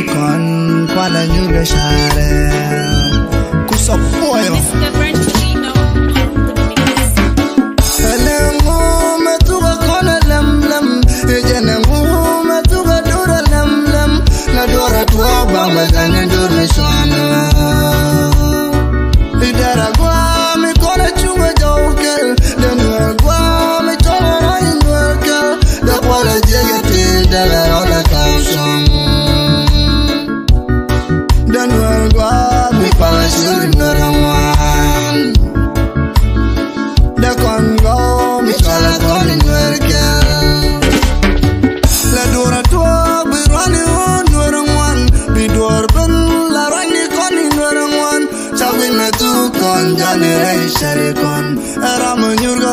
con quando io lasciare cosa puoi Sharikon, Ramanyurga,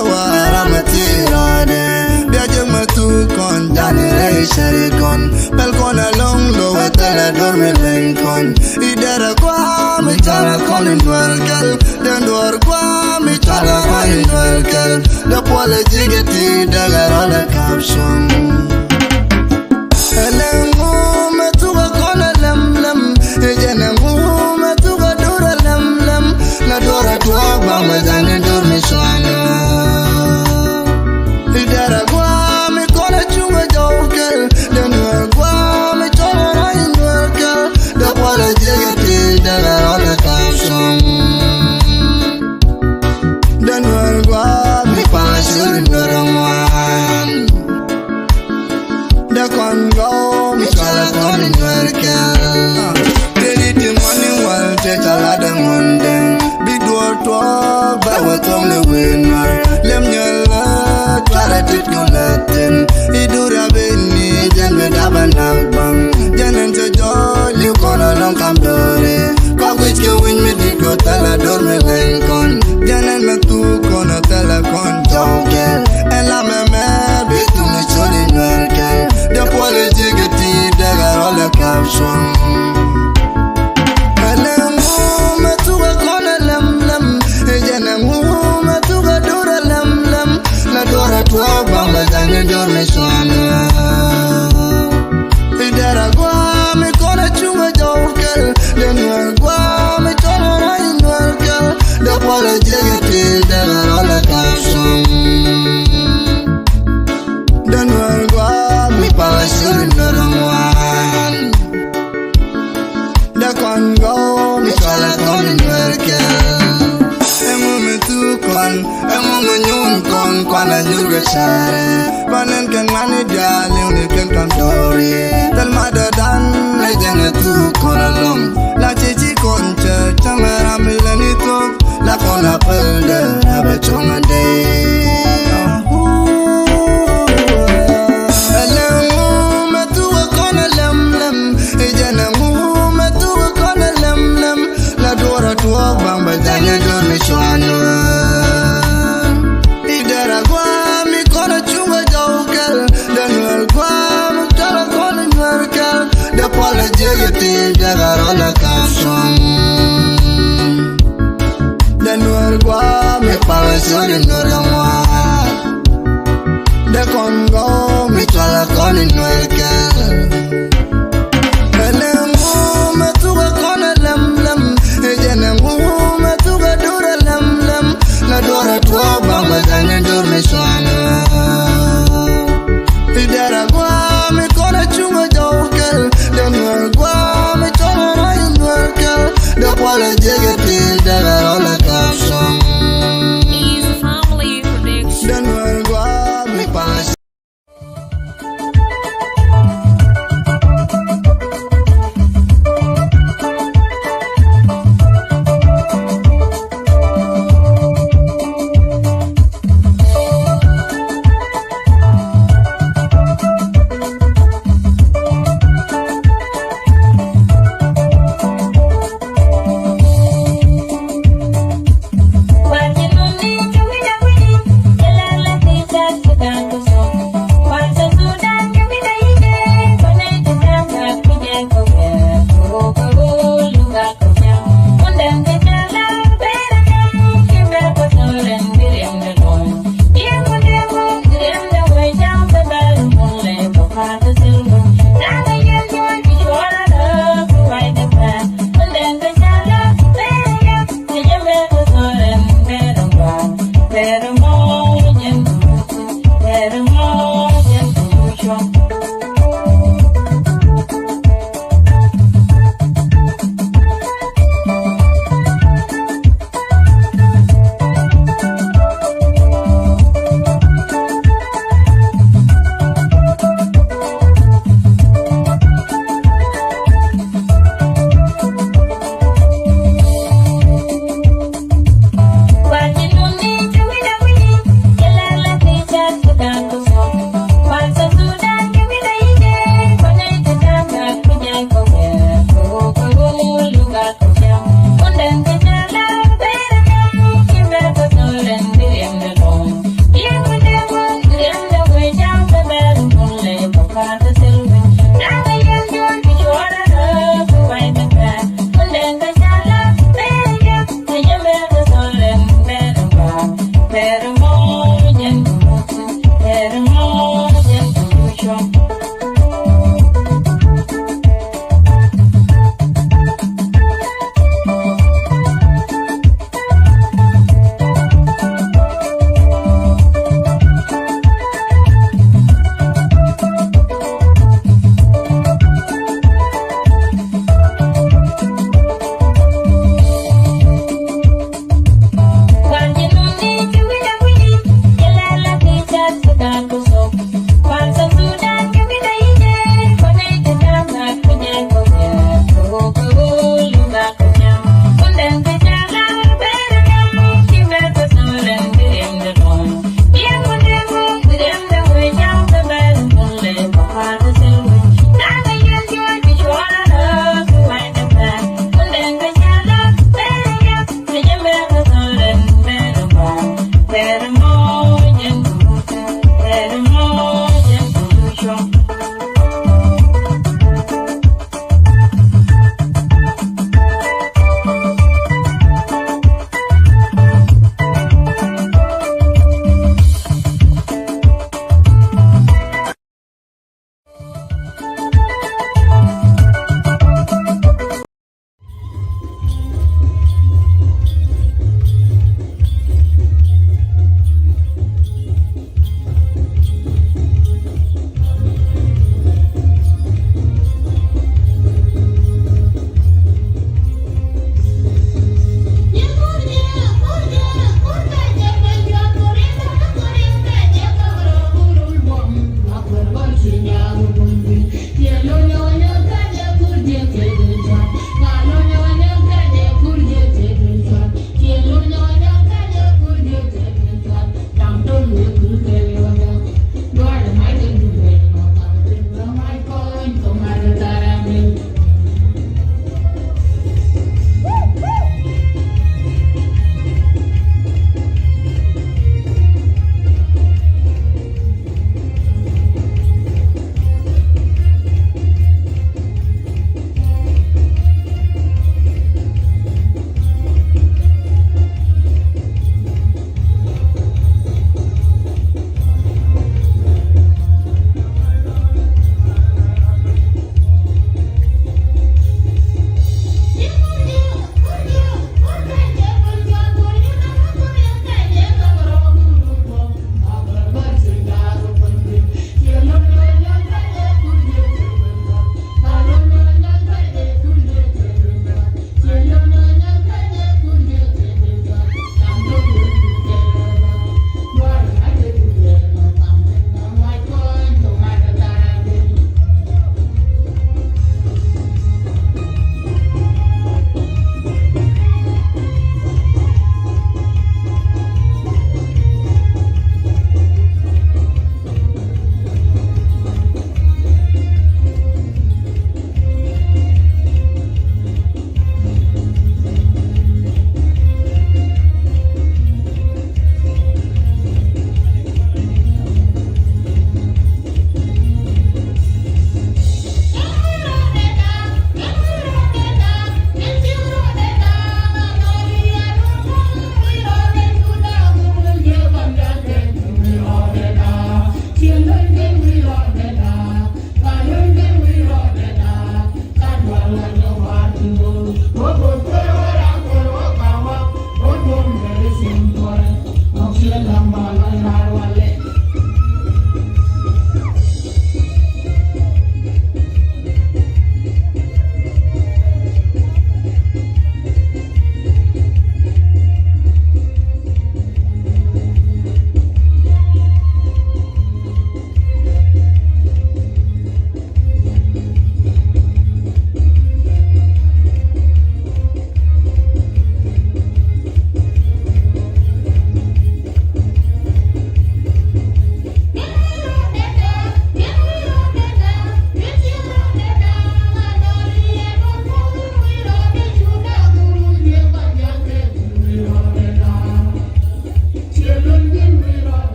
Ramatirade, Biajamatukon, Danere Sharikon, Pelcona long low at the Dormilancon, Idara Guam, Mitala Colin Dwelkel, then Dor Guam, Mitala Colin Dwelkel, the Polygity, the Garola caption. Banen kan mani dia leuni kan kantori Del madadan legend tu kolalom La cici konce camera mileni tu La kona pelde abe chongande Elemu metu kona lem ejene mu metu kona lem La dora tua bang badanya dormi chwana Garola caption de nuevo me pareció de nuevo de Congo me chala con el nuevo el emu me tuve con el lem ella emu me tuve dura lem la dora tua bamba gane dorme suana y de agua me con el chungo joker de nuevo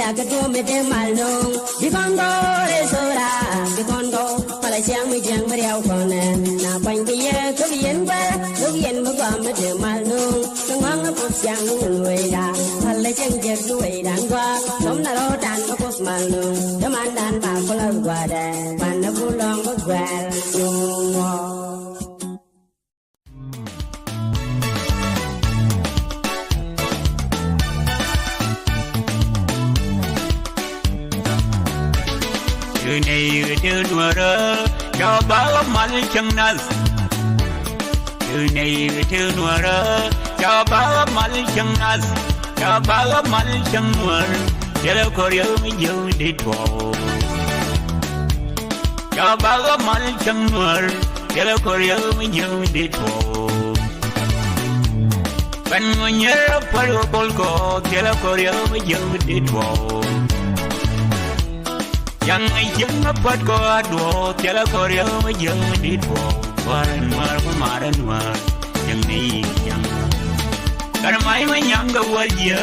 ya cái đua mê tê mal nung đi con go re sora đi con go pala chiang mi chiang ma riao con nè na quanh cái ye có biển mà qua mê tê mal nung nung ngang nó cột chiang nung nuôi đàn pala chiang chiang nuôi đàn qua sống na lo đàn nó cột mal nung đám ăn đàn bà có lâu qua đây bàn nó bu long có qua nung từ này từ đùa rơ cho bá mal chân nas từ này từ đùa rơ cho bá mal chân nas cho bá mal chân nuột giờ có điều mình yêu đi thua cho bá mal chân nuột giờ có điều mình yêu đi thua bên người nhớ phải được bol co giờ có điều mình yêu đi thua yang yang apa kau dua tiada korea yang di dua waran maran war yang ni yang karena mai yang gawal dia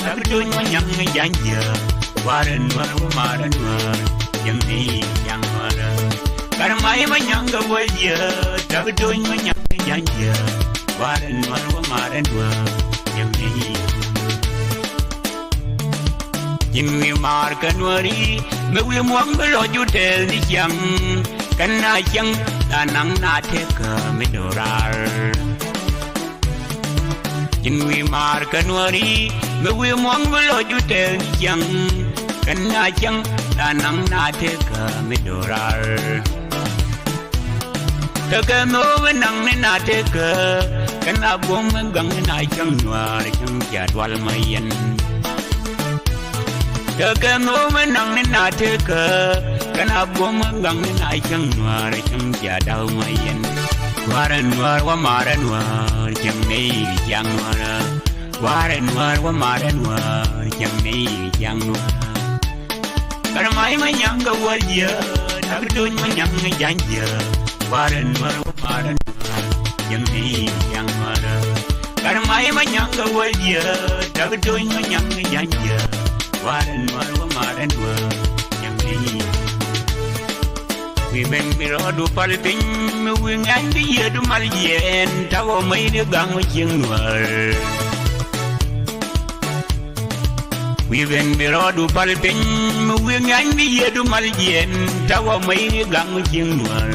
tak tuh yang janja waran maran war yang ni yang waran karena mai yang gawal dia tak tuh yang janja waran maran war yang ni nhưng người mà cần worry người yêu muốn cái lo chú tê đi chăng cái na chăng ta nắng na thế cờ mới đồ ra nhưng người mà cần worry người yêu muốn cái lo chú tê đi chăng cái na chăng ta nắng na thế cờ mới đồ ra ta cái mơ với nắng nên na thế cờ cái na buông mới gắng na chăng noa chăng chả đoan mây yên cái mô mới nặng nên nà thế cờ cái nào buông mới gắng nên ai chẳng noa chẳng chả đau mây yên qua mà ra noa chẳng này chẳng noa qua mà ra noa chẳng này chẳng noa cái máy mới nhang cái quay giờ đã cái đôi mới nhang cái dáng giờ qua mà ra noa chẳng này chẳng noa cái máy mới nhang cái quay giờ đã cái đôi mới nhang cái dáng giờ waran maran yang ni we ben miro du palpin me we ngan di ye du mal yen tawo mai de gang ching nuar we ben miro du palpin me we ngan di ye du mal yen tawo mai de gang ching nuar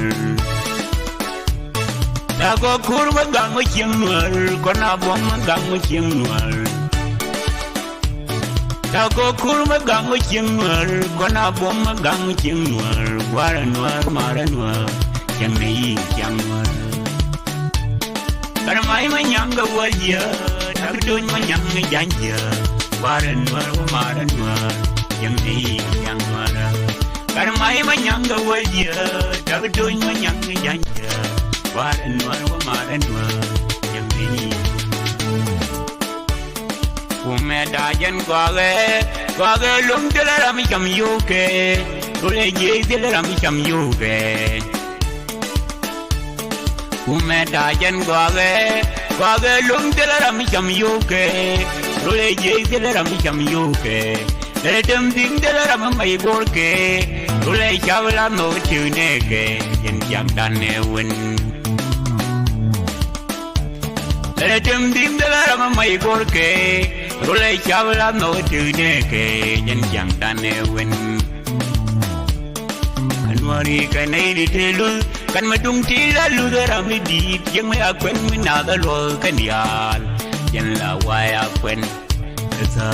ta ko kurwa gang ching nuar ko na bom gang ching nuar ta có kurma gang ching nuar kona bom gang ching nuar wara nuar mara nuar chẳng này chẳng nuar karena mai manyang ga wajia tak dun manyang janja wara nuar mara nuar chẳng này chẳng nuar karena mai manyang ga wajia tak dun manyang janja wara nuar mara nuar chẳng này Kume dajan kwa ge lum tela rami cham yuke Kule ye tela rami cham yuke Kume dajan kwa ge lum tela rami cham yuke Kule ye tela rami cham yuke Tela tem ding tela rami mai borke Kule chavla no chuneke Yen jam dan ne win Tela tem ding tela rami mai borke Rule chavla no tune ke nhân chẳng ta ne win Anwari ka nei di telu kan madung tila lu da mi di yang me akwen mi na da lo kan yal yan la wai akwen so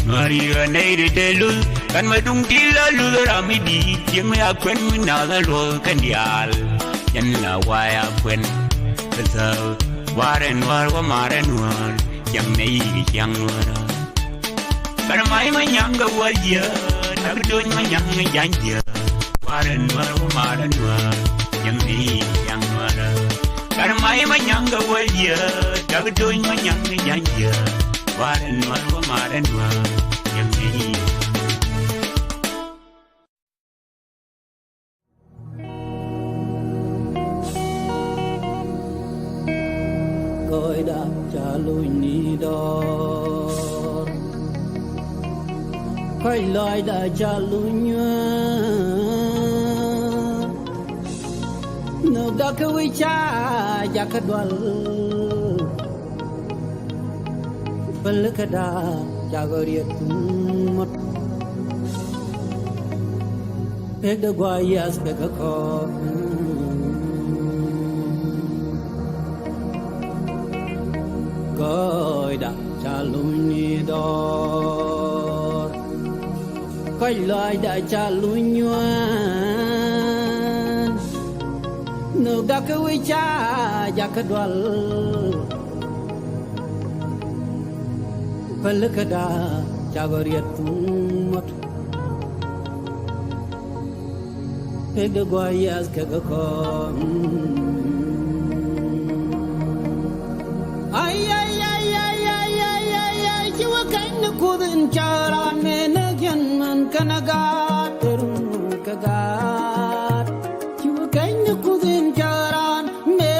Anwari ka nei di telu kan madung tila lu da mi di yang me akwen mi na da lo kan yal yan la wai akwen so waran wa maran war chẳng này chẳng nuara karena mai manyang ga wajia tak dun manyang janja waran wa maran war chẳng này chẳng nuara karena mai manyang ga wajia tak dun manyang janja waran wa maran war chẳng này Tôi đã trả lối ni đó coi loi đã cha lu nhua no ga ka wi cha ya ka dwal bal ka da ya go riet mot pe da gwa yas pe ka ko coi đã cha lu ni do coi loi đã cha lu nhua no ga ka wi cha ya ka dwal bal ka da ya go riet mot pe da gwa yas ka ko ay ay ay ay ay ay ay ay jiwa kain ku din charan me na gyan man kanaga terun kaga jiwa kain ku din charan me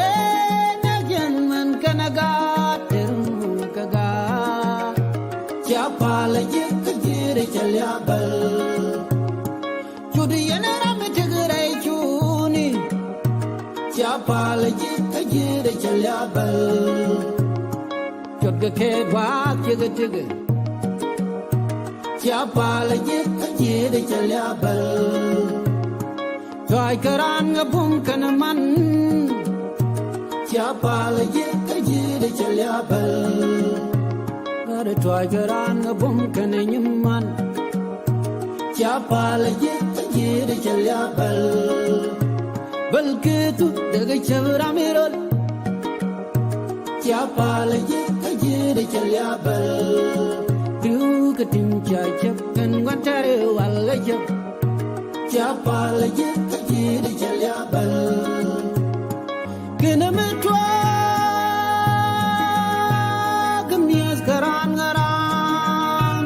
na gyan man kanaga terun kaga chapa la ye kajire chalya bal chudi yana ram jagrai chuni chapa la ye kajire chalya bal chốt cái khe quá chưa cái chưa cái chia pa la ye cái gì để chơi lia bal toy karan ngabum kana man chia pa la ye cái gì để chơi lia bal ada toy karan ngabum kana nyum man chia pa la ye cái gì để chơi lia bal bal ke tu de cái chavra mirol chia pa la ye de chalya bal du ka tin cha chap kan wan tare wal chap cha pa la ye ka ji de chalya bal kena me twa gamias karan ngaran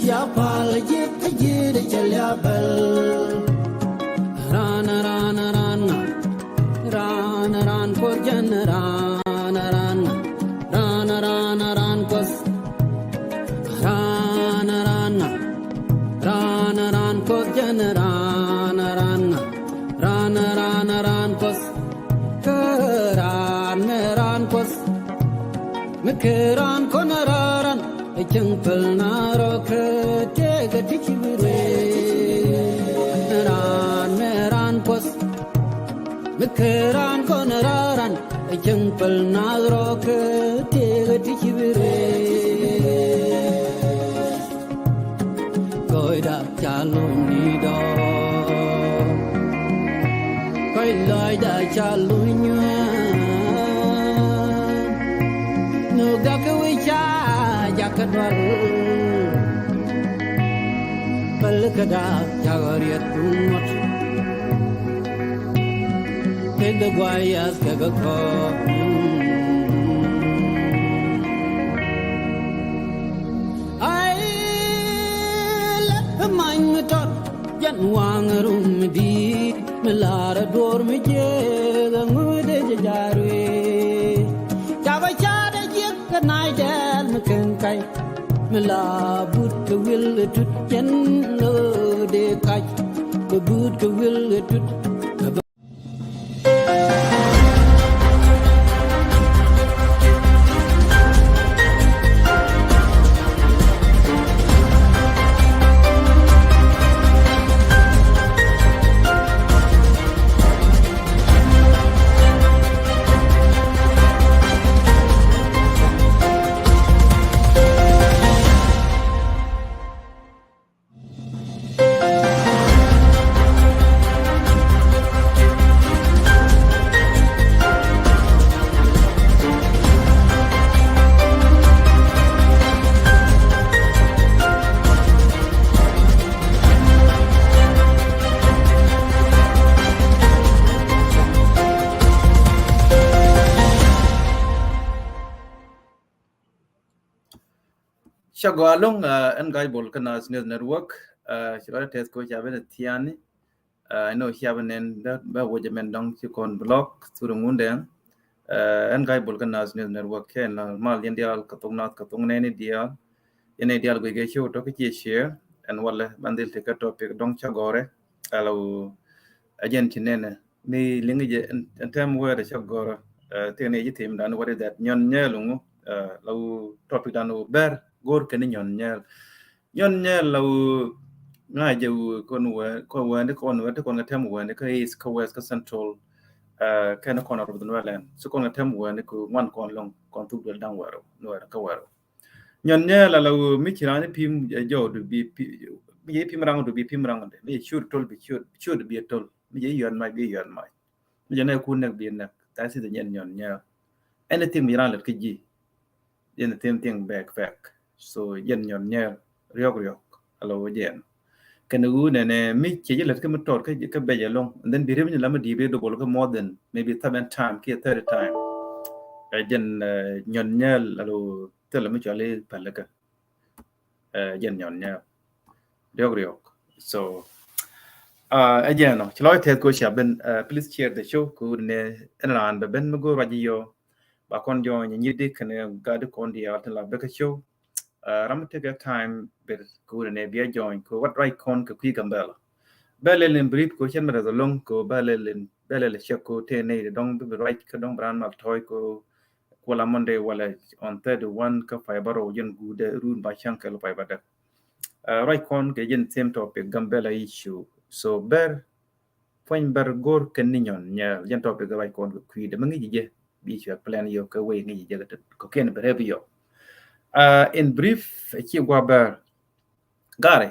cha pa la ye ka ji de chalya bal ran ran ran ran ran ko jan ran ran ran ko jan ran kos ran kos mekran konaran echangpal naro ke te ga tikibire ran kos mekran konaran echangpal naro ke te ga tikibire coi đã cha lu ni do coi loi đã cha lu nhua no ga ka wi cha ya ka dwal bal ka da ya go riet mot pe da gwa yas ka ga ko yan wang rum di melara dor me je ngamude jajarwe jaga chada je kanai dal meken kai mela but will tut yen no de kai but will tut Shagwalong and Guy Bolkanas Network, Shira Tesco Javan Tiani. I know he haven't ended by what you meant down to con block to the moon then. And Guy Bolkanas Network and Mal India Katonat Katong Nani Dia, ene dial go ge show to ke share and wala bandil te ka topic dong chagore alo agent nene ni lingi je en tem where chagore te ne yitim dan what is that nyon nyelungu law topic dan ber gor ken nyon nyel law nga je kon wa ne kon tem wa ne ka is ka west ka central kind of corner of the Northland so kon tem wa ne ko wan kon long kon tu dal dan waro no ka waro nyon la law mi kirani pim jo do bi mi pim rang do bi pim rang de mi should tol bi should be tol mi yon mai bi yon mai mi jana ku nak bi nak ta si de nyon anything mi ran let ki yen thing back so yen nyon riok alo yen kan u ne mi che let ke motor ke be ya long and then bi rem ni la ma di be do bol ko more than maybe 7 time ki third time yen nyon alo tell mi chale palaka yen nyon riok so again no chlo te ko sha ben please share the show ku ne ran ben mo go radio ba kon jo ni de kan ga de kon dia ta la be ka show ram take time be ku ne be join ko what right kon ku gambela bele len brief ko chen ma da long ko bele che ko te ne dong be right ka dong bran ma toy ko wala monday wala on 31 ka fiber o yen gu de run ba chan ka lo fiber da right kon ke yen same topic gambela issue so point gor ken nyon yen topic right kon ku de mangi je bi che plan yo ka we ngi je ko ken be yo in brief chi gwa ber gare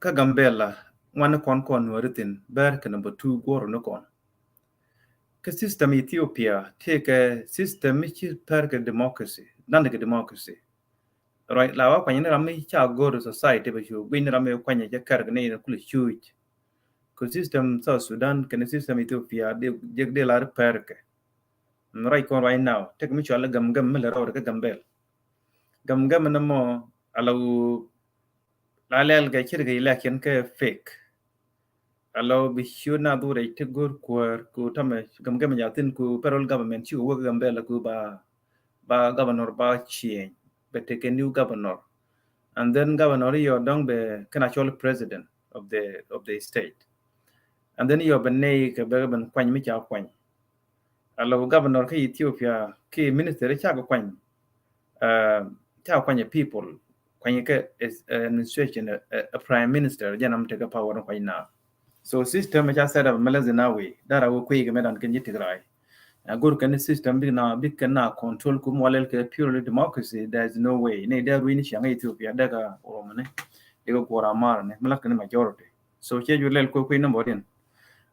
ka gambela wan kon waritin ber ka number 2 gor no kon ka system Ethiopia take a system which per ka democracy nan ka democracy right la wa kwanya rami cha gor society be shu bin rami kwanya ja kar ne na kul shuj ko system South Sudan ka system Ethiopia de la per ka right kon right now take mi chala gam la ro ka gambel gam na mo alaw lalel ga chirga ilaken ka fake alaw bi shuna dure te gor ko tame gam ya tin ku federal government chu wo gambela ku ba governor ba change but take a new governor and then governor you dong be can actual president of the state and then you benne ka be ban kwany mi cha kwany alaw governor ka Ethiopia ki minister cha ko kwany cha kwany people kwany ka is administration a prime minister janam take a power kwany na so system ja set up malazina we dara wo kuyi game dan kenji tigray gur kan system big na control ku molel ke purely democracy there is no way ne da ruini shanga Ethiopia daga oromane daga gora mar ne malak ne majority so che julel ko kuyi number den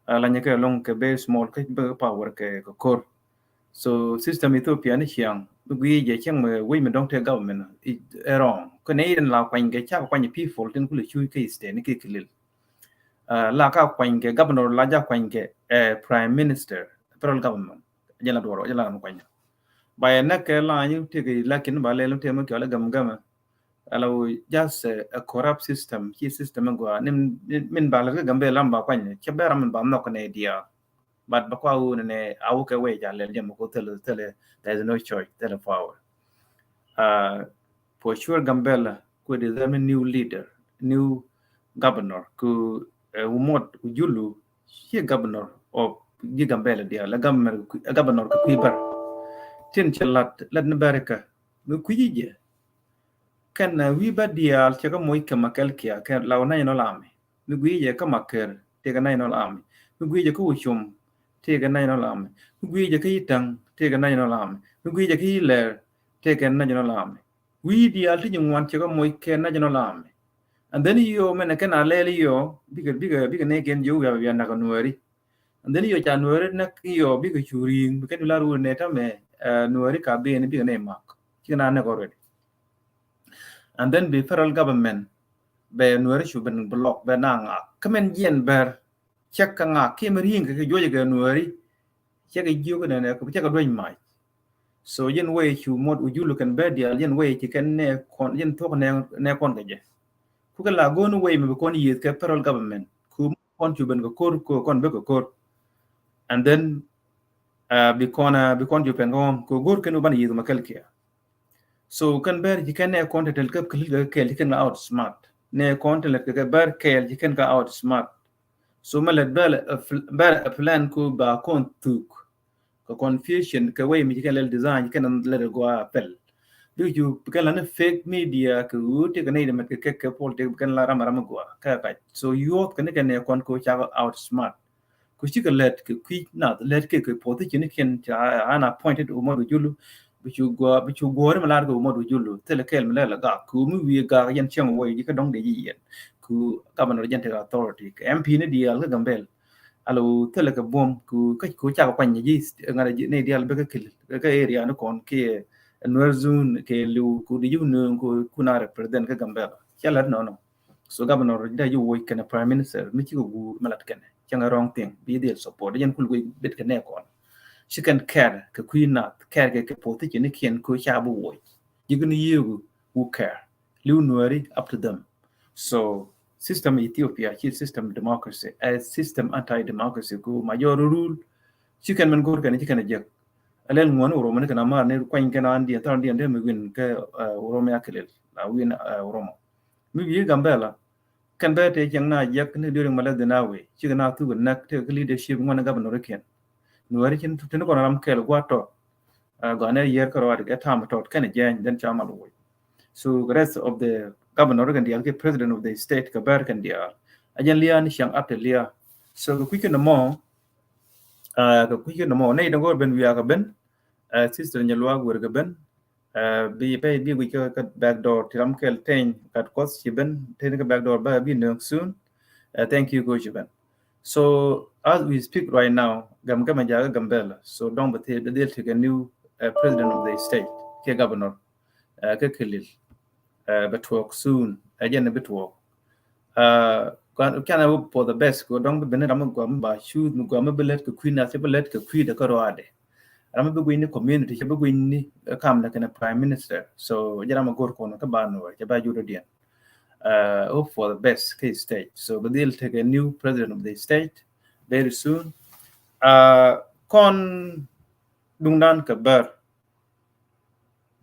la nyake long ke be small ke be power ke kor so system Ethiopia ni chiang gui je chang we me dong te government wrong ko ne den la kwang ke cha kwang people tin ku le chui ke state ni ke kilil la ka kwang ke governor la ja kwang ke prime minister federal government jela doro jela no kwang by na ke la ni te ke la kin ba le te mo ke la gam alo just a corrupt system ki system go min ba la gambe lamba kwang ke ba ram ba no ko ne dia but ba kwa ne awu ke we ja le jam ko tele there is no choice tele power for sure gambela could determine new leader new governor ku umot ujulu he governor of the gambela dia la governor ku pibar tin chalat ladna baraka mu kuyije kan wi ba dia al chaka moy ka makal kia kan law nay no lami mu kuyije ka maker te ga nay no lami mu kuyije ku chum te ga nay no lami mu kuyije ka itang te ga nay no lami mu kuyije ka hiler te ga nay no lami wi dia al tin wan chaka moy ke nay no lami and then you men can alele yo bigger ne ken yo ya na kanwari and then yo january na yo bigger churing biken la ru ne ta me nuari ka be ne bigger ne mak kina na already and then the federal government be nuari shu ben block be na nga kamen yen ber check ka nga ke mering ke yo ga nuari check ga yo ga ne ko check ga doin mai so yen way shu mod ujulu kan be dia yen way ti kan ne kon yen to ne kon ga je ku la gonu way me kon yit ke federal government ku kon ju ben ko kon be ko and then bi kon ju pen ko gor ken ban yit makal kia so kan Bäär you can content el kap kil kel you can out smart ne content el ka Bäär kel you can out smart so malet Bäär a plan ko ba kon tuk ko confusion ka way mi kan design you can let it go apple do you kan la fake media ku te kan ne met ka pol te kan la ram go ka so you kan ne kon ko cha out smart ku chi ka let ku qui na let ke po te ni ken cha ana pointed o mo julu bichu go ma lar go mo julu tele kel ma la ga ku mi wi ga yan chang wo yi ka dong de yi yen ku governor general authority mp ne dial ga gambel alo tele ka bom ku cha ka kwanya yi ngara ne dial be ka kil ka area no kon ke nwer zone ke lu ku di yu no ku na represent ka gambel chala no so governor da yu wo kana prime minister mi chi go malat kana changa wrong thing bi deal support yan kul go bit kana kon she can care ka queen not care ke poti ni kien ko cha bu wo you gonna you who care lu nuari up to them so system Ethiopia is system democracy as system anti democracy go major rule she can man go kan chi kana je alel ngon oro man kana mar ne kwany kana andi tan andi ande mi win ka oro me akelel la win oromo mi bi gambela kan ba te jang na yak ne during mala de nawe chi kana tu nak te leadership ngona governor ken nuari kin tu ne ko ram kel gwato gone year ko wa get time tot kan jen den chamal wo so the rest of the governor kan dia ke president of the state ka bar kan dia ajan lian shang up lia so ku kin mo ku kin mo nei dangor ben wiya ka ben sister nyalwa gur ga ben bi wi ka back door tiram kel ten kat kos chiben ten ka back door ba bi no soon thank you go chiben so as we speak right now gam jaga gambela so don't but the deal to a new president of the state ke governor ke kelil but work soon again a bit work can I hope for the best go don't be ram go ba shoot go am belet ko queen as belet ko queen de ko ade ram be go in community ke be in kam na kana prime minister so jara ma gor ko no ka ba no ke ba judo dia hope for the best case state so but they'll take a new president of the state very soon kon dungdan ka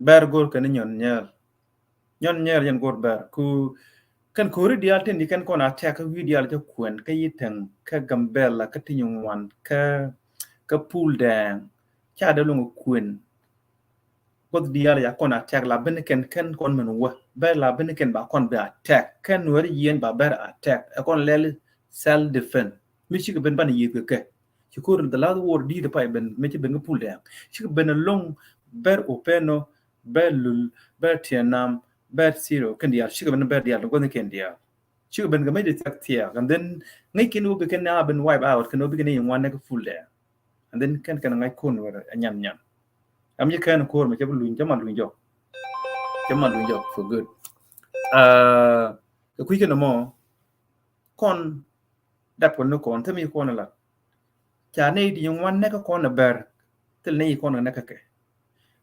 Bäär gor kan nyääl yan gor Bäär ku kan kori dial ten kan kon attack ka dial ta kwen ka yiten ka gambela ka tinywan ka pull down cha da lungu kwen god dial ya kon attack la ben ken kon men wa Bäär la ben ken ba kon ba attack kan wari yen ba Bäär attack kon lel self defense mi chi ben ban yi ke chi ko the last word di the pai ben mi chi ben pull down chi ben long Bäär openo Bäär lul Bäär tianam Bäär zero kan dia chi ben Bäär dia lo kon ken dia chi ben ga mai de tak tia and then ngai ken u be ken na ben wipe out kan u be ken yin wan na full down and then kan ngai kon wara nyan am ye kan ko ma jablu jamal lu jo for good the quick no more kon dap kon no kon tami kon la cha ne di yung wan na ka kon na Bäär tel ne kon na ka ke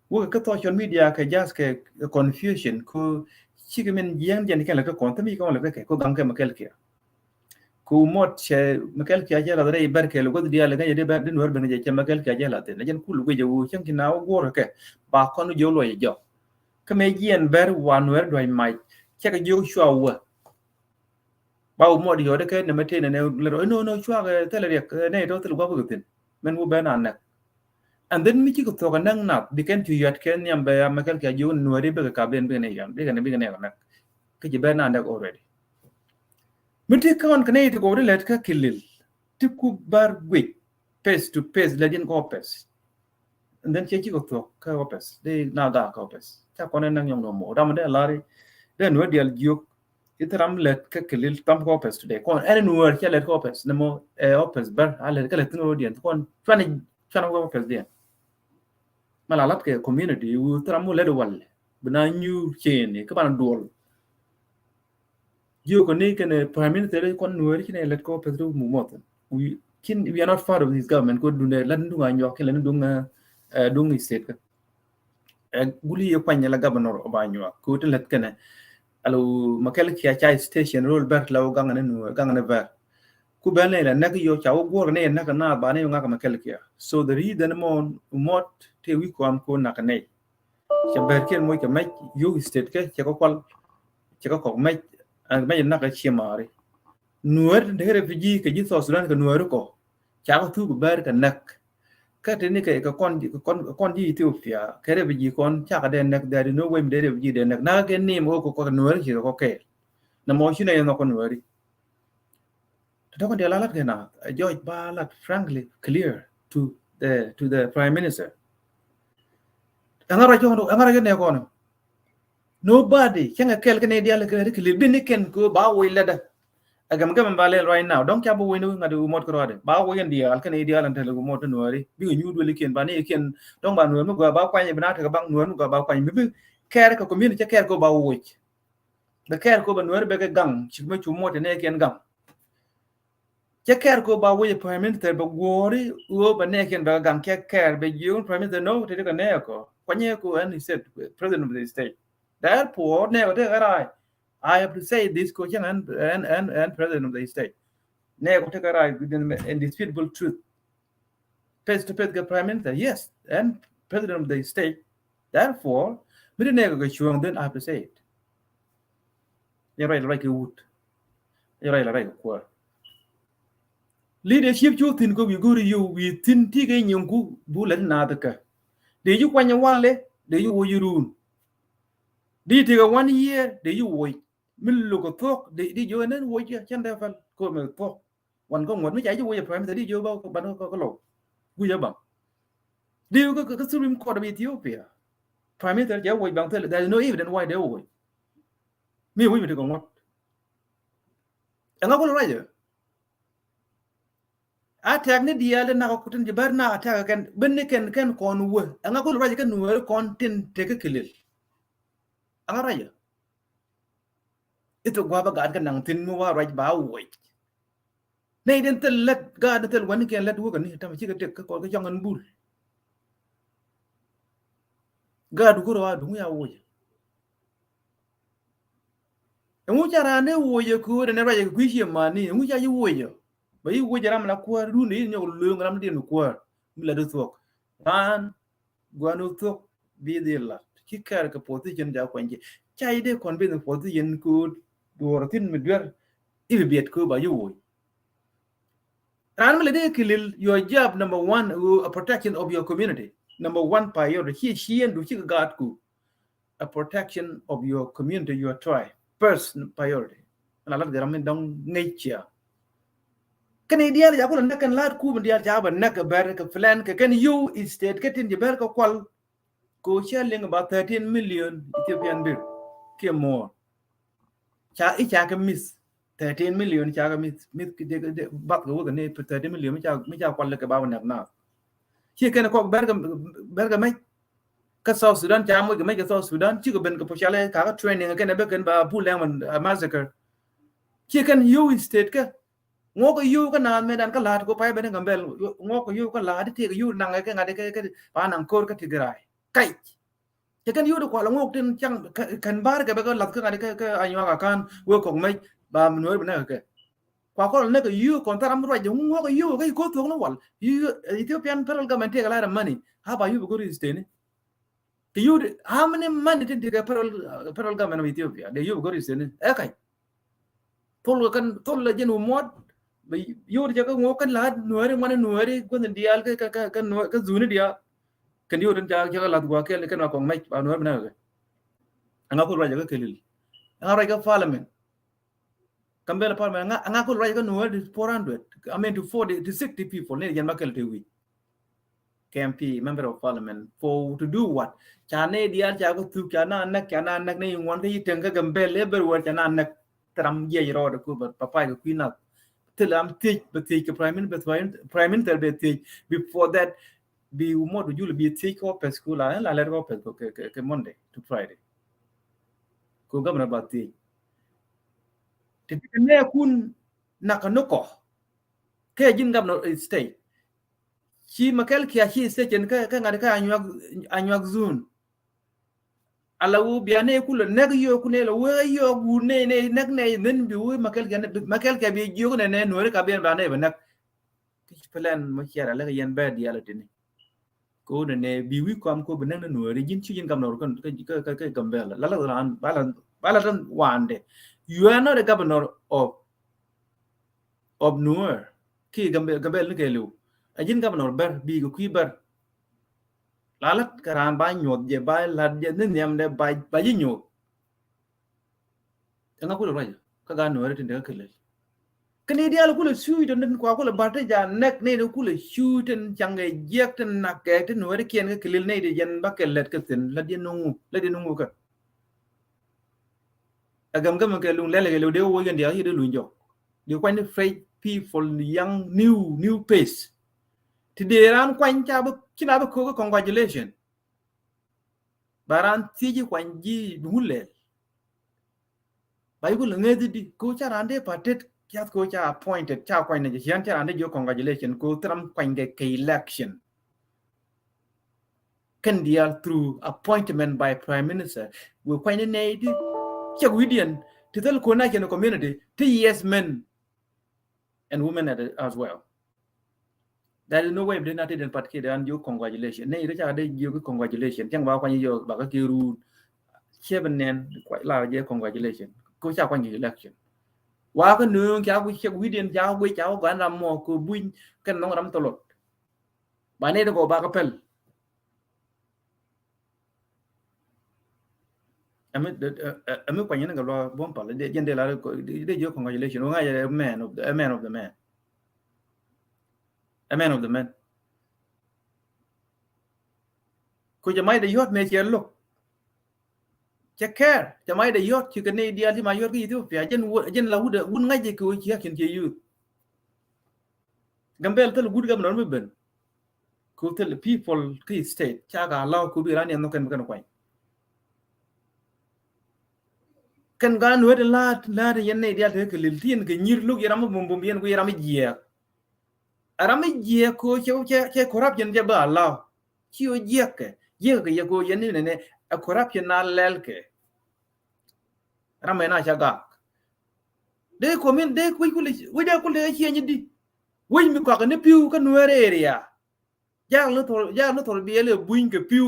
wo ka to social media ka just ke confusion ko chigemen yang jan kan la ka kon tami kon la ke ko gam ke makel ke ku mot che makel ke ja la re Bäär ke lo go dia la ga de Bäär din wer ben je che makel ke ja la te na jan ku lu go je wo chang ki na wo ke ba kon jo lo ye jo ka me yen Bäär wan wer do mai che ka jo shwa wa ba mo di yo de ke na mete ne no shwa ke tele re ne do te lu go tin men wo ben an and then mi chi ko to nang na bi ken tu yat ken yam ba makel ke jo no re be ka ben ne yam be ne na ke je ben an already miti kan kane to go let ka kilil to ku Bäär gwi face to face legend go face and then che chi ko to ka face de na da ka face ta kon nang yong no mo da de lari de no dial juk itram let ka kilil tam go face today kon any no che let go face no mo office Bäär ale ka let no dian kon chana go face dia malalat ke community u tram mo le do wal bna new chain ka ban dol you can make a prime minister kon nuer kin let ko pedro mumot we are not part of this government ko dunde lan dunga nyok lan dunga state guli yo kwanya la governor obanyo ko te let kana alo makel kia station roll Bäär law gangane Bäär ku bele la nak yo chaw gor ne nak na ba ne nga makel kia so the reason mot te wi ko am ko nak ne cha ber ken mo cha mai yu state ke cha ko kwal cha ko mai mai na ka chi mari nuer de refugee ke ji so Sudan ka nuer ko cha ko tu ber ka nak ka te ni ke ka kon ji Ethiopia ke refugee kon cha ka de nak there is no way de refugee de nak na ke ni mo ko nuer chi ko ke na mo shi ne no ko nuer to ko de la ke na George Balat frankly clear to the prime minister angara ke ne ko no nobody changa kel ke ne dia le ke bin ken ko ba wo leda agam balel right now don't chabu winu ngadu mot ko rode ba wo yen dia alkan ideal an tele mot nuari bi nyu do ken ba ne ken don ba nuar mu ga ba kwanye bina ta ba nuar mu ga ba kwanye bi care ko community care ko ba wo be care ko ba nuar be ga gang chi me chu mot ne ken gang che care ko ba wo prime minister ba gori wo ba ne ken ba gang ke care be you prime minister no te ka ne ko kwanye ko and he said president of the state therefore ne ko te right I have to say this question and president of the state. Ne ko take right within indisputable truth. Face to face the prime minister, yes, and president of the state. Therefore, we don't go then I have to say it. You're right, like you would. You're right, like you leadership you think we go to you, we think taking you go bullet nadaka. Do you want your wallet? Do you you rule? Do you take 1 year? Do you wait? Mình lục có thuốc đi vô nên vui chứ chẳng đâu phải cô mà thuốc còn có một mấy trái vô phải mình đi vô bao bạn có lộ vui giờ bằng điều cái Supreme Court of Ethiopia Prime Minister giáo vui bằng thế là there is no evidence why they vui mi vui mình được ngon anh có nói gì attack ni dia le na ko tin jibar na attack kan ben ken kon wo anh có nói gì cái nuôi con tin take cái kilil anh nói gì itu gua ba gad kan nang tin mu wa right ba wo nei den tel let gad tel wan ken let wo kan ni tam chi ka tek ko ka jongan bul gad ko wa du ya wo ngu chara ne wo ye ku ne ra ye ku shi ma ni ngu cha ye wo ye ba yi wo jara ma ko ru ni nyo lu ngam din ko mi la do tok an gwa no tok bi de la ki kar ka position ja ko nje chai de kon be no position ku do tin mi der ibe biet ko ba yo ran mele de kilil your job number 1 a protection of your community number 1 priority he and do chi gat ku a protection of your community your tribe first priority la de ramen dong nature kan ideal ya ko na kan lat ku dia ja ba nak ber ka plan ka kan you state ka tin ber ka kwal ko sharing about 13 million Ethiopian birr ke more cha ka miss 13 million cha ka miss de bak go ga ne 13 million mi cha kwal ka ba na na chi kan ko ber ga mai ka South Sudan cha mo ga mai ka South Sudan chi ko ben ka pochale ka training ka ne be kan ba pu lang massacre chi kan you state ka ngo ko yu ka na me dan ka lat ko pai ben ngambel ngo ko yu ka lat ti ka yu nang ka ngade ka pa nang kor ka tigrai kai te kan yu do ko la ngo tin chang kan bar ka be ka lat ka ngade ka anyo ka kan wo ko mai ba no be na ka kwa ko ne ka yu kon taram ro je ngo ko yu ka ko to no wal yu Ethiopian federal government take a lot of money how about you go to state the you how many money did the federal government of Ethiopia the you go to state kai tol la jenu mod yor jaga ngo kan la nuare man nuare ko dial ka zuni dia kan yor jaga la gwa ke kan ko mai ba nuare na ga anga ko raja ka kelil anga raja parliament kambela parliament anga ko raja ka nuare 400 I mean to 40 to 60 people ne yan makel te wi KMP member of parliament for to do what chane dial jaga tu kana anak ne ngwan ka yiteng ka gambel everywhere chana anak tram ye ro da ko papai ko queen till I'm teach but take a prime minister be teach before that be more do you be take up at school la let go ke Monday to Friday ko governor ba teach te ne kun nakanoko ke jin governor state chi makel kia chi state ka ngade ka anyak zone ala u biane kula neg yo kune la we yo gune ne neg ne nen bi we makel ka bi yo ne no ka ben ba ne ba nak ki plan mo kiara la yen ba dia la tini ko ne bi wi kwam ko benang na nuori jin chi jin governor kan ka gambel la bala dan wande you are not a governor of nuer ki gambel ni kelu ajin governor ber bi ko ki ber lalat karan ba nyot je ba lad je ne nyam de ba ji nyot nga ko ra ka ga nuori tin de kele kene dia lu kule sui den kwa kule barte ja nek ne lu kule sui ten change jek ten nakke ten nuori kien ka kelil ne de yen ba kelet ka ten la de nungu ka agam gam ke lu lele ke lu de wo yen dia hi de lu njo di kwani freight people young new pace ti de ran kwan cha bu kina ba ko congratulation baran tiji kwanji dule bai ku ngedi di ko cha ran de patet kiat ko cha appointed cha kwan ne jian cha ran de yo congratulation ko tram kwan ke election can deal through appointment by prime minister we kwan ne di cha widian to tell ko na ke community to yes men and women as well. There is no way they not in particular and you congratulations. Nay, they are you congratulations. Chẳng bao nhiêu giờ bà cái kêu ru seven nen quite large congratulations. Cô cha quan election. Quá cái nương cháu quý điện cháu quý cháu bán làm mò cô buin cái nó làm tao lột. Bà này nó có ba cái pel. Em quan nhớ cái lo bom bảo để dân đây là để you congratulations. Ngay là a man of the man. A man of the man. Côจะไม่ได้ยอดเมเจอร์ลูกจะแค่จะไม่ได้ยอดที่กันในเดียที่มายอดก็อยู่ที่ยันเราวุ่นง่ายจะคุยเชี่ยกินเชี่ยอยู่กัมเบลที่เราพูดกันมันไม่เป็นกูที่เรา people ที่ state ชาติเรากูดูร้านนี้ต้องกันไปกันการหน่วยเดลายันในเดียที่คือลิลที่นคือยืดลูกยันมาบุมยันกูยันมาเยี่ยอะไรไม่เยี่ยกูเชี่ยคอรัปชันจะบ้าเราเชี่ยเยี่ยกก็ยังกูยันนี่เนี่ยคอรัปชันน่าเล่ลก์เราไม่น่าจะกักเด็กคนมันเด็กวิ่งเลยเชี่ยนี่ดิวิ่งมีกว่ากันเนี่ยพิวกันนัวเรียยากลุทอลเบียเลยวิ่งกับพิว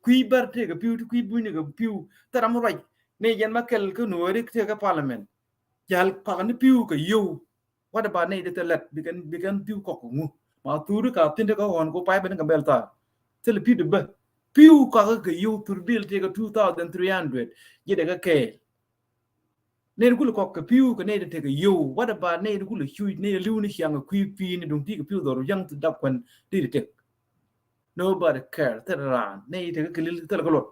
คุยบาร์เทกับพิวคุยบุญกับพิวแต่ทำอะไรเนี่ยยันมาเกลก็นัวเรียกเทกับพาร์ลิเมนต์ยากกว่ากันเนี่ยพิวกับยูว่าแต่บ้านเนี่ยเด็กเล็กบิกันพิวกอกงูมาตูรึกับที่เด็กเขาหอนกูไปเป็นกับเบลตาเซลพิวเดบพิวกอกกับยูตูบิลเทกับ2,300ยี่เด็กก็เกลเนี่ยกูเลยกอกกับพิวกับเนี่ยเทกับยูว่าแต่บ้านเนี่ยกูเลยช่วยเนี่ยลิ้วเนี่ยเสียงกับคุยปีเนี่ยดวงที่กับพิวตัวยังจะดับกันดีเด็ก nobody care แต่ละร้านเนี่ยเทกับกลิลแต่ละกลด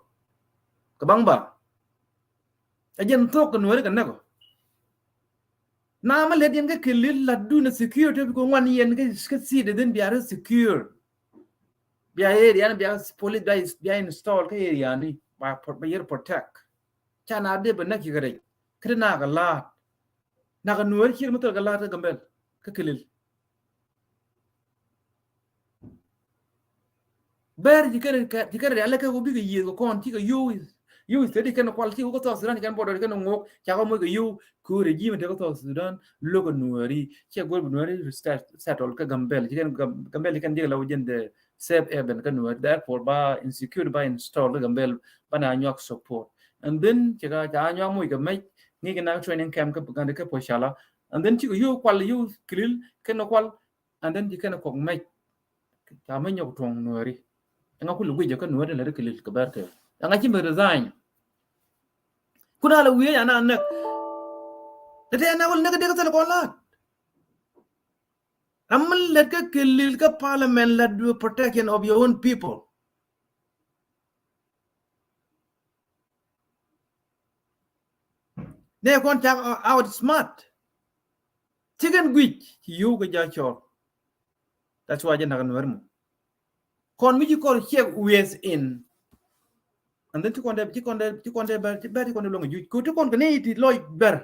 กับบังบ่าไอ้ยันโตกันหน่วยกันนะก็น้ามาเลี้ยงก็กลิลลัดดูนะ secure ที่กูวันยันก็ซีเดินบิอาร์ secure บิอาร์เอเรียนบิอาร์ police บิอาร์ install ก็เอเรียนี่ไปเยอะ protect ชานาเดียเป็นนักขี่กระไรคือนักลาดนักหน่วยขี่มันตัวกลาดก็เบลก็กลิลเบอร์ที่กันเรียนแล้วก็กูบิกยี่ก็คอนที่ก็ยูสเตดิกันควอลิตี้กูก็ต่อสุดานกันบอดกันงกจากก็มือก็ยูกูเรจิมันเด็กก็ต่อสุดานลูกหน่วยเชื่อกูหน่วยsettleก็กัมเบลที่กันเดียวเราเย็นเดเซฟเอเบนกันหน่วย therefore บ้า insecure บ้า install ก็กัมเบลบ้านายก support and then จากจะนายกมุ่ยก็ไม่นี่กันนัก training camp ก็กันเด็กก็พอชาละ and then ที่ก็ยูควอลยูกลิลกันนกควอล and then ที่กันก็ไม่จะไม่ยกตรงหน่วยยังกูรู้ว่าจะกันหน่วยนั่นแหละกลิลก็แบบเถอะยังไงที่มัน resignคุณอะไรวิ่งอย่างนั้นเนี่ยแต่ที่นั่นวันนี้ก็เด็กก็จะละก่อนละรำมันเล็ดก็กิลก็ parliament เล็ดดู protection of your own people เนี่ยคนจาก out smart ที่กันกุยยูก็จะชอบ that's why จะนักหน่วยมั้งคนไม่ใช่คนเช็ค ways in and then ที่คนเดียวลงอยู่กูทุกคนกันนี่ที่ลอยเบอร์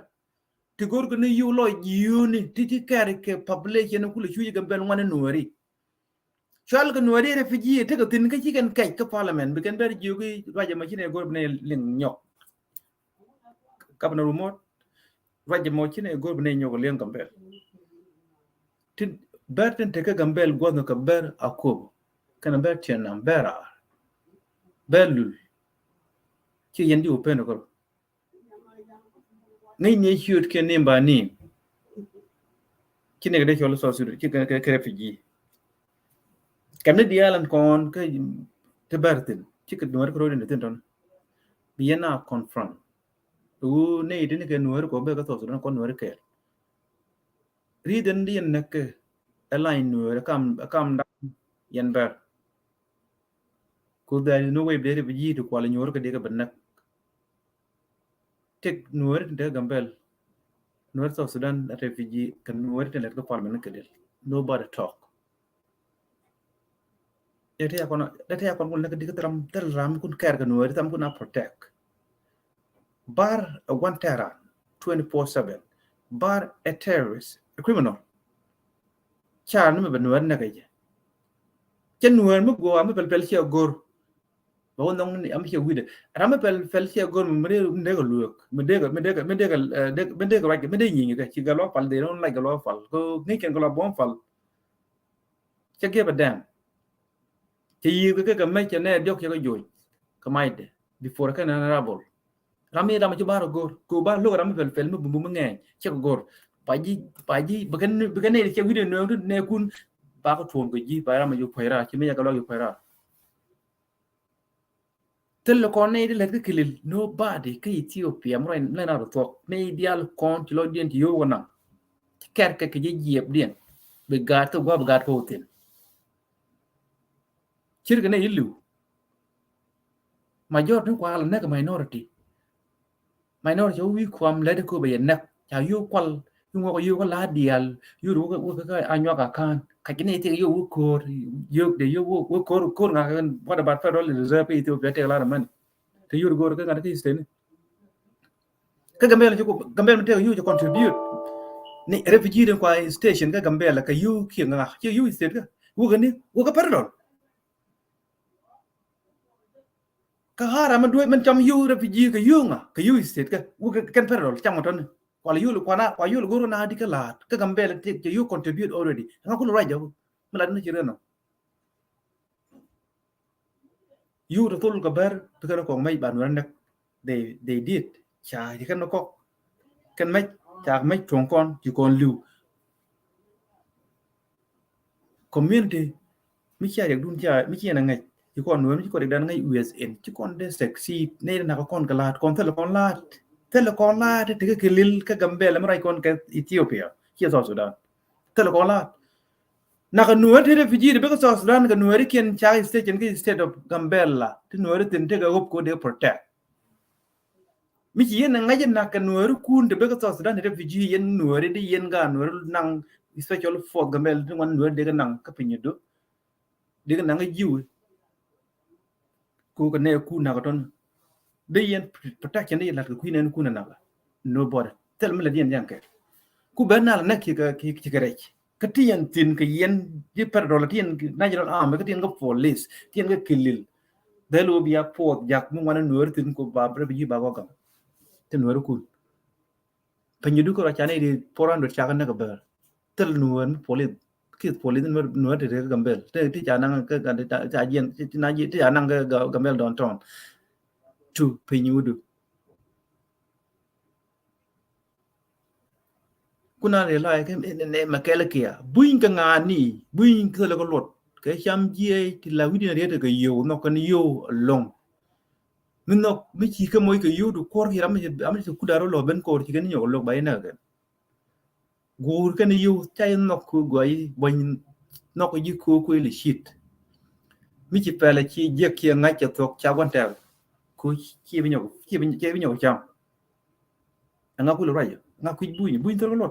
ที่กูกันนี่อยู่ลอยยูนี่ที่แค่เรื่อง population นั่นกูเลยช่วยกันเป็นวันหน่วยชาวกันหน่วย refugee ที่ก็ทิ้งกันที่กันไก่กับ parliament เป็นกันเบอร์ยูก็ว่าจะมาที่เนี่ยกูเป็นเลี้ยงหยกกับนรูมอดว่าจะมาที่เนี่ยกูเป็นหยกเลี้ยงกันเบอร์ที่เบอร์ที่เทกับกันเบอร์กูนึกกับเบอร์อาคูบ kana ber tianam bera belul chi yendi open ko ngai ne shoot ke ne ba ni kine ga de cholo so su ki ka refugee kamne dialan kon ka te bertin chi ka nuar ko rin tin ton biena confront u ne idin ke nuar ko be ka so su ko nuar ke riden dien nak align nuar kam da yen ber ko da no way de refugee to kwala nuar ka de ka benak tek nuar de gambel nuar South Sudan refugee kan nuar de let ko parliament ke del nobody talk dete yakon kun nak dikatram ram kun care kan nuar tam kun na protect bar a one terror 24/7 bar a terrorist a criminal char no be nuar na gaje chen nuar mu go am pel chi gor ba won dong ni am chi wide ram pel chi gor mu ne go luok me de right me de nyi ga chi ga lo fal de non like ga lo fal ko ni ken ga lo bom fal che ge ba dam chi yi ga me che ne dok che ga joy ka mai de before ka na rabol rami ram chi bar gor ko ba lo ram pel mu nge che gor paji bagan ne che wide no ne kun ba ko tuon ko ji ba ram yu khoira chi me ga lo yu khoira tel ko ne de le kilil nobody ka Ethiopia mo na na to ne dial kon ti lo dien ti yo wona ker ke ke jieb dien be gar to go gar ko tin chir ne ilu major ni kwa la ne ka minority wi kwam le ko be nek cha yu kwal yu ngo yu ko la dial yu ru ko anyo ka kan ka ne ti yu ko yu de yu ko nga what about federal reserve Ethiopia te la man te yu go ka ki sten ka gambel te yu to contribute ni refugee den kwa station ka gambel ka yu ki nga yu state ka wo ga ni wo ka federal ka hara man duit man cham yu refugee ka yu nga ka yu state ka wo ka kan federal cham ton kwa yu kwa yu go na di ka lat ka gambel te yu contribute already nga ku right jaw mala na chire no yu to tul ka ber to ka ko mai ban wan nak they did cha di kan ko kan mai cha mai chong kon ji kon lu community mi cha yak dun cha mi cha na ngai ji kon no mi ko de dan ngai USN ji kon de sexy ne na ko kon ka lat kon tel kon lat te ka lil ka gambel ma rai kon ka Ethiopia ki so Sudan tel kon lat na ka nuwer te refugee de ko South Sudan ka nuwer ken cha state of Gambella te nuwer tin te ga hop ko de protect mi ci yen ngaje na ka nuwer kun de ko South Sudan refugee yen nuwer de yen ga nuwer nang special for Gambella de wan nuwer de ga nang ka pinyo do de ga nang jiw ko ka ne ku na ka ton de yen protection de la ka ku ne ku na la no border tel mi la yen yanke ku ben na la ki ka rek ka tiyan tin ka yen di per dollar tiyan national army ka tiyan ka police tiyan ka kilil de lo biya pot jak mu wana nuwer tin ko ba bre bi ba ko gam tin nuwer ku penyu du ko ra chane di 400 cha kan na ka ber tel nuwer police ki police nuwer de ka gambel te ti cha nang ka cha yen ti na ji ti cha nang ka gambel don ton tu penyu du kuna le lai ke ne makele kia buin ka ngani buin ka le ko lot ke cham ji ti la wi ne re ka yo no kan yo long min no mi chi ka moy ka yo du kor hi ram ku daro lo ben kor ti kan yo lo bai na ga gur kan yo chai no ku goi bon no ko ji ku le shit mi chi pele chi je kia nga cha tok cha wan ta ku chi bi nyo cham nga ku lo rai nga ku buin to lo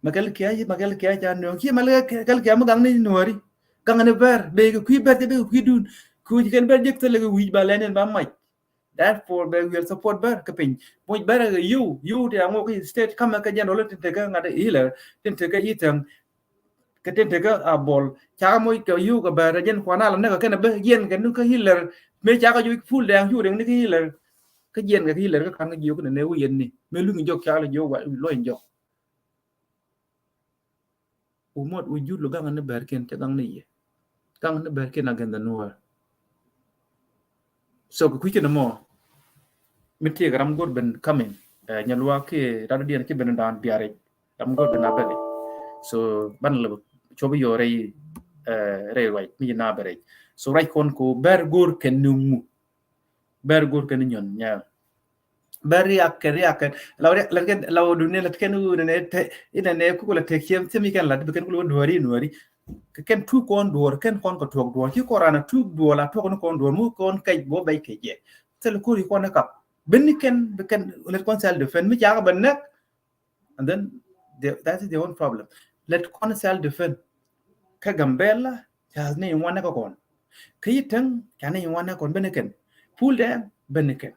magal kia cha no ki mal gal kia magang ni nuari gang ne ber be ku ber te be ku dun ku ji ken ber jek te le wi ba lenen ba mai therefore be will support ber ka pin mo ber ga you te ngo ki state kama ka jan dole te ga ngade healer te ga itang ka te ga abol cha mo ka you ka ber jen kwana la ne ka ken be yen ka nu ka healer me cha ka yu full dang yu deng ni ka healer ka yen ka healer ka kan ga yu ka ne wu yen ni me lu ngi jok cha la yo wa lo en jok umot wujud lo gang ne ber ken te gang ne ye kang ne ber ken again the nuer so ku kike mo mitie ram gor ben coming nyalwa ke rado dien ke ben dan biare ram gor ben abele so ban le chobi yo rei rei right mi na bere so right kon ko ber gor ken numu ber gor ken nyon nya ber yak law dunne lat ken u ne te ina ne ku la te kiem temi kan lat ken ku nuari ken tu kon dor ken kon ko tok dor ki korana tu dor la to kon dor mu kon kay bo bay ke je tel ko ri kon ka ben ken let kon sel defend mi jaga ben nek and then that is the one problem let kon sel defend ka gambela ya ne wana ko kon kayitang kana wana kon ben ken pull them ben ken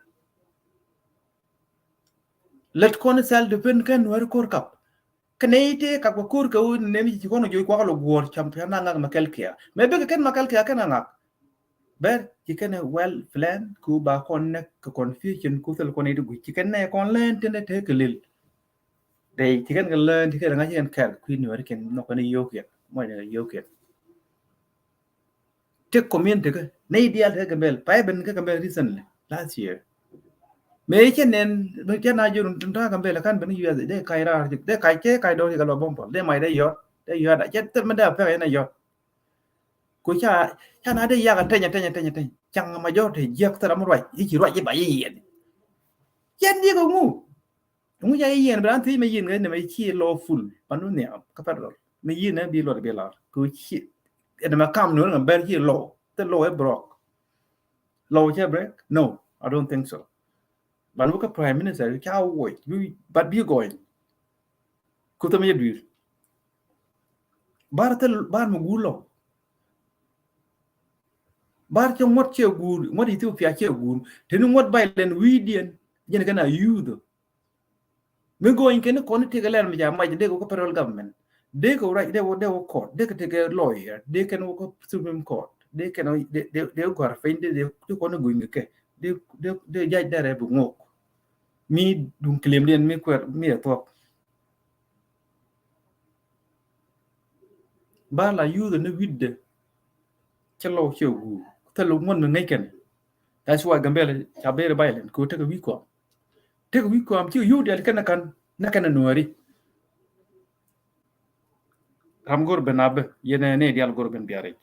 let kon sel defend ken war kor kap kneite ka ko kur ko ne mi ko no joy ko lo gor champion nga makel kia me be ken makel kia kana nga ber ki ken well plan ku ba kon nek ko confusion ku tel kon itu ki ken ne kon len tene te kelil dei ki ken len ti ken nga ken kar ku ni war ken no ko ni yokia mo ne yokia te community ke ne ideal te gambel pa ben ke gambel recently last year me nen me ken na jurun ta gambel kan ben yu de kai ra de kai ke kai do ga lo bom de mai de yo da jet man da pe na yo ku cha na de ya kan tenya chang ma yo de yak ta mo roi yi chi roi ba yi yen ni ko ngu ya yen bran ti me yin ne me chi lo full panu ne ka pa ro me yin ne bi lo be la ku chi ene ma kam no ber chi lo te lo e brok lo che break no I don't think so but look at prime minister cha woi but be going ku ta me dir bar mo gulo bar cho ngot che gur ngot Ethiopia che gur tenu ngot bay len widien yen kana yudo me going ken kon te galer mi jama de ko federal government de ko right de ko court de ko te lawyer de ken ko supreme court de ken de ko arfinde de ko no guinge ke de jaj dare bu ngok mi dum claim den mi ko mi to ba la yudo ne widde che lo che gur te lo ngon ngai ken that's why gambele chabere baylen ko te ko wi ko am ci yude kan na nuari ram gor benabe yene ne dial gor ben biare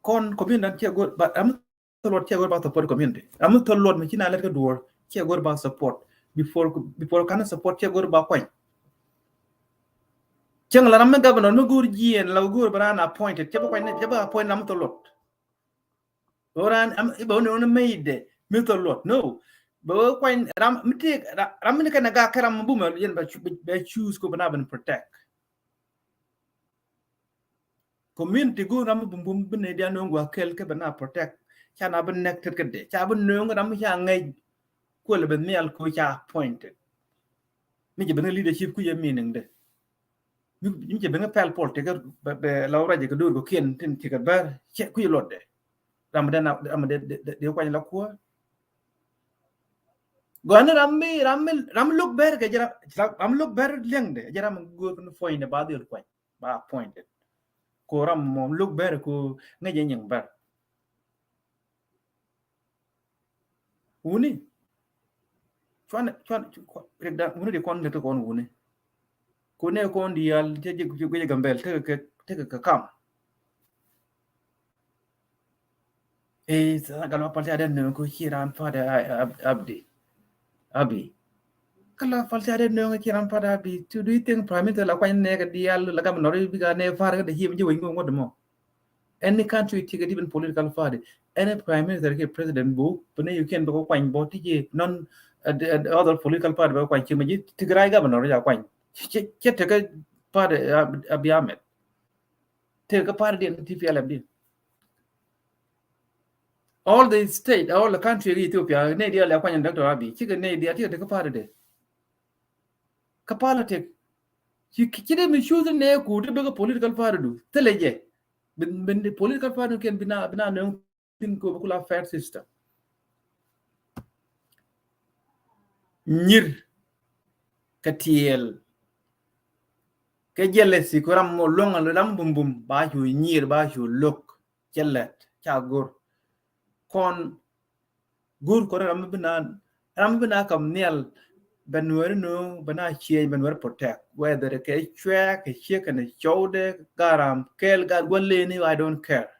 kon community che gor but am tolot che gor ba support community am tolot mi kina let ka dur che gor ba support before kana support che gor ba kwai cheng la ram governor no gur jien la gur bana appointed che ba kwai ne che ba appoint am tolot oran am ibo no made mi tolot no bo kwai ram mi te ram ne kana ga karam bu ma yen ba choose ko bana ban protect community go ram bum bene dia no ngwa kel ke bana protect cha na ben nek tet de cha ben no ram cha ngai ko le ben mial ko cha appointed mi je ben leadership ku ye meaning de mi je ben pel pol te ga be laura je ga dur ko ken tin ti ga bar che ku yolot de ram de ko la ko go na ram look ber ga jara ram look ber leng de jara mo go no foi ne ba de ko ba appointed ko ram mom look ber ko ngai je nyang bar uni chuan da uni de kon le to kon uni ko ne kon dial te je gambel te ka kam e sa ga no pa ja den ko chiran fa da abi kala fa ja den no chiran fa da abi to do you think prime minister la kwa ne ga dial la ga no bi ga ne fa ga de him je wingo ngod mo any country take a different political party any prime minister ke president bu pene you can go kwa bo ti je non other political party ba kwa chi ma ji tigrai ga no ja kwa che te ka party abi amet te ka party den ti fi ala bi all the state all the country Ethiopia ne dia la kwa nyan Dr. Abi chi ga ne dia ti ka party de ka politic chi de mi choose ne ku de ga political party du teleje ben political party ken bina no tin ko kula fair system nyir katiel ke jealousy ko ram mo longa ram bum bum ba ju nyir ba ju lok chelet cha gor kon gur ko ram bina kam niel benwer no bana chie benwer protect whether ke chwe ke chie ke chode garam kel gar golle ni I don't care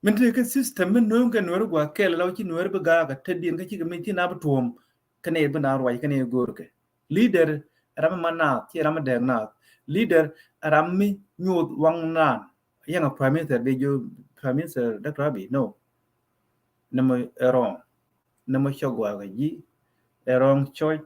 min te ke system min no ke nwer gwa kel law chi nwer be ga ga tedin ke chi ke min ti na butum kane bina roi kane gor ke leader ram mana ti ram de na leader ram mi nyud wang na yang prime minister be jo prime minister Dr. Abiy no namo wrong namo chogwa ga ji wrong choice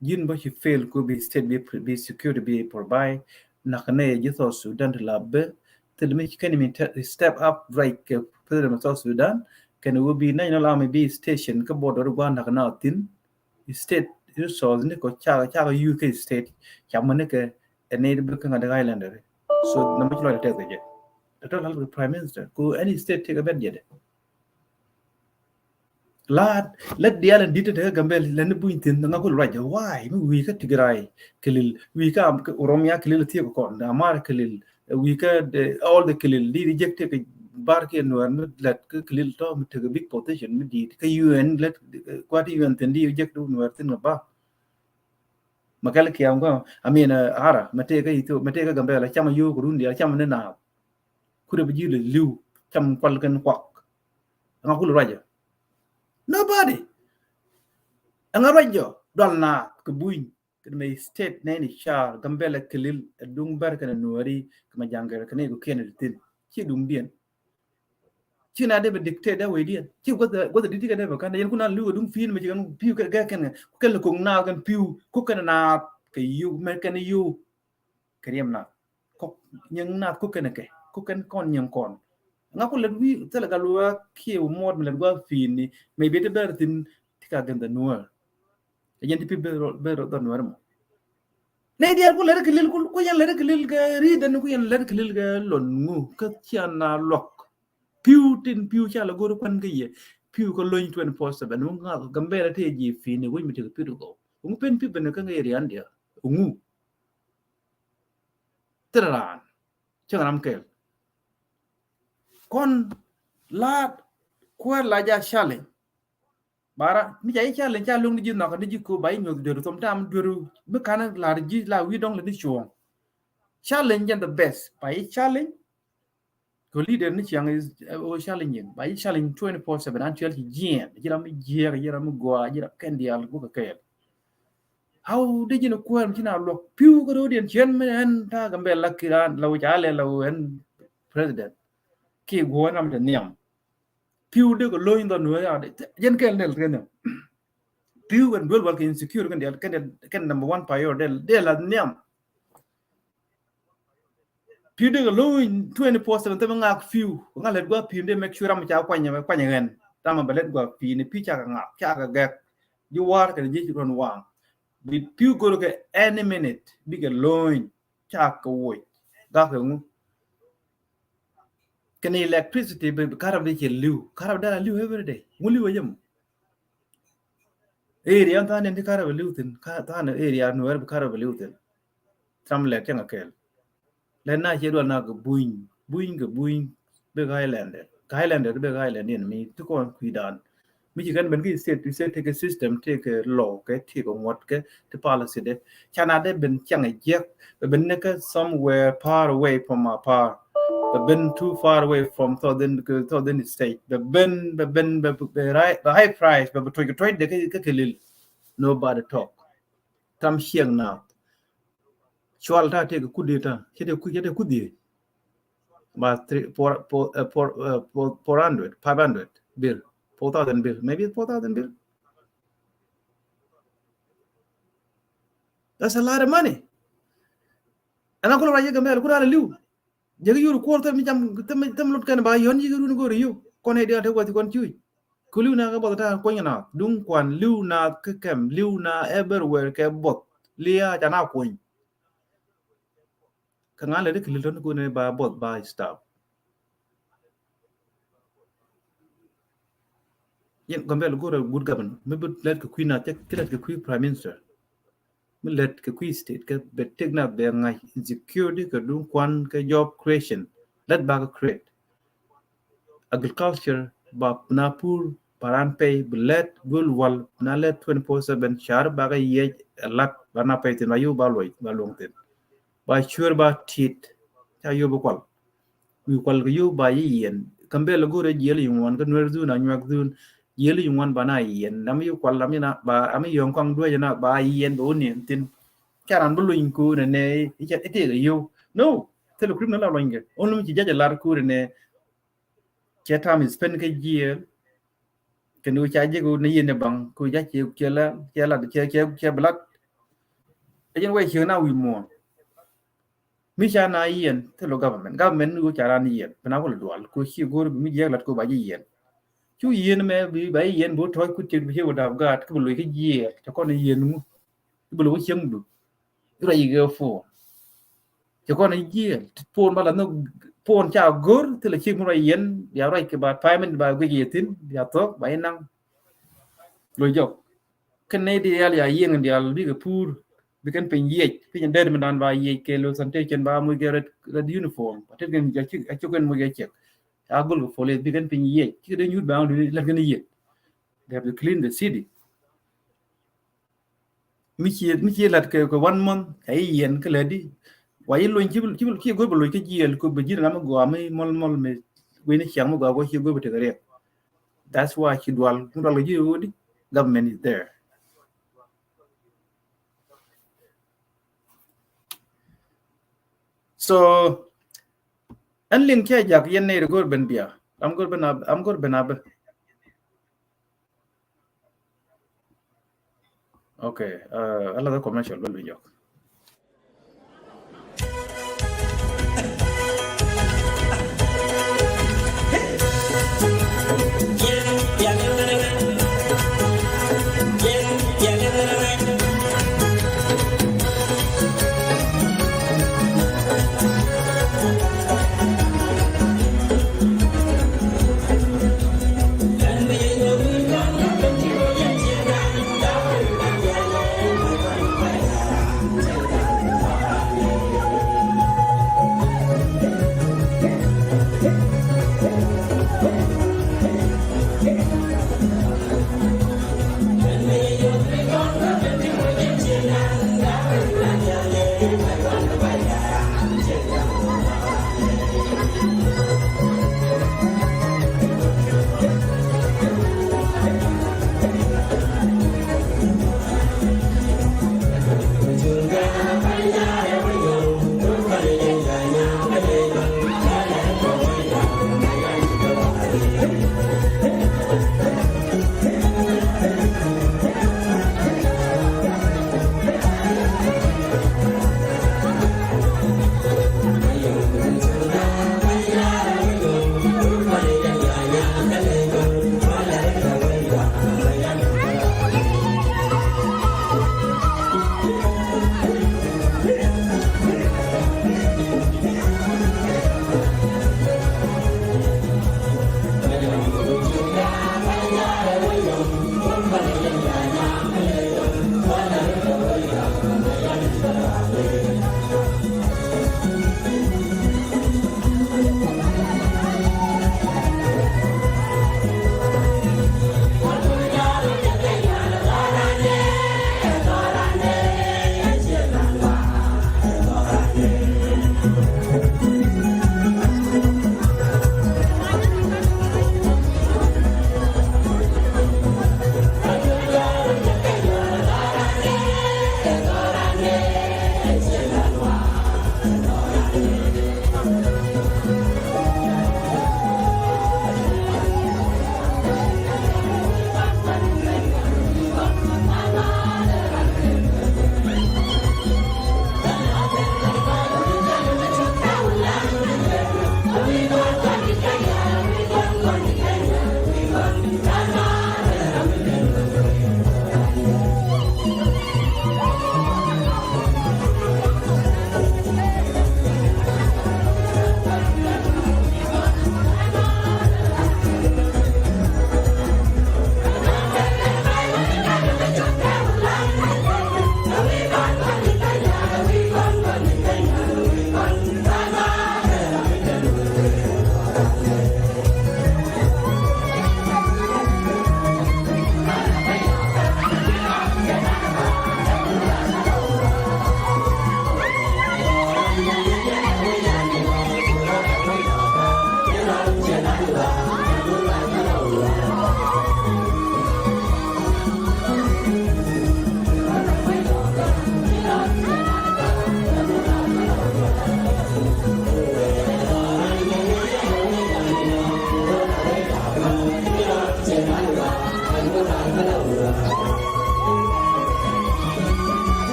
yin ba shi fail ko be state be security be provide na kane ji so Sudan labbe telmi kan mi step up right ke president of Sudan kan wo bi na la me be station ka border gwa na kana tin state resource ne ko cha UK state chamane ke ene be kan da islander so namo chlo ta ke je the prime minister ko any state take a bed je let the island did it gambel len buintin nga ko raja why we ka tigray kelil we ka oromia kelil ti ko na mar kelil we ka all the kelil di reject ke barke no let kelil to to big position mi di ka UN let what UN ten di reject no tin ba makal ki am ko amina ara mate ka itu mate ka gambel chama yu ko rundi chama ne na ku de bi le liu cham kwal kan kwak nga ko raja nobody anga rajo dolna ke buin ke me state nani char gambele kelil dung bar kana nuari kama jangere kana ko kene tin ci dum bien ci na de be dictate da we dia ci go da diga da kana yen kuna lu dung fin me kan piu ga kana ko kel ko na kan piu ko kana na ke yu me kana yu kriem na ko nyang na ko kana ke ko kan kon nyang kon nga ko len wi tele galwa kiu mod me len gwa fin ni me be de bertin tika ganda nuar yenti pi be ro don nuar mo ne dia ko le kelil ko yan le kelil ga ri den ko yan le kelil ga lon ngu ka chiana lok piu tin piu cha la goro pan ga ye piu ko loin 24/7 nga gambe la te ji fi ni wi mi te piu go ngu pen pi ben ka ga ri an dia ngu tran chanam kel kon la ko la ja challenge bara mi jay challenge cha lung di no ka di ko bay nyu de tom tam duru be kana la ji la wi dong la di chuong challenge and the best by challenge ko leader ni chiang is o challenge by challenge 24/7 until he jien jira mi jera jira mi go jira kendial go ka kel how did you know ko am tina lo piu ko do den chen men ta gambe la kiran la ja le la en president ki go nam de niam piu de ko loin do no ya de yen kel del ken piu and well work insecure kan number 1 priority del la niam piu de ko loin 24/7 te nga piu nga let go piu de make sure am cha kwanya ngen ta ma belet go piu ni pi cha nga cha ga gak you war ka ji ron wang with piu go ke any minute big loin cha ko wo ga ko ngu can electricity be karab de liu karab da liu every day nguli wajam area ta ne karab liu tin ka ta ne area no er karab liu tin tram le ken akel le na je do na go buin be highlander be highlander ni mi to ko kuidan mi ji kan ben ki state take a system take a law ke ti ko ngot ke the policy de chana de ben chang je ben ne ka somewhere far away from our power but been too far away from southern state but been right the high price but to trade the kelil nobody talk tam xiang na chwal ta te ku de ta kede ku de ba 400 500 bill 4000 bill maybe 4000 bill that's a lot of money ana ko ra ye gamel ku ra liu jegi yuru ko tam jam tam lut kan ba yon yuru ngo riyu kon he dia te wati kon chui kulu na ga bota ko nyana dung kwan liu na ke kem liu na everywhere ke bot lia jana ko Kanga le de kilton ko ne ba bot ba stop yen gambel go good government me but let ko queen at let ko queen prime minister me let ko queen state ka bet tegna be ngai insecurity ka dun kwan ka job creation let ba create agriculture ba napur paran pay let gul wal na let 24/7 shar ba ga ye lat ba na pay tin ayu ba loy ba long tin ba sure ba tit ta yo ba kwal wi kwal ga yo ba yen kambel go re jeli yon kan wer du na nyak dun yeli yung wan bana yen nam yu kwal lam na ba ami yong kong do na ba yen do ni tin charan bu luin ku ne ite ite yu no telo criminal la loinge only ci jaja lar ku ne chetam is pen ke year ke nu cha je ku ne yen bang ku ja ci ke la ke blat ajen we chi na wi mo mi cha na yen telo government ku charan yen bana ko dual ku chi go mi je lat ku ba yen chú yên mẹ bị bảy yên bố thôi cứ chuyện bị đào gạt cái bự cái gì cho con này yên mu cái bự cái chân được cái này cái phô cho con này gì phôn mà là nó phôn chào gөр thì là chuyện một yên giờ đây cái bà phải mình bà cái gì tin giờ tốt bảy năm rồi dọc cái này thì là yên thì là bị cái phù bị cái pin gì cái nhân đây mình đàn bài gì cái lô sản trên ba mươi cái uniform thế cái giờ chứ cho cái một cái chiếc agul for le bigan pin ye ki de youth bound la gani ye they have to clean the city mi chi lat ke ko 1 month ay yen ke ledi way lo ki go lo ki yel ko be jina ma go am mol me we ni chang ma go ki go be te that's why ki dwal ku dal ji wodi government is there so an lin ke jak yen ne go ben bia am go ben ab okay ala the commercial will be yok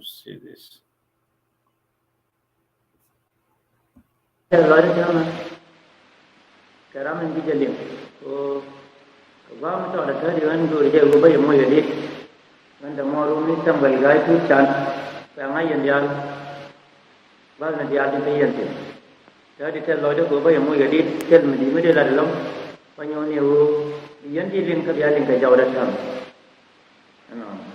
Let's see this. Keramen di jalim, so wam to da tadi wan do je go bai mo yadi, nan da mo ru ni tambal gai tu chan, pa ngai yan yal, ba na yal di yan ti. Tadi tel lo da go bai mo yadi, tel mi di me de la lom, pa nyo ni u yan di ling ka ya ling ka jaw da tham. Ano.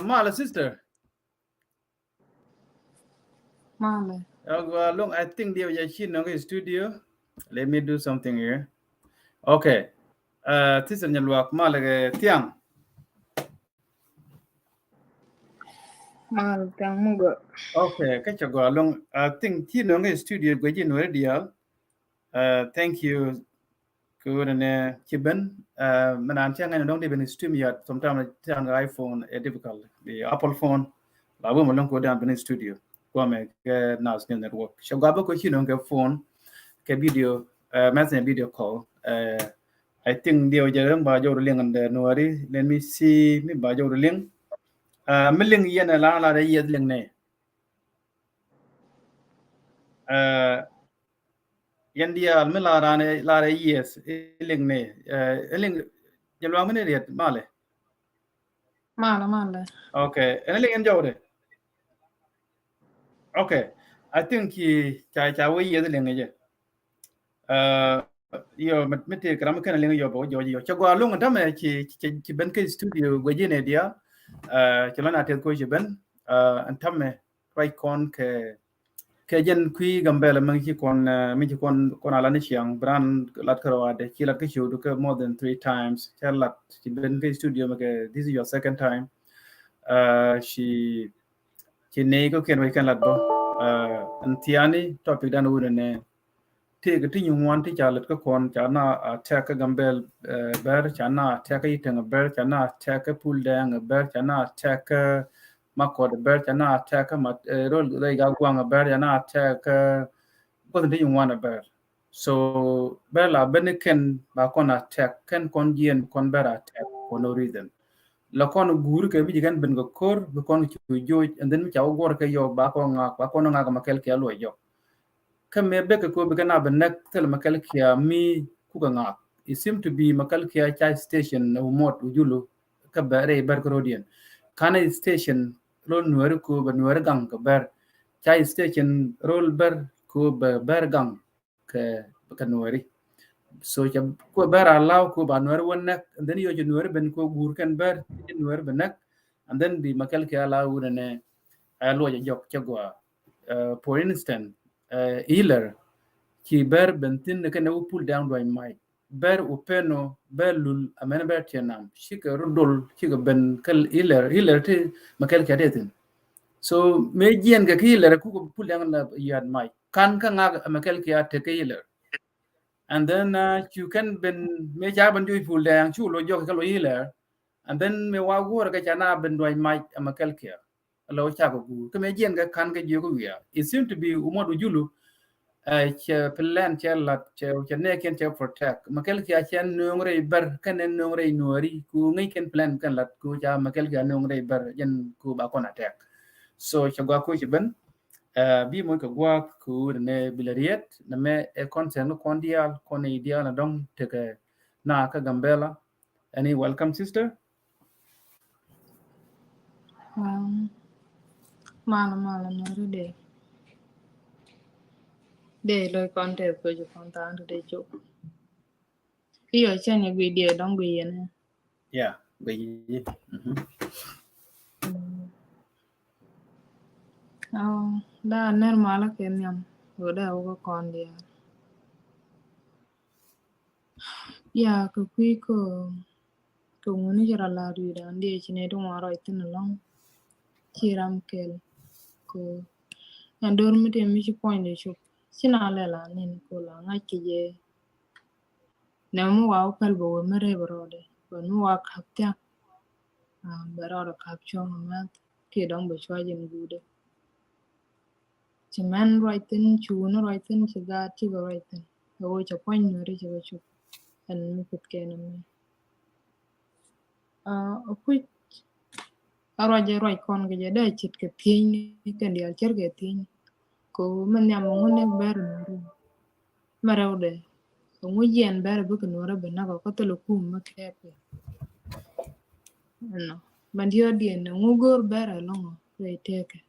Mala sister, Male. Long, I think they are in studio. Let me do something here. Okay. This is Nyalwak Malaga Tiang. Male tang muga. Okay, catch a go along. I think in studio go in radio. Thank you. Good and Chiben. Man, Chang and don't even stream yet. Sometimes the iPhone is difficult. The Apple phone, I will not go down in the studio. Go make now network. So go back with phone, video, message video call. I think the other by your link and the Noari. Let me see me by your link. Milling yen a la year link ne. Yandia Milarane la years link ne. Link Jalwang Male. Male. Okay, and I enjoyed it. Okay, I think he cha we yed lenga yo mete kram kan lenga yo bo yo chagwa lunga dame chi ben ke studio go jine dia chalana te ko ben antame right con ke jen kui gambela mang chi kon ala ni chiang bran lat karo ade chi lat ke chu do more than 3 times chalat chi ben ke studio make this is your second time she ne ko ken we kan lat bo antiani topic dan wure ne te ga tin wan ti chalet ko kon chana attack gambel ber chana attack iteng ber chana attack pull dang ber chana attack makod ber chana attack mat rol re ga gwang ber chana attack ko tin wan ber so ber la beniken ba kon attack ken kon yen kon ber attack for no reason la kon gur ke bi gan ben go kor be kon chu jo and then mi chaw gor ke yo ba ko nga ma kel ke lo yo kam me be ko be kana be nak tel ma kel ke mi ku ga nga it seem to be ma kel ke cha station no mot ujulu ka bare ber ko rodien kana station ro nuer ko be nuer gang ka ber cha station rol ber ko be ber gang ke ka nueri so cha ko ber allow ko ba nuer won nak and then yo nuer ben ko gur kan ber nuer ben nak and then bi ma kel ke allow ne alo ya jok chagwa for instance healer ki ber bentin ne kana pull down by mic ber upeno ber lul amena ber tianam shika rudol shika ben kal healer te makel kadetin so me jien ga healer ku pull down la yad mic kan ka nga makel ka te healer and then you can ben me ja ben du pull down chu lo jok ka lo healer and then me wa go ga chana ben do mic makel ka lo cha ko gu ka me jien ga kan ga jo gu ya it seem to be umodu julu che plan che lat che ne ken che protect makel ki achen nongre ber kan nongre nori ku ngai ken plan kan lat ku ja makel ga nongre ber yen ku ba kon attack so che gwa ku ben bi mo ko gwa ku ne bilariet na me e concern kon dial kon ideal na dong te ke na ka gambela any welcome sister Male no de. De lo con te ko ju kon ta de chu. Iyo chen ye video dong bi ne. yeah be Da ner mala ken yam. Go da ko kon dia. Ya ko kui ko ngoni jara la du da ndi chine do maro itin long. Chiram kel ko andor mi te mi chi point de chu. Sina le la nin ko la nga ki je. Na mu wa kal bo mere brode. Ba nu wa kaptia. Berada kapcho ma ke dong be chwa jin gude. Chiman writing chuno writing chiga chiga writing. Go cha point no ri chiga chu. And mi put ke na me. A quick araje roi kon ge de chit ke tin ni ke dia cher ke tin. Ko man ya mo ne ber no. Maraude. Ngo yen ber bu ke no ra be na ko to lo kum ma ke pe. No. Bandio dien ngo gor ber long re teke.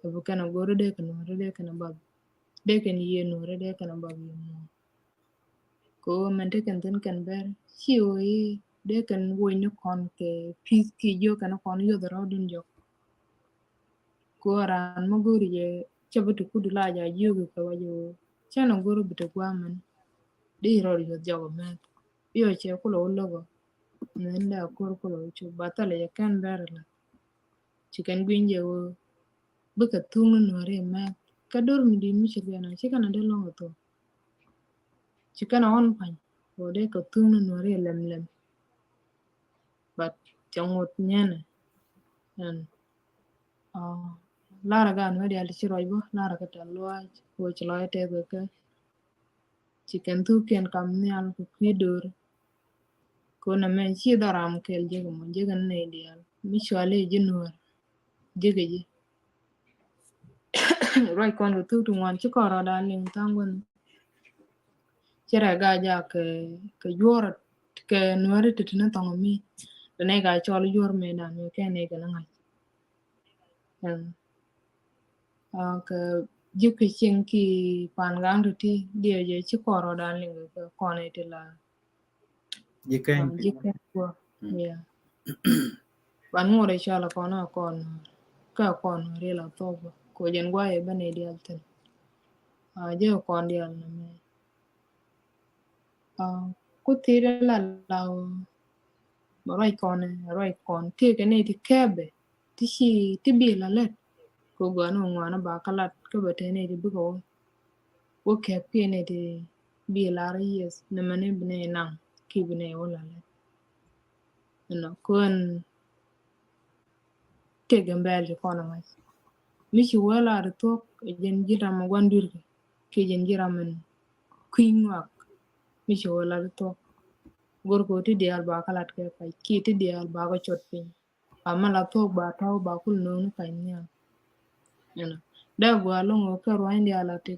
Bukana goro de kana mare de kana bab de kan ye no re de kana bab no ko man de kan ten kan ber chi o yi de kan wo ni kon ke pis ki yo kana kon yo dro dun jo ko ran mo gori ye chabutu kudu la ja yogu ka wajo chana goro bita gwaman di ror yo jago met yo che kulo logo nenda kor kulo chu batale ya kan berla chikan gwinje wo buka tungu nore met kador mi di mi chigana chikana de longo to chikana on pan wo de ka tungu nore lem but changot nyana and lara gan wadi al chiroy bo lara ka talwa wo chloy te ka chicken tu ken kam nyal ko kidor ko na men chi daram kel je mo je gan ne dial mi chwale jinor jege ji roi kon ko tu wan chi koro da ling tangon chera ga ja ke yor ke nuare titina tongo mi ne ga chol yor me da me ke ne ga ngai ka juki chen ki pan gang tu ti dia je chi koro da ling ko kone ti la Jikeng. jike ko ya ban ngore chala kono kon ka kon re la to ko jen gwa e bane dial ten je kon dial na me ku ti la la roi kon ti ke ne ti kebe ti shi ti bi la let ko gwa no ngwana ba kalat ko bete ne ti bugo wo ke pi ne ti bi la yes ne mane bne na ki bne wala le no kon te gambel kono mai mishi wala da to jen jira ma gwandur ke jen jira man queen wak mishi wala da to gorko ti dial ba kalat ke kai ki ti dial ba ko chot pin amma la to ba taw ba kul no ni kai nya yana da gwa lo ngo ka ro indi ala te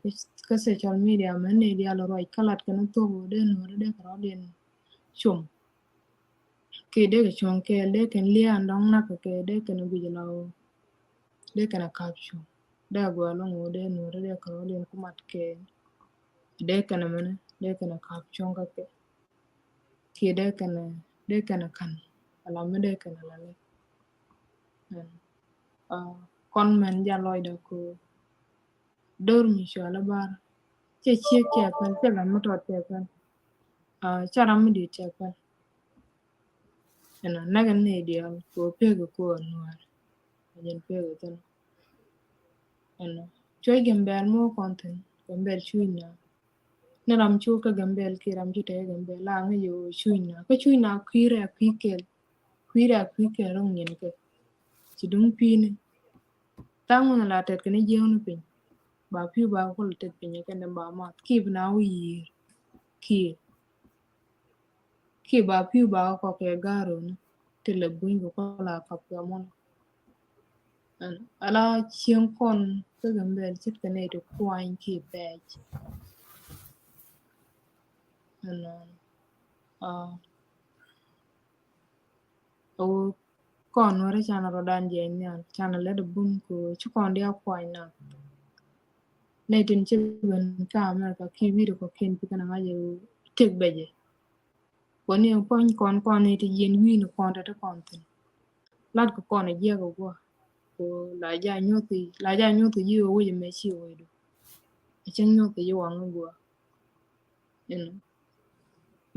ka social media man ne dial ro kalat ke no to de no de ka den chum ke de chon ke de ken li andong na ke de ken bi lawo de kana caption da gwa lo ngo de no de ka ro den kumat ke de kana mana de kana caption ka ke ki de kana kan ala me de kana la le kon men ja loy da ko dor mi shala bar che ke pan che la mo to te pan chara mi di te pan na nagan ne dia ko pe ko anwar jen pe go tan choy gembel mo konten gembel chuina na ram chu ka gembel ki ram chu te gembel la ngi yo chuina ko chuina kwira kwike rong nyen ke ci dung pini tangu na la tet kene jeonu pin ba pi ba ko tet pin ke ne ba ma ki na wi ki ba pi ba ko ke garo ne te le bun ko la ka pa mon ala chien kon ke gambel chit kene to kwany ki page o kon ore chana rodan je nyan chana le bun ko chu kon dia kwany na ne tin chi ben ka America ki wi ko ken pi kana ma je tek beje woni pon kon ne ti yen wi no kon ta kon tin lat ko kon je go go ko la ja nyoti yi o je me chi o do chen nyoti yi wa ngo you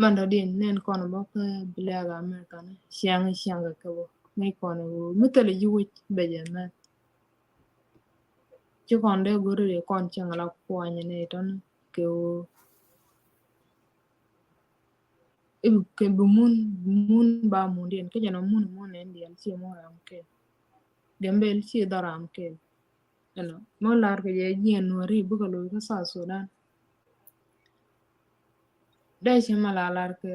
manda din nen kon bo ka blaga America ne siang ka bo ne kon wo mutale yi wo beje na chi kon de go re kon chen la kwany ne ton ke o ke bumun ba mun den ke jana mun ne ndian chi mo ram ke gembel chi daram ke mo lar ke je yen no ri bu ko lo ka sa Sudan da chi malalar ke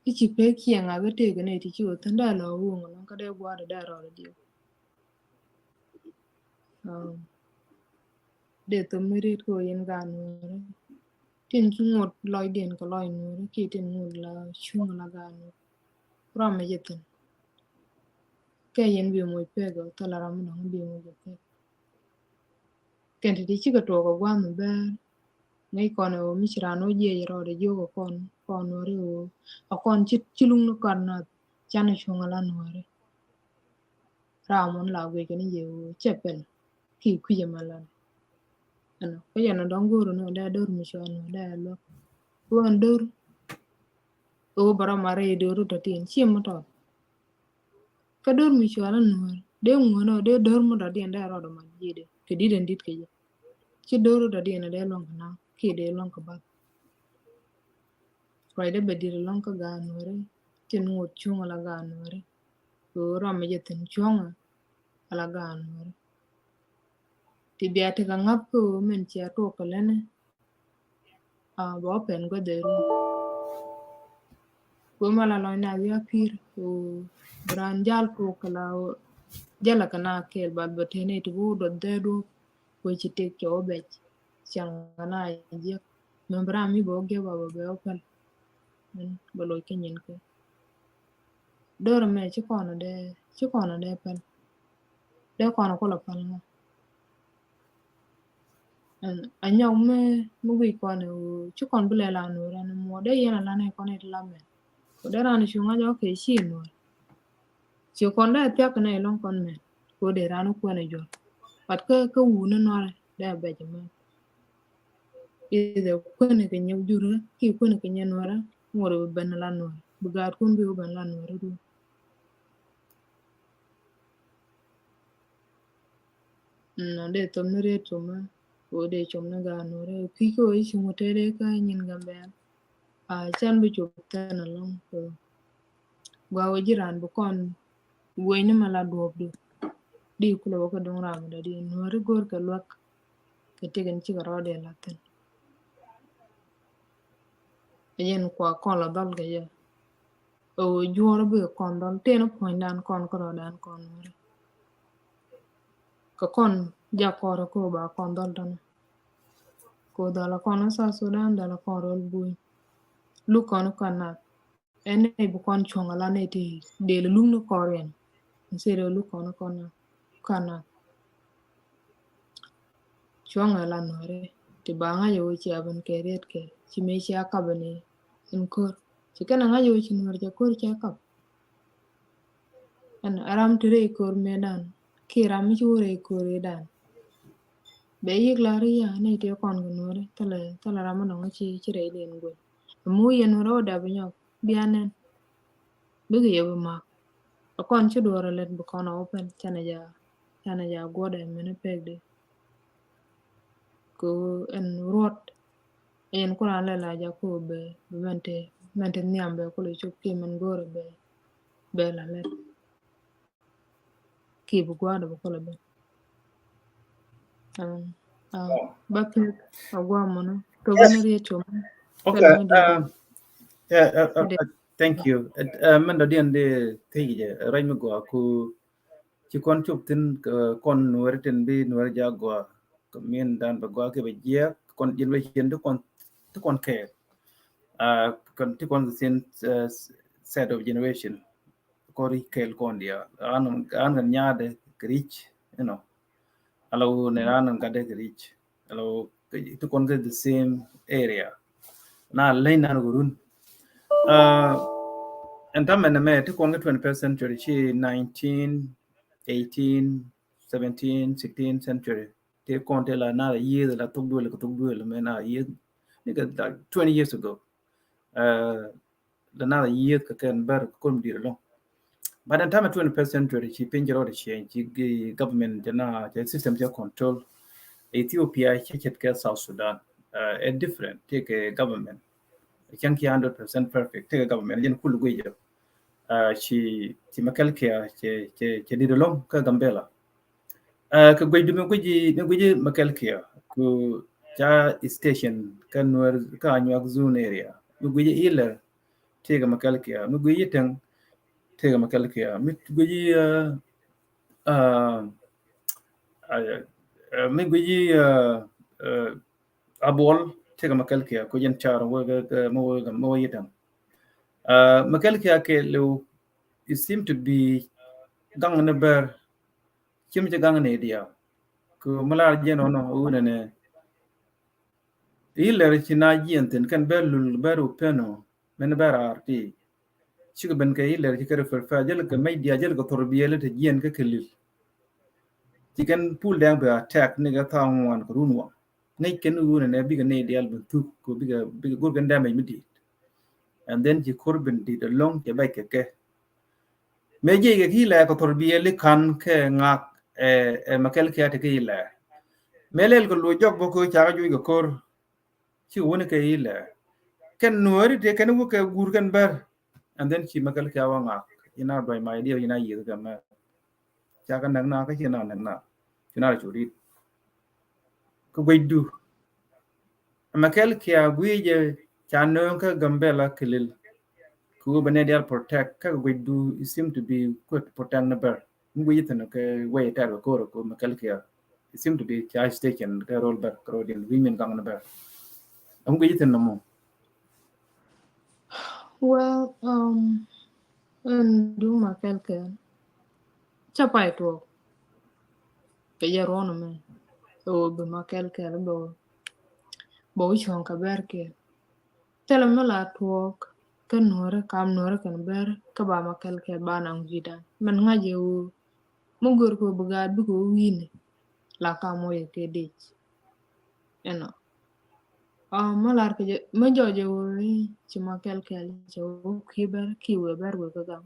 ichi pe kien a gete ke ne ti chi o tanda la wo no ka de gwa da ro dio de to mi ri ko yen ga no tin ki ngot loy den ko loy no ki tin ngut la chung la ga no ram me yetin ke yen bi mo pe go to la ram no bi mo pe ken ti chi ko to ko gwa mo ba nei kono mi chirano je ro de jogo kon ri o akon chilung no kan na chana chunga la no re ramon la we ken je o chepen ki kuje malan ano ko yana don goro no da dor mi shon no da lo won dor o bara mare dor to tin chi mo to ka dor mi shon no de ngono de dor mo da den da ro do ma jide ke di den dit ke je chi dor da den da long na ki de long ka ba ko de be di long ka ga no re tin ngot chung la ga no re o ro me je tin chung ala ga no re ti bia te ka ngap ko men chi to ko lene a bo pen go de ru ko mala lo na ya pir o bran jal ko kala jala kana kel ba be tene to do de do ko chi te ko be chang na je men bra mi bo ge ba be opal bo lo ke nyen ko doro me chi kono de pel de kono ko lo pal nga anyaw me wi kono chi kon bule la no ran mo de yana la ne kono la me ko de ran shi nga jo ke shi no chi kon da pya kana long kon me ko de ran ko ne jo pat ka wu no no de be jama ide ko ne ke nyaw juru ki ko ne ke nyanwara ngoro ben la no bu gar kun bi ben la no du no de to ne re to ma o de chom na ga no re ki ko shi mo te re ka nyin ga be a chan bi chop ta na long ko gwa wo jiran bu kon wo ni mala do du di ku lo ko dong ram da di no re gor ka lok ke te gen chi ga ro de la ten yen kwa kon la dal ga ya o juor bi kon don te no point dan kon ko dan kon no re ka kon ja ko ro ko ba kon dal dan ko da la kon sa sudan da la kon rol bu lu kon kana ene bu kon chonga la ne ti de lu no koren sere lu kon kana chonga la no re ti ba nga yo chi abon ke ret ke chi me chi akabane en kor chi kana nga yo chi no re kor chi akab an aram tire kor medan ki ram chi re kor dan be yik la ri ya ne te kon no re tala ram no chi re den go mu yen ro da bi nyo bianen bi ge yo ma kon chi do let bu kon open chana ja goda mene pegde ko en rot en kuran la ja ko be mente nyambe ko le chop ki men gore be la let ki bu gwada bu ko le be ba pe agwa mono to gane ri chom Okay. di Thank you. Man da dian de teje rai mi go ku ci kon chup tin kon nuwer tin bi nuwer ja go ko min dan ba go ke be je kon yin we chen to kon ke kon ti kon sin set of generation ko ri kel kon dia an nya de rich you know alo ne an ga de rich alo to kon the same area na lein na gurun and tam na me to kon 21st century chi 19 18 17 16 century te kon te la na year la tuk du la me na year ni ga 20 years ago la na year ka kan bar kon dir lo but in time 21st century chi pinjero de change government na system to control Ethiopia chet ke South Sudan a different take a government can't 100% perfect take a government jen kulu gwe ci makal ke ci di long ka gambela ka gwe du me gwe makal ke ku ja station kan wer ka anyak zone area me gwe ila tega makal ke me gwe tan tega makal ke me gwe me gwe abol tega makal ke ko jen char wo mo yitan makal ke lo it seem to be gang na ber chim che gang ne dia ku mala je no una ne iler china yenten kan belul beru peno men berarti chiga ben ke iler ke refer fa jel ke media jel ko torbiyele te yen ke kelil chỉ cần pull down be attack ne ga thang wan ko runwa ne ken u ne bi ga ne dial bu tu ko bi ga gor gan damage mi and then ji korben di the long ke bai ke me je ke hila ko tor bi le kan ke ngak makel ke ate ke hila melel ko lo jok bo ko cha ju ko kor ci woni ke hila ken nuori te ken wo ke gur kan bar and then ci makel ke wa ngak ina by my idea ina yi ga ma cha kan nang na ka ci na nang na ci na chu ri ko gwedu makel ke agwije cha no ka gambela kilil ku benedial protect ka gwedu seem to be quite protect na bar ngu yitan ka way ta ko makel ke it seem to be charge station ka roll back road in women gang na bar ngu yitan no mo Well, do makel ke chapai to ke ya rono me o be makel ke bo chon ka ber ke tele mala tuok ke nore kam nore kan ber ka ba makel ke ba nang vida man ngaje o mugor ko bugad bu ko wini la ka moye ke dich eno malar ke me joje wo ci makel ke ci o kiber ki we ber we ka gam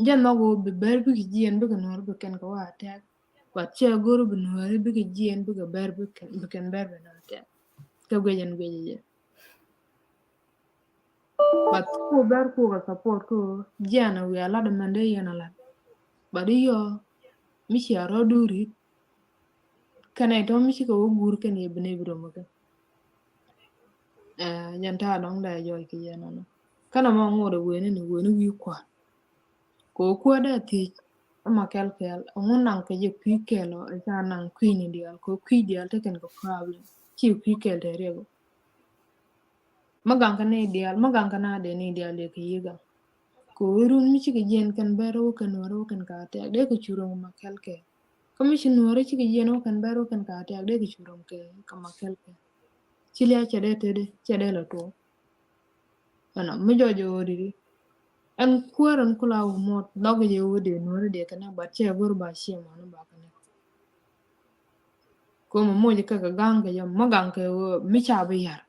jan mago be ber bu jien bu kan nor bu ken ko wa tek wat che goro bu nor bu jien bu ber bu ken ber be na tek ka gwejen gweje but ko ber ko ka support ko jana we ala de mande yana la bari yo mi ci aro duri kana to mi ci ko gur ken ye bene biro mo ken janta dong da yo ki yana no kana mo ngore we ni wi kwa ko da ti ama kel ngun nang ke je pi kelo ja nang queen dial ko qui dial te ken ko problem ci pi kel de rego magang kana dial magang kana de ni dial de ki yiga ko run mi ci ke jen kan bero kan waro kan ka te de ko churo ma kel ke commission waro ci ke jen kan bero kan ka te de ko churo ke ka ma kel ke ci le ce de te de ce de la to ana mi jojo di an kuwaran kula mot dogo je wode nore de kana ba ce gor ba shi ma no ba kana ko mo moje kaka ganga yam maganka mi cha bi yar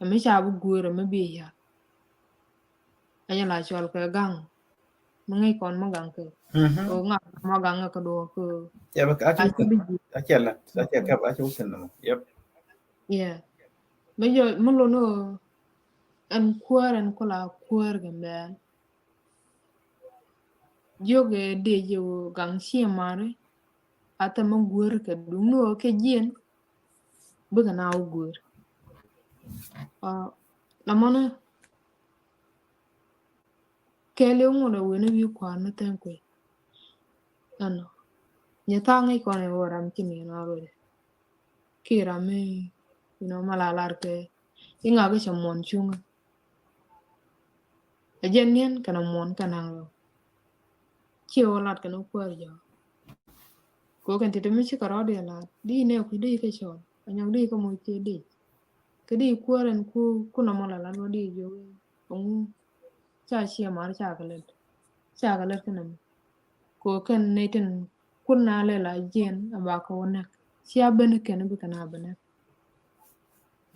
mi cha bu gura mi bi yar anya la chol ka gang mo ngai kon maganka o nga maganga ka do ko ya ba ka ai chu bi a che la a che ka ba chu sen no yep yeah me yo mo lo no an kuwaran kula kuwar gambe joge de je gang shi mare ata mo gur ka du no ke jien bu kana o gur la mona kele ngona wena wi kwa na tankwe ano nyata ngai ko ne woram kini na ro kira me malalar ke inga ga chamon chunga ajenien kana mon kana ro chi olat kana kwar jo ko kan tete mi chi karo de la di ne ku di ke chon anyang di ko mo ke di ke di kwaren ku na mala la no di jo ongu cha chi mar cha galet kana ko kan ne ten kunna le la jen aba ko nak sia ben ken bi kana bana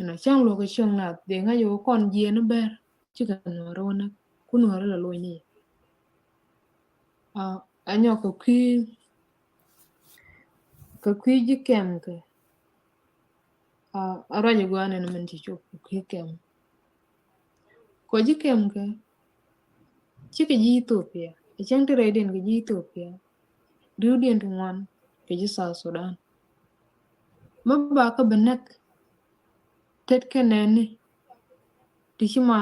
na chang lo ko chang na de nga yo kon jen ber chi kan no ro na ku no la lo ni anyo ko ji kem ke ara ni gwa ne men ti chop ku kem ko ji kem ke chi ke ji Ethiopia chang te re den ke ji Ethiopia du den ngwan ke ji South Sudan mabba ka benak tet kenene tishima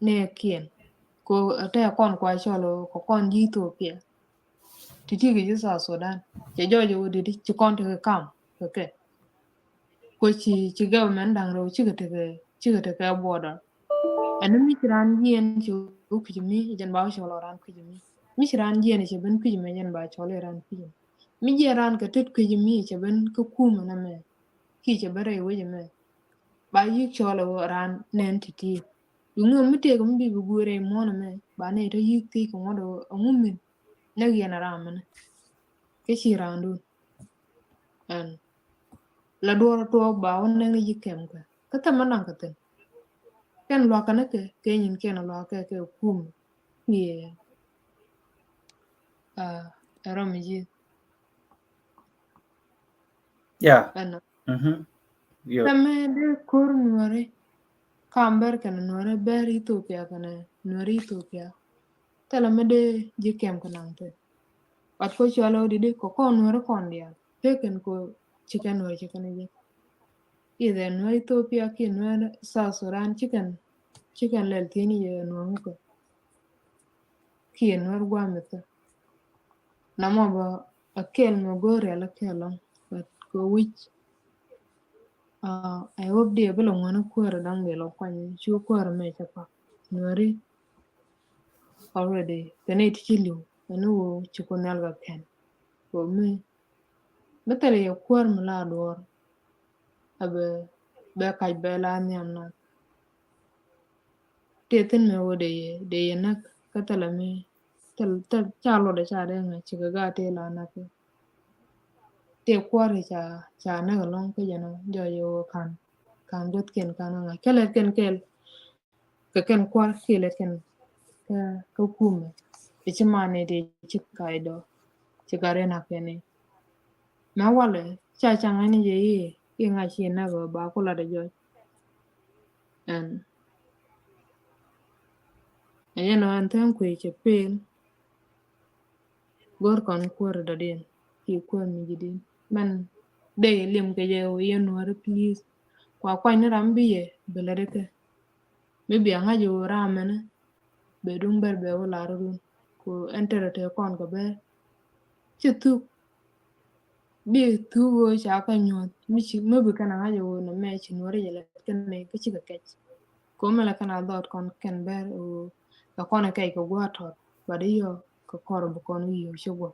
ne kien ko ate kon kwa cholo ko kon ji Ethiopia titi ge South Sudan je jojo wodi ti kon te kam ke ko ci government dang ro ci te ke border anu mi ran yen ci ku mi jen ba cholo ran ku mi ran yen ci ben ku mi jen ba cholo ran ku mi je ran ka tet ku mi ci ben ko kuma na me ki ci bare we me ba yi cholo ran nen titi Yung mi te ko bi bu gure mo na me ba ne to yiti ko ngodo ngumin na yana ramana ke shi randu an la do to ba on ne yikem ka ta manan ka ten ken lo kana ke yin ken lo ke kum ye ram ji Yeah. an Yeah. tame de kur nuare kamber kana nuare ber Ethiopia kana nuare Ethiopia tala me de jikem kana te at ko chalo di de ko nuare kon dia peken ko chicken nuare chicken je either nuare Ethiopia ki nuare South Sudan chicken lel tini ye nuare ko ki nuare gwamete namo ba akel no gore ala kelon but ko which I hope they belong one quarter down below when you quarter make up. Nuri already the need kill you and no chikunalga can. For me, better a quarter malad abe back I bella nyamna. Tatin me wo de nak katala me tal chalo de chade chigagate la nak. Te quarter cha nagalong kajano joyo kan dot ken kananga kel ken kwar kilet ken ka kume ichi mane de ichi kaido chi gare na kene na wale cha ngani je yi nga chi na go ba kula de jo and no anten ku che pen gor kon kwar da den ki kwar mi gidin man de lim ke je o yen war please kwa ni rambiye belade ke maybe anga jo ramene be dum berbe wala run ko enterete kon ko be chitu bi tugo chaka nyot michi mobi kana hajo na mechi nore yele kene kichi ka kech ko mela kana dot kon ken ber o ka kona kai ko gwato badi yo ko kor bu kon wi yo shogo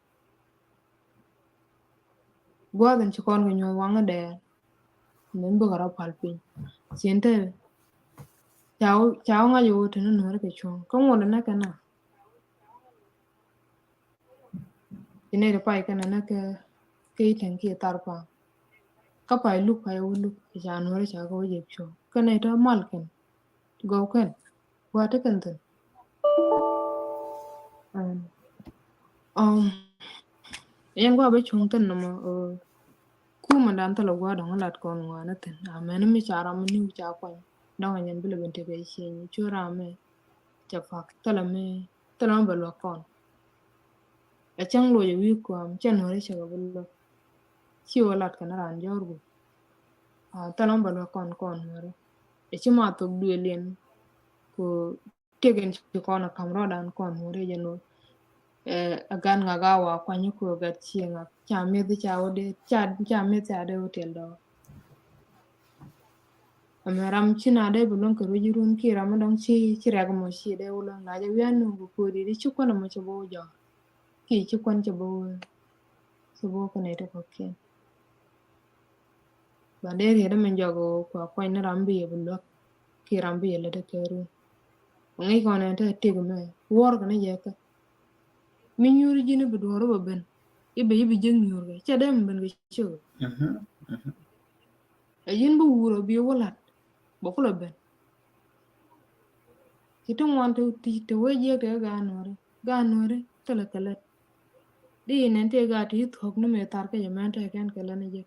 gwaden chi kon nyo wanga de men bu gara palpin siente chao nga yo tene nore ke chon ko ngona na kana ine de pai kana na ke iten ki tarpa kapai look I will look January chago jepcho kana ita malken go ken wata kantan um yan gwa be chung tan no ku mandan tala gwa don lat kon wana tan amen mi chara mi ni cha kwa don yan bile bente be shi ni chura me cha fak tala balo kon a chang lo ye wi ko am January chago bulo chi walat kana ran jorgo tala balo kon mare e chima to duelen ko tegen ci kono kamro dan kon hore jeno agan nga gawa kwanyi ko gat chienga chame de chawde chame de hotel do amaram china de bulon ko rujurun ki ramadon ci rag mo ci de ulon la je wianu ko di ci kono mo ci bo jo ki ci kon ci bo ko ne to ko ken ba de re men jogo ko kwany rambi e bulo ki rambi le de keru ngi ko ne te tigu me wor ko ne je ka min yuri jini bu doro ba ben ibe jeng yurga cha dem ben ga cho yin bu wuro bi wolat bo ko ben kitong wan te we je te ganore tele di nen te ga ti thok no me tar ke man te ken ke lane je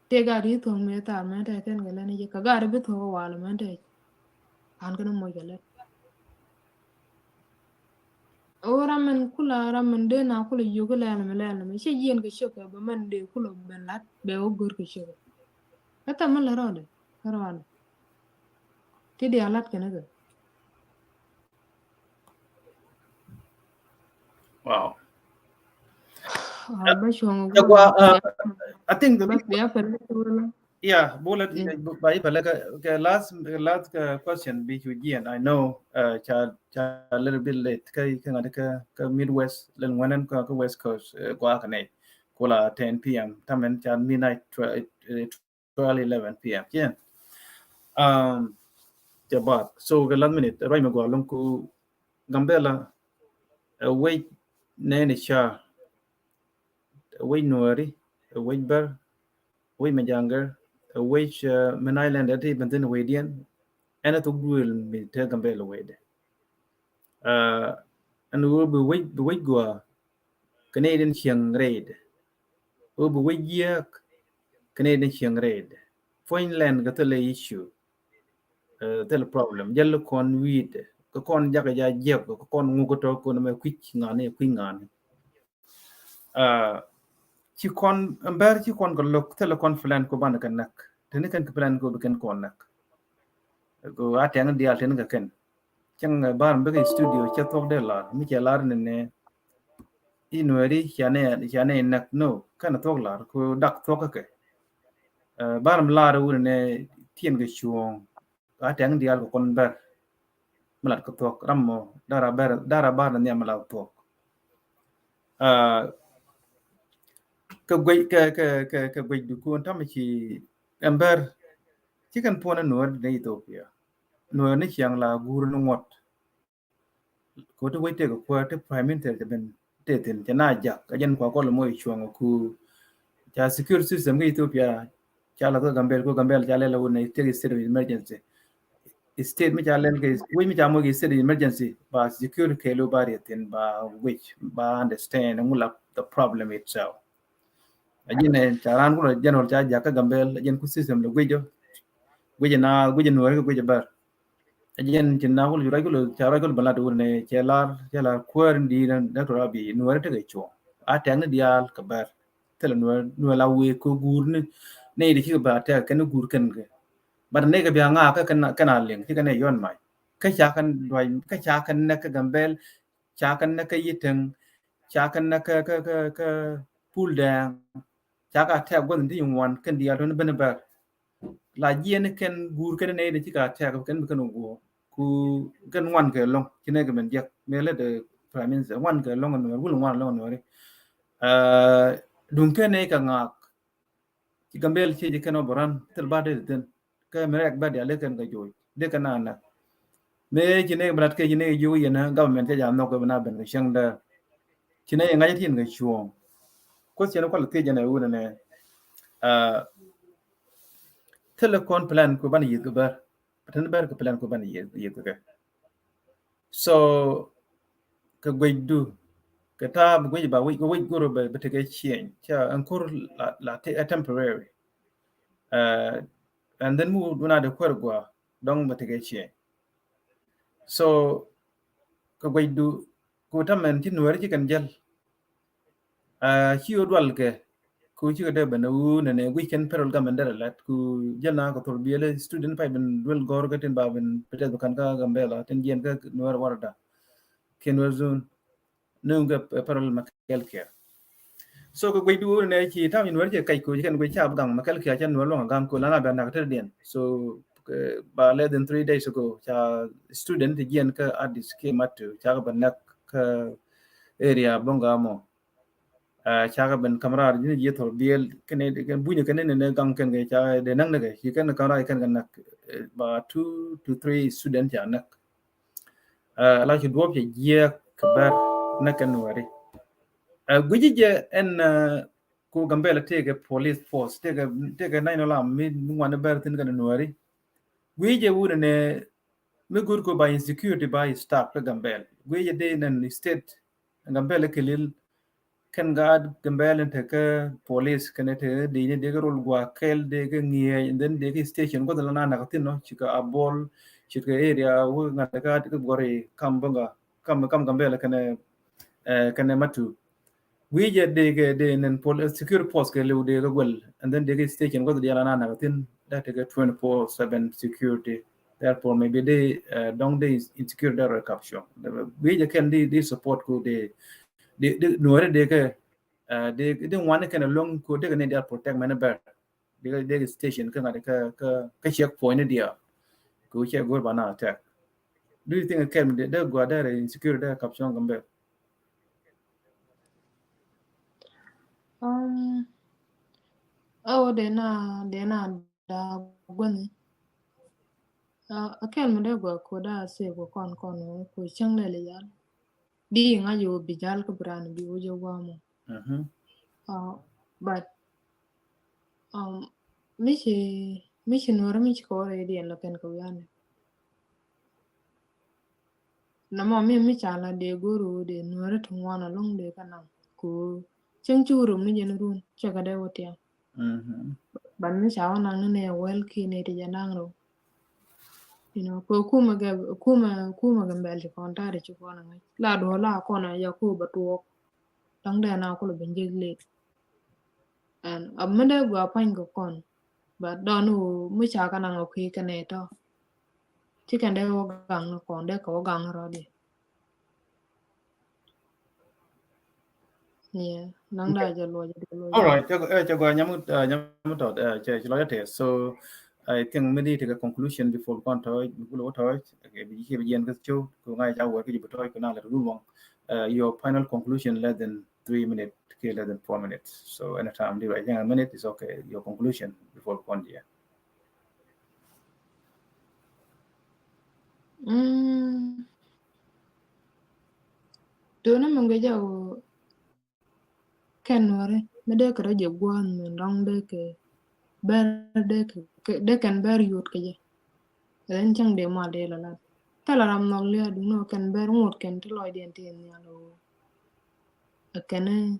te ga ri thok me tar man te ken ke lane je ka ga be tho wala man te an kana mo gele ora men kula ramen de na kula yugo lana me che yen ke shoka ba man de kula ben lat be o gor ke shoka ata man la rode rawal ti de alat kana ga Wow. ba shongo I think the bas ya per turla yeah, bullet by last question be you again. I know a little bit late. Ka Midwest len wanan ka West Coast kwa kane kola 10 p.m. tamen cha midnight 12 11 p.m. Yeah. jabat so ga lan minute rai magwa long ku gambela wait ne cha wait nuari wait bar wait majanger wait man island ati benten wedian ana to gul mi te gambela wede and we be wait go Canadian chiang raid we be wait yak Canadian chiang raid Finland got a issue tel problem jallo kon wiide ko kon jaga ja jeb ko kon ngugo to ko me kwich ngane kwingane ci kon mbar ci kon ko lok tel kon plan ko ban kan nak ten kan ko plan ko ben kon nak ko ateng dial ten ga ken chang bar mbe studio cha tok de la mi cha lar ne inweri chane nak no kan tok lar ko dak tok ke bar mlar wu ne tien ga chuong ateng dial ko kon bar malat ko tok rammo dara bar ne malat tok ka gwai du ko ta ci ember ci kan pona no de Ethiopia no ne chiang la gur no ngot ko to wete ko te prime minister te ben te ten na ja ka jen ko lo moy chuang ku cha security system ga Ethiopia cha la ko gambel cha le lo ne te state of emergency state mi cha len ke we mi cha mo ge state of emergency ba security ke lo ba ten ba which ba understand ngula the problem itself ajine charan ko general cha ja ka gambel jen ku system lo gwejo gweje no ko gweje bar ajen tinna ko jura ko chara ko bala do ne chelar kwar ndi na to rabi no rete ke cho a tang dial ka bar tel no la we ko gur ne de ki ba ta kan gur kan ke bar ne ga biya nga ka kana leng ki kana yon mai ka cha kan doi ka cha kan na ka gambel cha kan na ka yiteng cha kan na ka pul dang cha ka ta gon ndi wan kan dial no ben bar la yen ken gur ken ne de ti ka ta ken kan go ku kan wan ke long ti ne ke men yak me le de prime minister wan ke long no wul wan long no ri dun ken ne ka ngak ti gambel ti ken oboran tel ba de den ka me rak ba de le ken ga joy de kan na me ti ne brat ke ti ne yu yen na government ja no ko na ben ke shang da ti ne ngai ti ngai chuo ko ti ne ko le ti ja na wu ne telecom plan ko ban yit bar tan bar ko plan ko ban yit ga so ka gwaidu ka ta gwai ba wai goro ba ta ga chien cha ankor la te a temporary and then mu duna da kwargwa don ba ta ga chien so ka gwaidu ko ta men tin wari kan jal hiyo dwal ke ku ci da bana wu ne weekend perol ga mandara lat ku jana ko tor biele student pay ben dwel gor ga tin ba ben peut-être kan ka gambela tin jen ga nuar warda ken wazun nunga perol makel ke so ko gwe du ne ci tam in warje kay ko ken gwe cha gang makel ke cha nuar lo gang ko lana ba na ka den so ba le than 3 days ago cha student jen ka adis ke matu cha ga nak ka area bongamo chaga ben kamera ni ye thor biel kene ken bunya kene ne gang ken ge cha de nang ne ge hi ken kamera ken gan nak ba 2 to 3 student ya nak la chi duop ye kabar na ken wari guji je en ko gambela tege police force tege nine la mi ngwana ber tin kan wari guji wu ne mi gur ko ba insecurity ba staff ka gambel guji de nan state gambela kelil kan gad gambelen te ke police kan te de ne de rol gwa kel de ke ngie den de ke station ko dala na tin no chika abol chika area wo na ka de gore kam banga kam gambele kan matu we je de nen police secure post ke le de gol and then de ke station ko dala na tin that ke 24/7 security therefore maybe they don't they insecure their capture we je can they support ko de nuore de ke de one kan long ko de ne dia protect man ber de station kan ka check point dia ko che go bana attack do you think can de go there insecure there caption gambe oh de na da gwani Akel mede gwa koda se go kon ko chang le yal. Di nga yo bijal ko bran bi ojo wamo. But mishi nora mishi ko ready en loken ko yani. Na mo mi chala de guru de nora tungwana long de kana ko chang churu mi jen run chaka de wotia. Ban mi chawa nang ne wel ki ne ti janang ro. You know, ko kuma gambel ko ntare ci ko na la do la ko na ya ko batuok dang da na ko ben jegle and amade gwa pan ko kon ba donu mu cha kana ngo ki kane to ti kan de wo gang no kon de ko gang ro di yeah nang da je lo All right, jago nyamu to che lo te. So I think maybe take a conclusion before going to okay bi ke bien ga chu ko ngai ja wo ke bi to ko na la ru wong your final conclusion less than 3 minutes ke less than 4 minutes. So anytime do I think a minute is okay, your conclusion before going here. do na manga jawo ken wore me de ko je gwan men rong de ke ber de kan ber yot ke je ren chang de ma de la tala ram no le du no kan ber ngot ken to loy den tin ya lo akane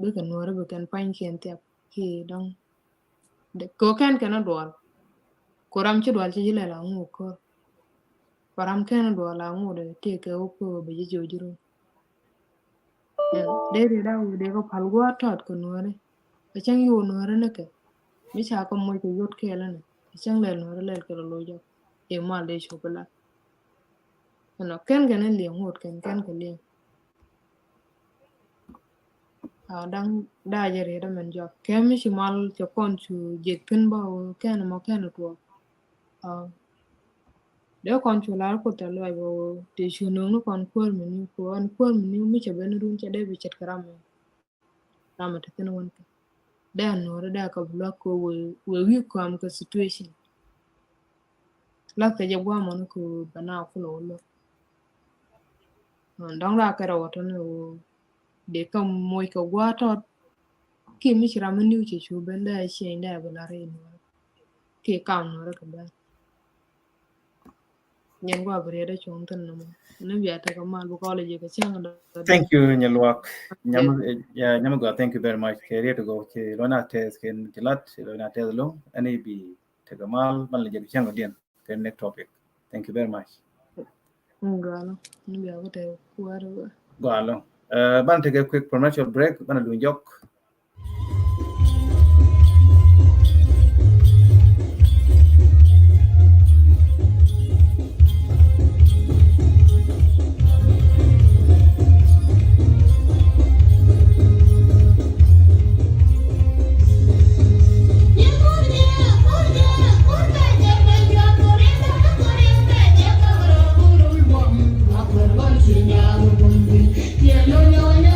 be kan wore be kan pan ken te ki dong de ko kan kana dwal ko ram chi dwal chi le la ngu ko param ken dwal la ngu de te ke o ko be je jiro de da u de ko palgwa tot ko nore chang yu nore ne ke mi cha ko mo ko yot ke la ne chang le nore le ko lo jo e ma le chokola no ken gane le ngot ken ke le dang da je re da men jo ke mi shi mal cho kon chu je ken ba o ken mo ken to de kon chu la ko ta lo bo te chu no kon ko mi ko an ko mi mi che ben run che de bi chet karam rama te ken won da nore da ka blo ko we wi ko am ka situation la ka je gwa mo ko bana ko lo dang la ka ro to no de ka moy ka gwa to ki mi chira ma niu che chu ben da che da ba la re no ki kam no ra ka ba nyen gwa bre da chon tan no ne bi ata ka mal bu ko le je ka chang da Thank you Nyalwak. Nyamu go thank you very much. Career to go ke lona tes ken kilat lona tes lo ani bi tegamal man le je chang odien ken next topic. Thank you very much. ngalo ne bi ata te ku ara Go along. Ban take a quick commercial break. Ban do jok. Yeah, no, no, no,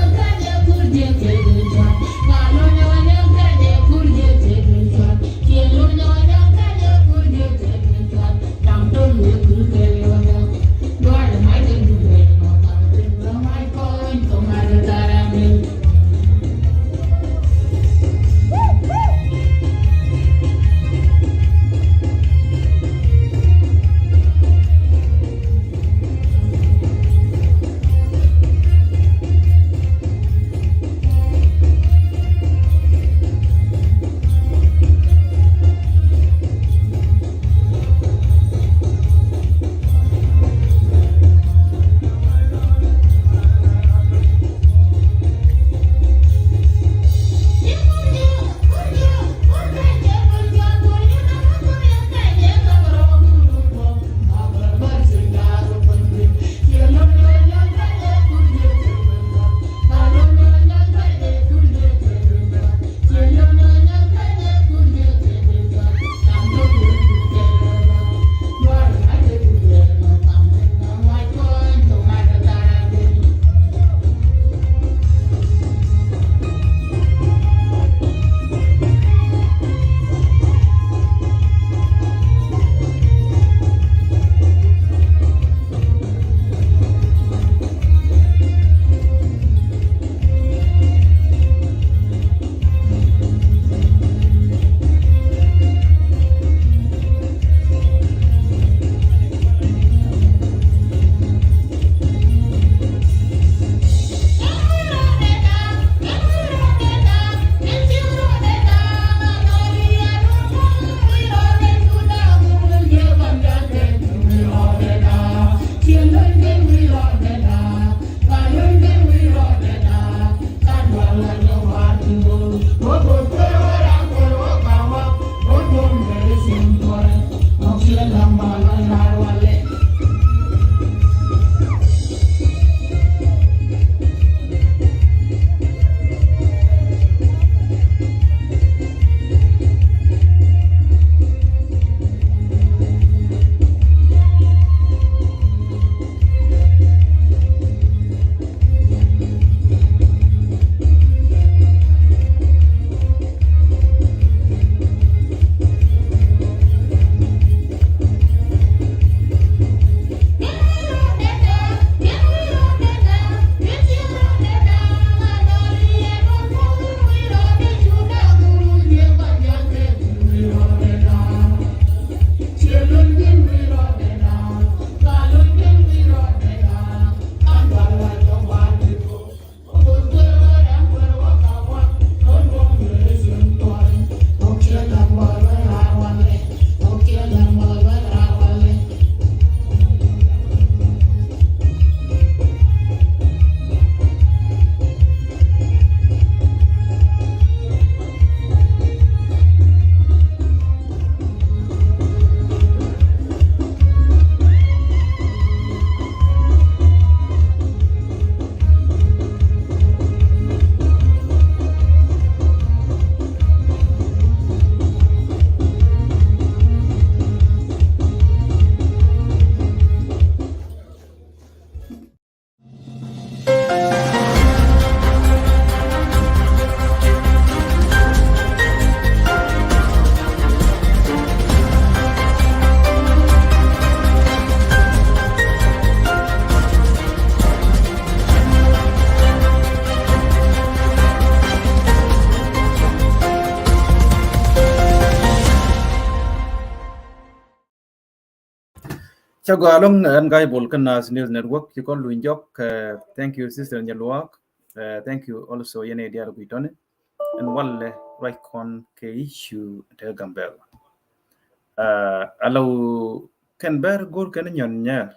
Chagalong and Guy Bolkanas News Network, you call Luinjok. Thank you, Sister Nyalwak. Thank you also, Yene Dialogitone, and Walle Raikon K issue at Gambel. Allow can bear Gorkan Yanya,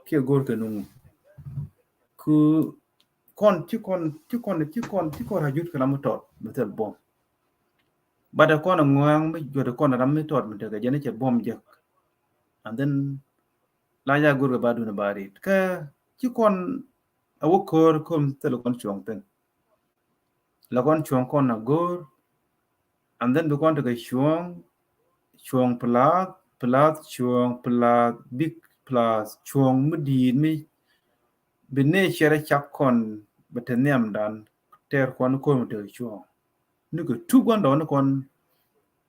Kia Gorkanum. Ku Tikon, Hajut Kalamatot, Metal Bomb. But a corner Mwang, you're the corner of Metot, Metal Janice bomb jack. And then Laya Guru Badun about it. Tikon a worker come telecon chuang. Lagon chuang con a gore, and then the to get chuang chuang plat, big plus chuang mudi me. Bene shere chak con, but a name done, tear con come to chuang. Look at 2 on con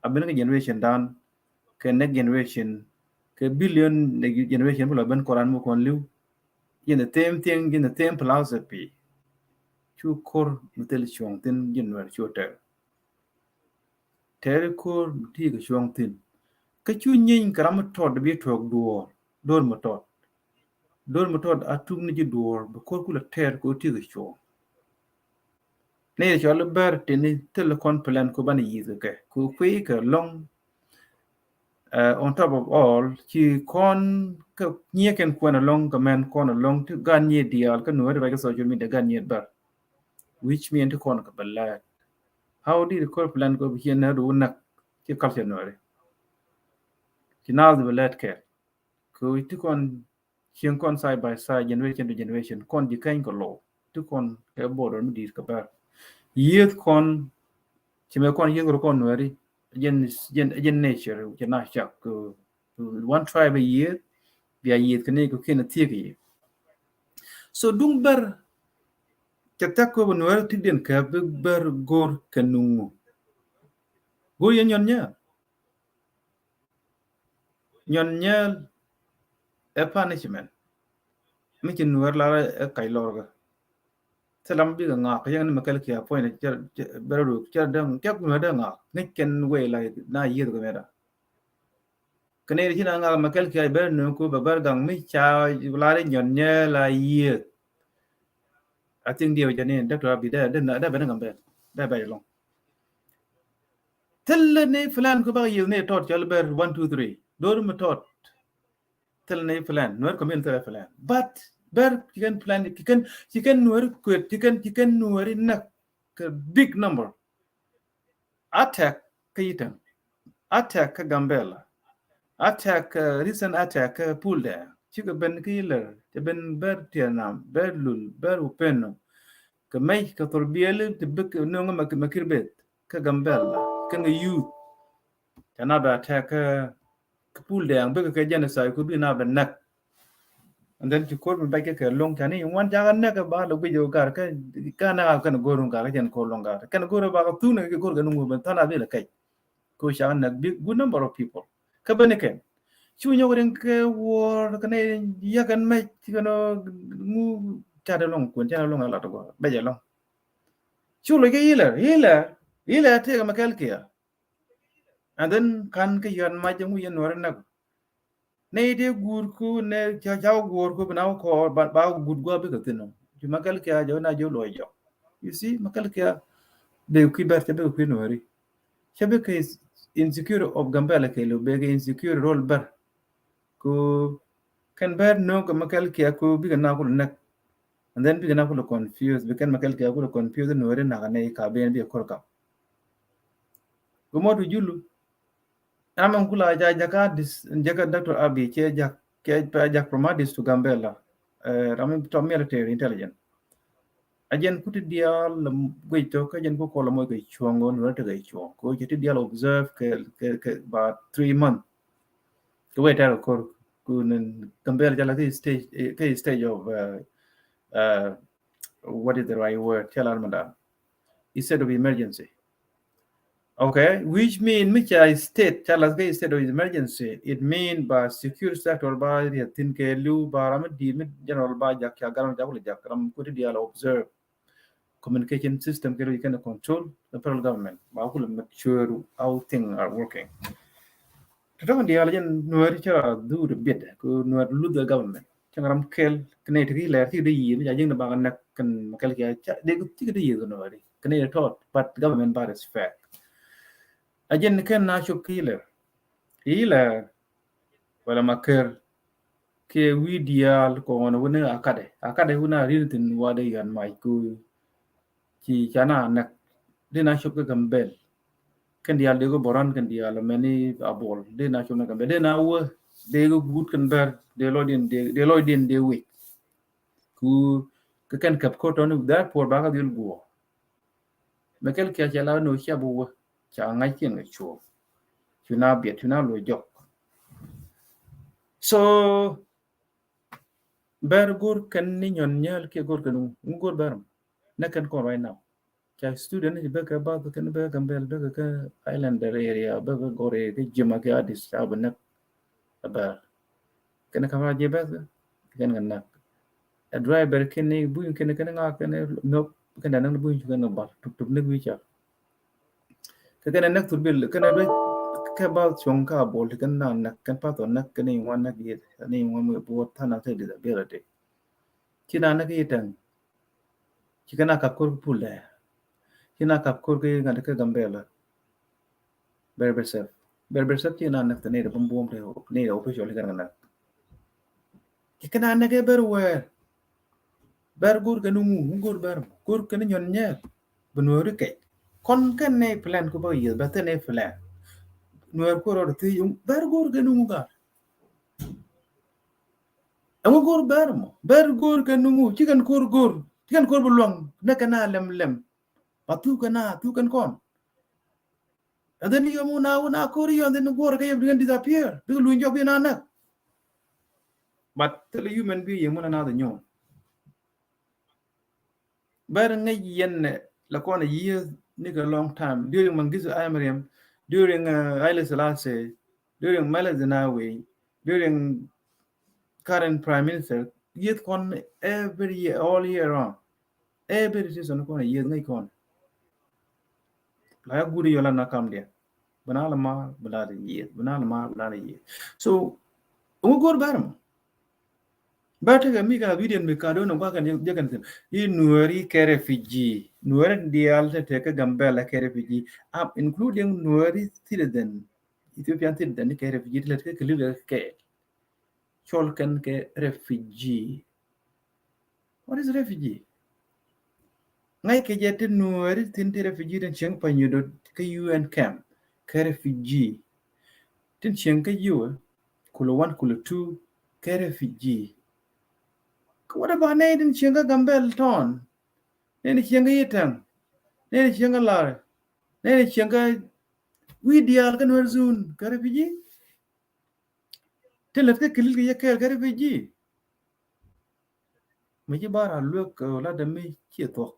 a generation done, can next generation, billion generation will have been Koran Mukon Liu. In the same thing, in the same philosophy. 2 core metal chuang thin general shorter. Terry core tig chuang thin. Kachu yin karamatod be talk door matod. Door matod are 2 niji door, but corpula tear go tig show. Nay shall bear tiny telecon plan kubani years ago. Ku quick long on top of all, she con near can quan along command con along to gun ye deal can know like a social media gun yet bar. Which mean to con a how did the core plan go here now do not culture no? She now the lad care. Ku took on Hiang con side by side, generation to generation, con the kind of law, took on a border on these cabar. Youth con Chimacon Yango con very gen nature, Jana Shak, one tribe a year, be a year can go kin a theory. So Dumber Katako when we're tidin cab, Ber Gor Canoe. Go Yonya. Yonya a punishment. Making Werla a Kailorga. Salam big and up, young Macalaki appointed Beru, Chardang, Cap Madanga, Nick and way like 9 years ago. Canadian Macalaki, Bernu, Kuba Bergang, Micha, Vlad, Yonya, la year. I think the Ojanin, Dr. Abby there, then that Benham bed, that very long. Tell the name Flan Kuba, you may taught Jalber 1, 2, 3. Dorm taught. Tell the name Flan, no community Flan. But Bear, you can plan it, you can work quit, you can work in a big number. Attack Kaitan, attack Gambella, attack recent attack pool there. Chica Ben Killer, the Ben Bertianam, Berlul, Berupeno. Ka mai ka torbiele te bek no nga makirbet ka gambella ka nga youth kana ba ta ka pool de ang bek ka jana sai ku bi na ba nak and then to call me back ka long tani wan ja na ka ba lo bi jo gar ka na ka go run gar jan ko long gar ka go ba ka tu na ka go ga nu ba tana be la kai ko sha na big good number of people ka ba ne ken chu nyo ren ka war ka ne ya kan mai ka no mu cha de long kun cha long ala to go ba ja long Chulo ke healer take a macalkia. And then can ke yan majamu yan warna. Nay de gurku ne chao gurku now call but bow good go because no. You macalkia jona jolo. You see, macalkia de kiber tebe quinori. Shabeka is insecure of Gambela kelo beg insecure roll bar. Ku can bear no macalkia ku big na neck. And then we can confuse, we can make a confuse and we're not a cabin be a corka. Go more to Julu. Amankula Jakadis and Jack Dr. Abbey, Jack Promadis to Gambella, Ramin military intelligence. Again, put it deal, wait, talk again, go call a moga chuang on vertigo chuang. Go get it deal observe about 3 months. The way to call Gambella stage of. What is the right word? Tell Armada. Instead of emergency. Okay, which mean which I state, tell us instead of emergency, it mean by secure sector by the Tinke Lu Baram General by Jakaram Jakram Kutidial observe communication system you can control the federal government. But will make sure how things are working. Tama dia la jen nuer cha du de bit ku nuer lu the government changaram kel kene tri le ti de yi ja jing na ba na kan kel ya cha de ku ti de yi no ri kene tot but government bar is fact ajen ken na chop kile ila wala maker ke widial ko ona wona akade wona riltin wade yan mai ku ci chana nak de na chop ka gambel kan dial de go boran kan dial meni abol de na chop na gambel de na wo de go gut kan ber de lo din de wi ku ka kan kap ko to no da por ba ka dil go mekel kya chala no cha bu cha ngai chen ngai chu chuna biet chuna lo jok so ber gur kan ni nyon nyal ke gur kan gur ber na kan ko right now cha student ni be ka ba kan be gambel be ka islander area be ka gore ke jima ke adis abna ba kan ka ba je be kan na a driver ken ni bu ken nga ken no kan na bu kan ba tuk ni wi cha ka kan na tur bil kan do ka ba chong ka bol kan na kan pa to na kan ni wan na gi ni wan mo bo ta na te disability chi na na ki tan chi kana ka kur pule chi na ka kur ke ga ka gambela berber sep chi na na te ne bom bom te ne official kan na chi kana na ke ber we ber gur kan gur ber gur kan nyon nye bunori ke kon kan ne plan ko ba yi ba te ne plan nuer ko ro te yung ber gur kan ga amu gur ber gur kan chikan kur bulong na kana lem patu kana tu kan kon and then you na kori and then gur ka yeb disappear du lu job ina na but the human being mun na da nyo ber ngai yen la ko na years ni a long time during mangizu amriam during Haile Selassie during Mala Zenawi during current prime minister yet kon every year all year round every season kon year ngai kon la guri yola na kam dia banala ma balade year banala ma balade year so gor baram bata ga mi ga video mi ka do no ba kan je kan i nuari ke refugee nuari dial te ka gambela ke refugee up including nuari citizen Ethiopian citizen ke refugee le ke live ke chol kan ke refugee. What is refugee? Ngai ke jete nuari tin te refugee den cheng pa nyudo ke UN camp ke refugee. Tin cheng ke yu kulo 1 kulo 2 ke refugee. What about nay din cheng ka gambel ton? Nei cheng ka yitang. Nei cheng ka lar. Nei cheng ka wi dial kan warzun ke refugee. Tin let ke kilil ke refugee. Mấy bara luộc la da me chia tok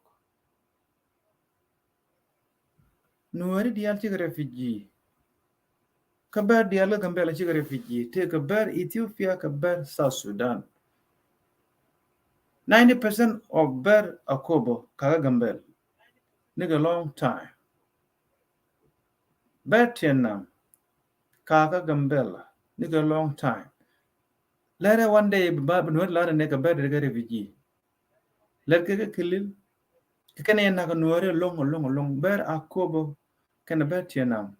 nuari dial chi refugee kabar dial gambela chi refugee te kabar Ethiopia kabar South Sudan 90% of ber akobo kaga gambel nigga long time ber Vietnam kaga gambela nigga long time later one day ba nuari la ne kabar de refugee let ke kilil kene na ka nuari long ber akobo kana ber Vietnam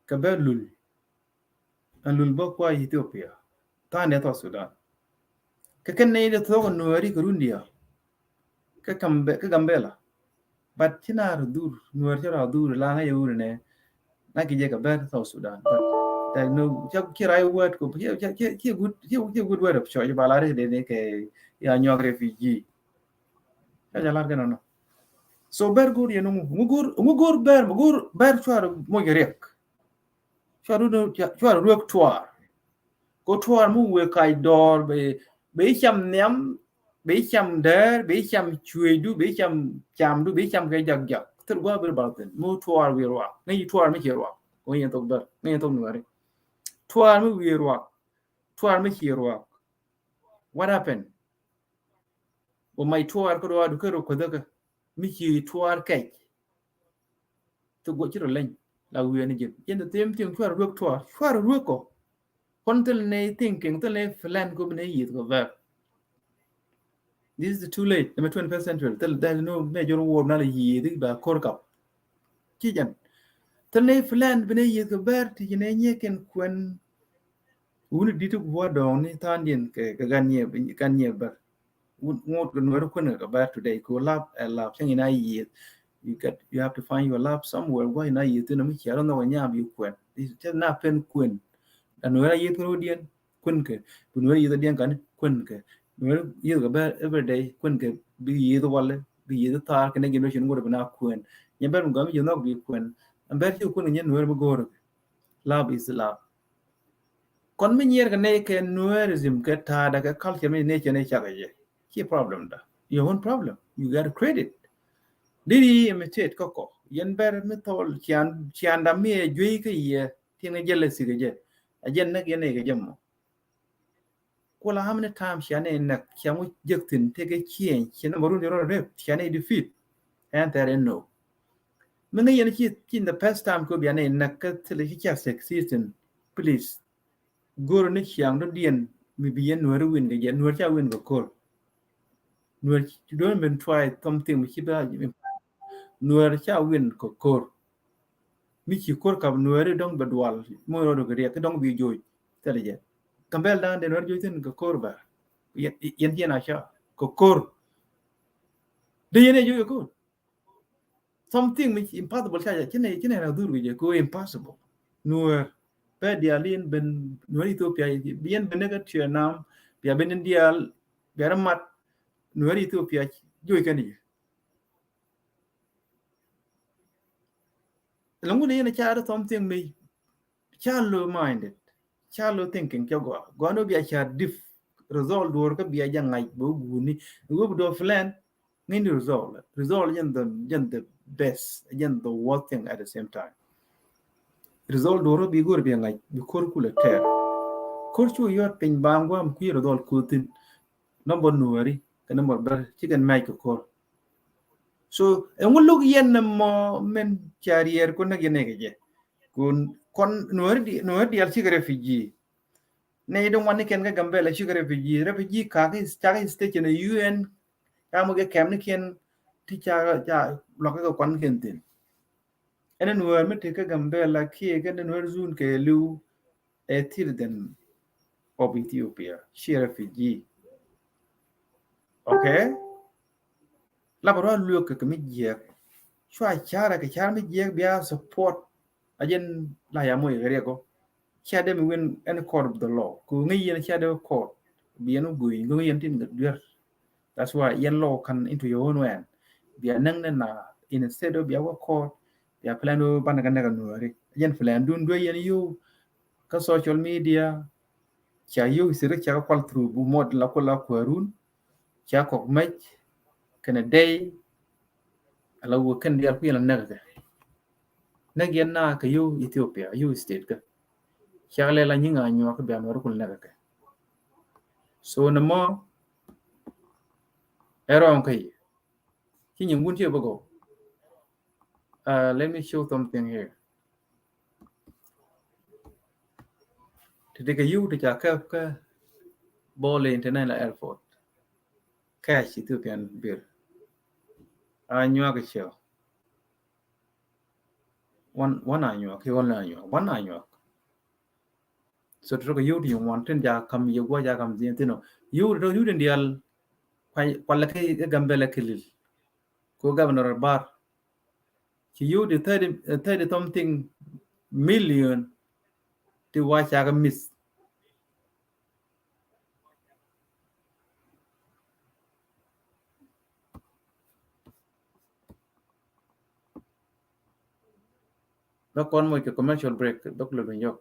kabar lul and lul bo kwa Ethiopia ta ne to Sudan ka kan ne da to nuari Kurundia ka gambela but china dur nuari ra dur la nga yuri ne na ki je ka ber to Sudan but there no ki rai word ko ki good word of choice balare de ne ke ya nyog refugee ya jalar ga no so ber gur ye no mugur ber chwar mo gerek chwar ruok twar ko twar mu we kai dor be cham nem be cham der be cham chuedu be cham du be cham ga jag ter gwa ber balten mu twar we ro ngi twar me ke ro ko yen tok ber ngi tok nuare twar mu we ro twar me ke ro what happened o mai twar ko do ko daga mi ki twar kai to go chiro len la wi ni jin yen the tem tim chwar ruok ko kon tel ne thinking tel ne plan ko ne yit ko ver this is too late the 21st century tel there no major war na yi di ba kor kap chi jan tel ne plan bene yit ko ver ti ne nyeken kwen un ditu bo do ni tan din ke ganye ber ngot ko no ko ne ka ber today ko lab chang ina yi you have to find your lab somewhere why na yi tu na mi charo no nya bi kwen this just na pen kwen no ra yi tu dien kwen ke bu no yi da dien kan kwen ke no yi ga ber every day kwen ke bi yi do wale bi yi ta ke ne generation ngor na kwen nya ber ngam yi no bi kwen am ber ti kwen nya no mo gor lab is lab kon mi nyer ga ne ke nuerism ke ta da ka culture mi ne che ne cha ga ye ki problem da your own problem you got to credit didi imitate koko yen ber mi tol chian da mi jui ke ye tinga jelle sige je ajen nak yene ke jammo kola how many times chiane nak chiamu jektin tege chien china marun yoro rep chiane defeat and there no mene yen chi in the past time ko biane nak ka tele chi cha season please goro ni chiang do dien mi bien no win ke yen no cha win ko kor no don't been try something mi chi ba nuer cha win ko kor mi chi kor ka nuer dong badwal mo ro ke ke dong bi joy tele je kambel dan de nuer joy tin ko kor ba yen na cha ko kor de yen joy ko something which impossible cha chene na dur je ko impossible nuer pe dialin ben nuer Ethiopia bien benegat chena bia ben dial bia mat nuer Ethiopia joy kan je longu ne na cha something me shallow minded shallow thinking cho go no bia cha diff resolve dor ka bia jangai bo guni go do plan need to resolve in the best again the worst thing at the same time resolve dor bi gor bia ngai bi kor kula ter kor chu yot pin bangwa ku resolve kutin number nuari ka number ber chicken mai ko kor so engul log yen mo men carrier ko na gene ge kun kon nuari al chigre refugee ne don wani ken ga gambela chigre refugee ka ga state in the UN kamu ge kem ni ken ti cha lo ka kon ken tin enen nuar me te ka gambela ki ga nuar zun ke lu e tirden of Ethiopia she refugee okay la baro lu ka mi je chwa chara ke char mi je bia support ajen la ya mo ye ko cha de mi win any court of the law ku ngi yen cha de court bi no gui ngi yen tin ga that's why yen law can into your own way bia nang na instead of bia court bia plan do ban ga na nuari yen plan dun do yen you ka social media cha you sire cha kwal through bu mod la ko la kwarun cha ko mai kana day ala wo kan dia ku yen na gen na ka you Ethiopia you state ka cha le la nyinga nyo ka bia no ko na ka so na mo erong kai kini mun che bago let me show something here today you to ka bole international airport cash Ethiopian bill anyo ka show one anyo so to you you want ja kam you go ja kam din tino you den dial kwala ke gambela kilil ko governor bar you the 30 something million to watch a miss back on my commercial break Dr. Nyok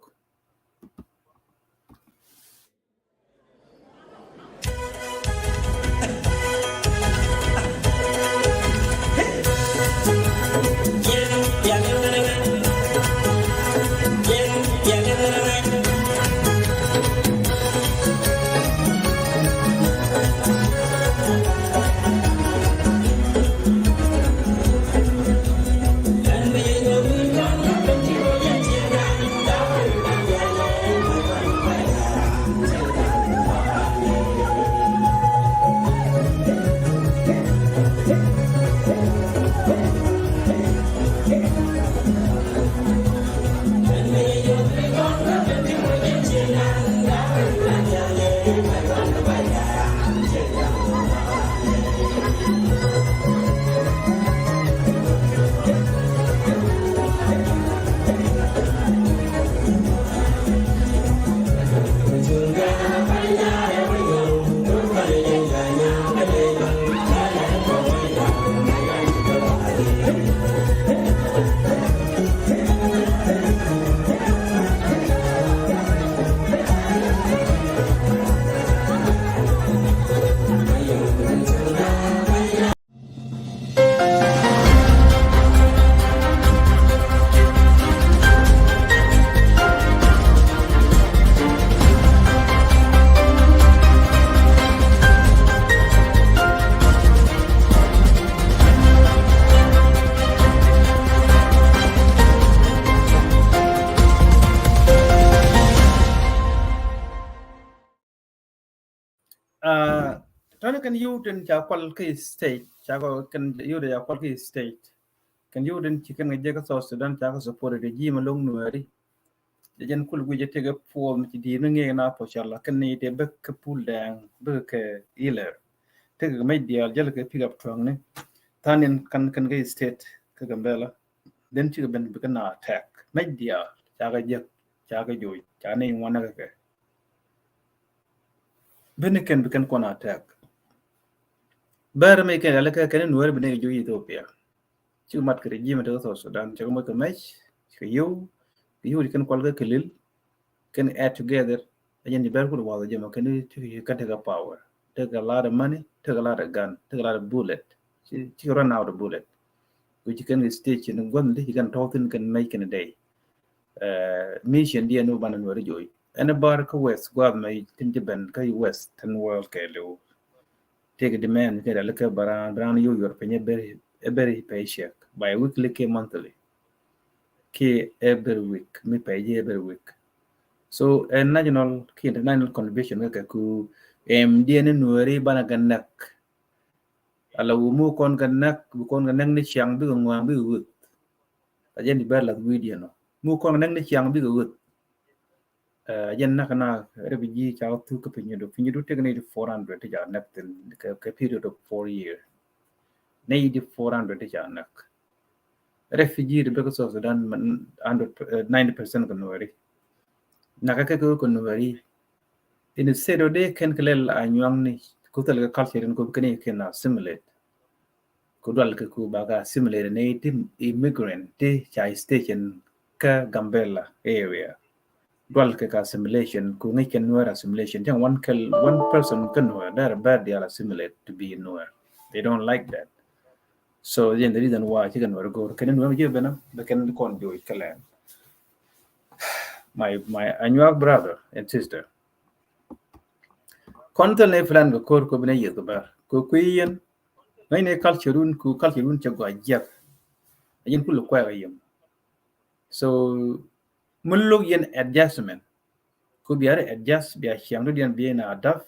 can you den cha kwal ke state cha ko kan you de kwal ke state kan you den chicken ge ka so Sudan cha ko support de ji ma long nuari de jen kul gu je te ga form ti di nge na po chala kan ni de be ka pul dang be ke iler te ga mai dia jel ke pick up trong ne tanin kan ge state ka gambela den chi ben be na attack mai dia cha ga je cha ga jo cha ne wana ga ke ben ken be kan ko na attack bar me ke ala ka kan nuar be ne jo Ethiopia chứ mặt cái gì mà được rồi Sudan cho mới cái mấy cái yêu thì kan kwal ga kelil can add together again the better wall the jama can you can take a power take a lot of money take a lot of gun take a lot of bullet you run out of bullet which you can stitch in one you can talk in can make in a day mission dia no banan wari joy and a bar ka west gwad mai tinjiban ka west tan world ka lo take a demand ka da ka baran you your penye very paycheck by weekly ke monthly ke every week me pay every week so a national ke international convention ka ku dia ne nuari bana ganak ala mu kon ganak bu kon ganak ni chiang bi ngwa bi wut ajen di ber la video no mu kon ganak ni chiang bi wut ajen nakana refugee cha tu ka pinyu te ne 400 ja nak tin ka period of 4 years nei di 400 ja nak refugee de because of Sudan 90% kan nuari nakaka ko nuari in sedo de ken kelel anyang ni ko tel ka culture ko kene ken assimilate ko dal ka ku baga assimilate native immigrant te chai station ka Gambela area dal ka assimilation ko ngi ken nuar assimilation then one person can nuar that bad they are assimilate to be nuar they don't like that so then the reason why you can nuar go ken nuar je bena the ken kon joy kalan my anyuak brother and sister kontel ne plan ko kor ko bene yedo bar ko kuyen nay ne culture cha go ajak yin kul ko ayem so mulug yen adjustment ko biare adjust biya chiang do be na adapt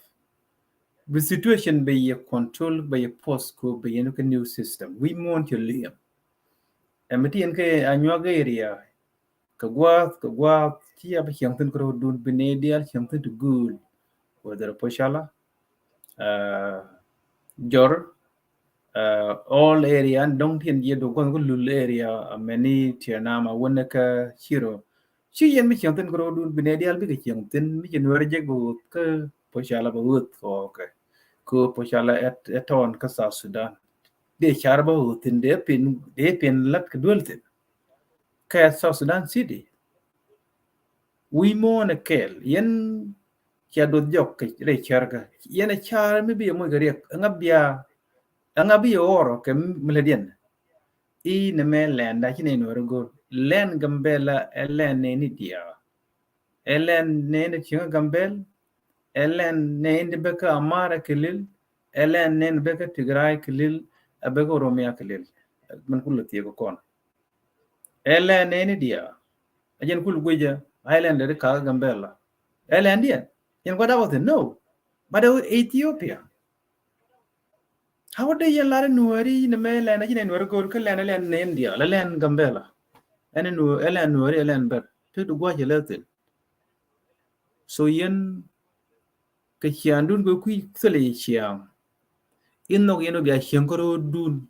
the situation be ye control by a post ko be yen ko new system we want to live amati en ke anyuak area ka gwa ti ab chiang tin ko dun bene dial chiang tin to good whether poshala jor all area dong tien ye do gon lul area many tiana ma wona ka hero chi yen mi chiang tin ko dun bine dial bi ke chiang tin mi jen wer je go ka poshala ba wut ko poshala et on ka South Sudan de char ba wutin de pin lat ka dultin ka South Sudan city we mo na kel yen kia do jok ke re charga yen char mi bi mo gariek ngabi oro ke mledian I ne me lenda chine no go len Gambela elen ne ni dia elen ne ne chinga Gambel elen ne inde beka amara kelil elen ne beka tigray kelil abeka oromia kelil man kullu tiego kon elen ne ni dia ajen kullu goja island de ka Gambela elen dia yen goda wote no but Ethiopia how do you let nuari in the mail and I know go to Len India, Len Gambela, and no Ellen Nuari Ellen but to watch a little. So yen Kachian don't go quick silly chiang. In no yen be a shankoro dun.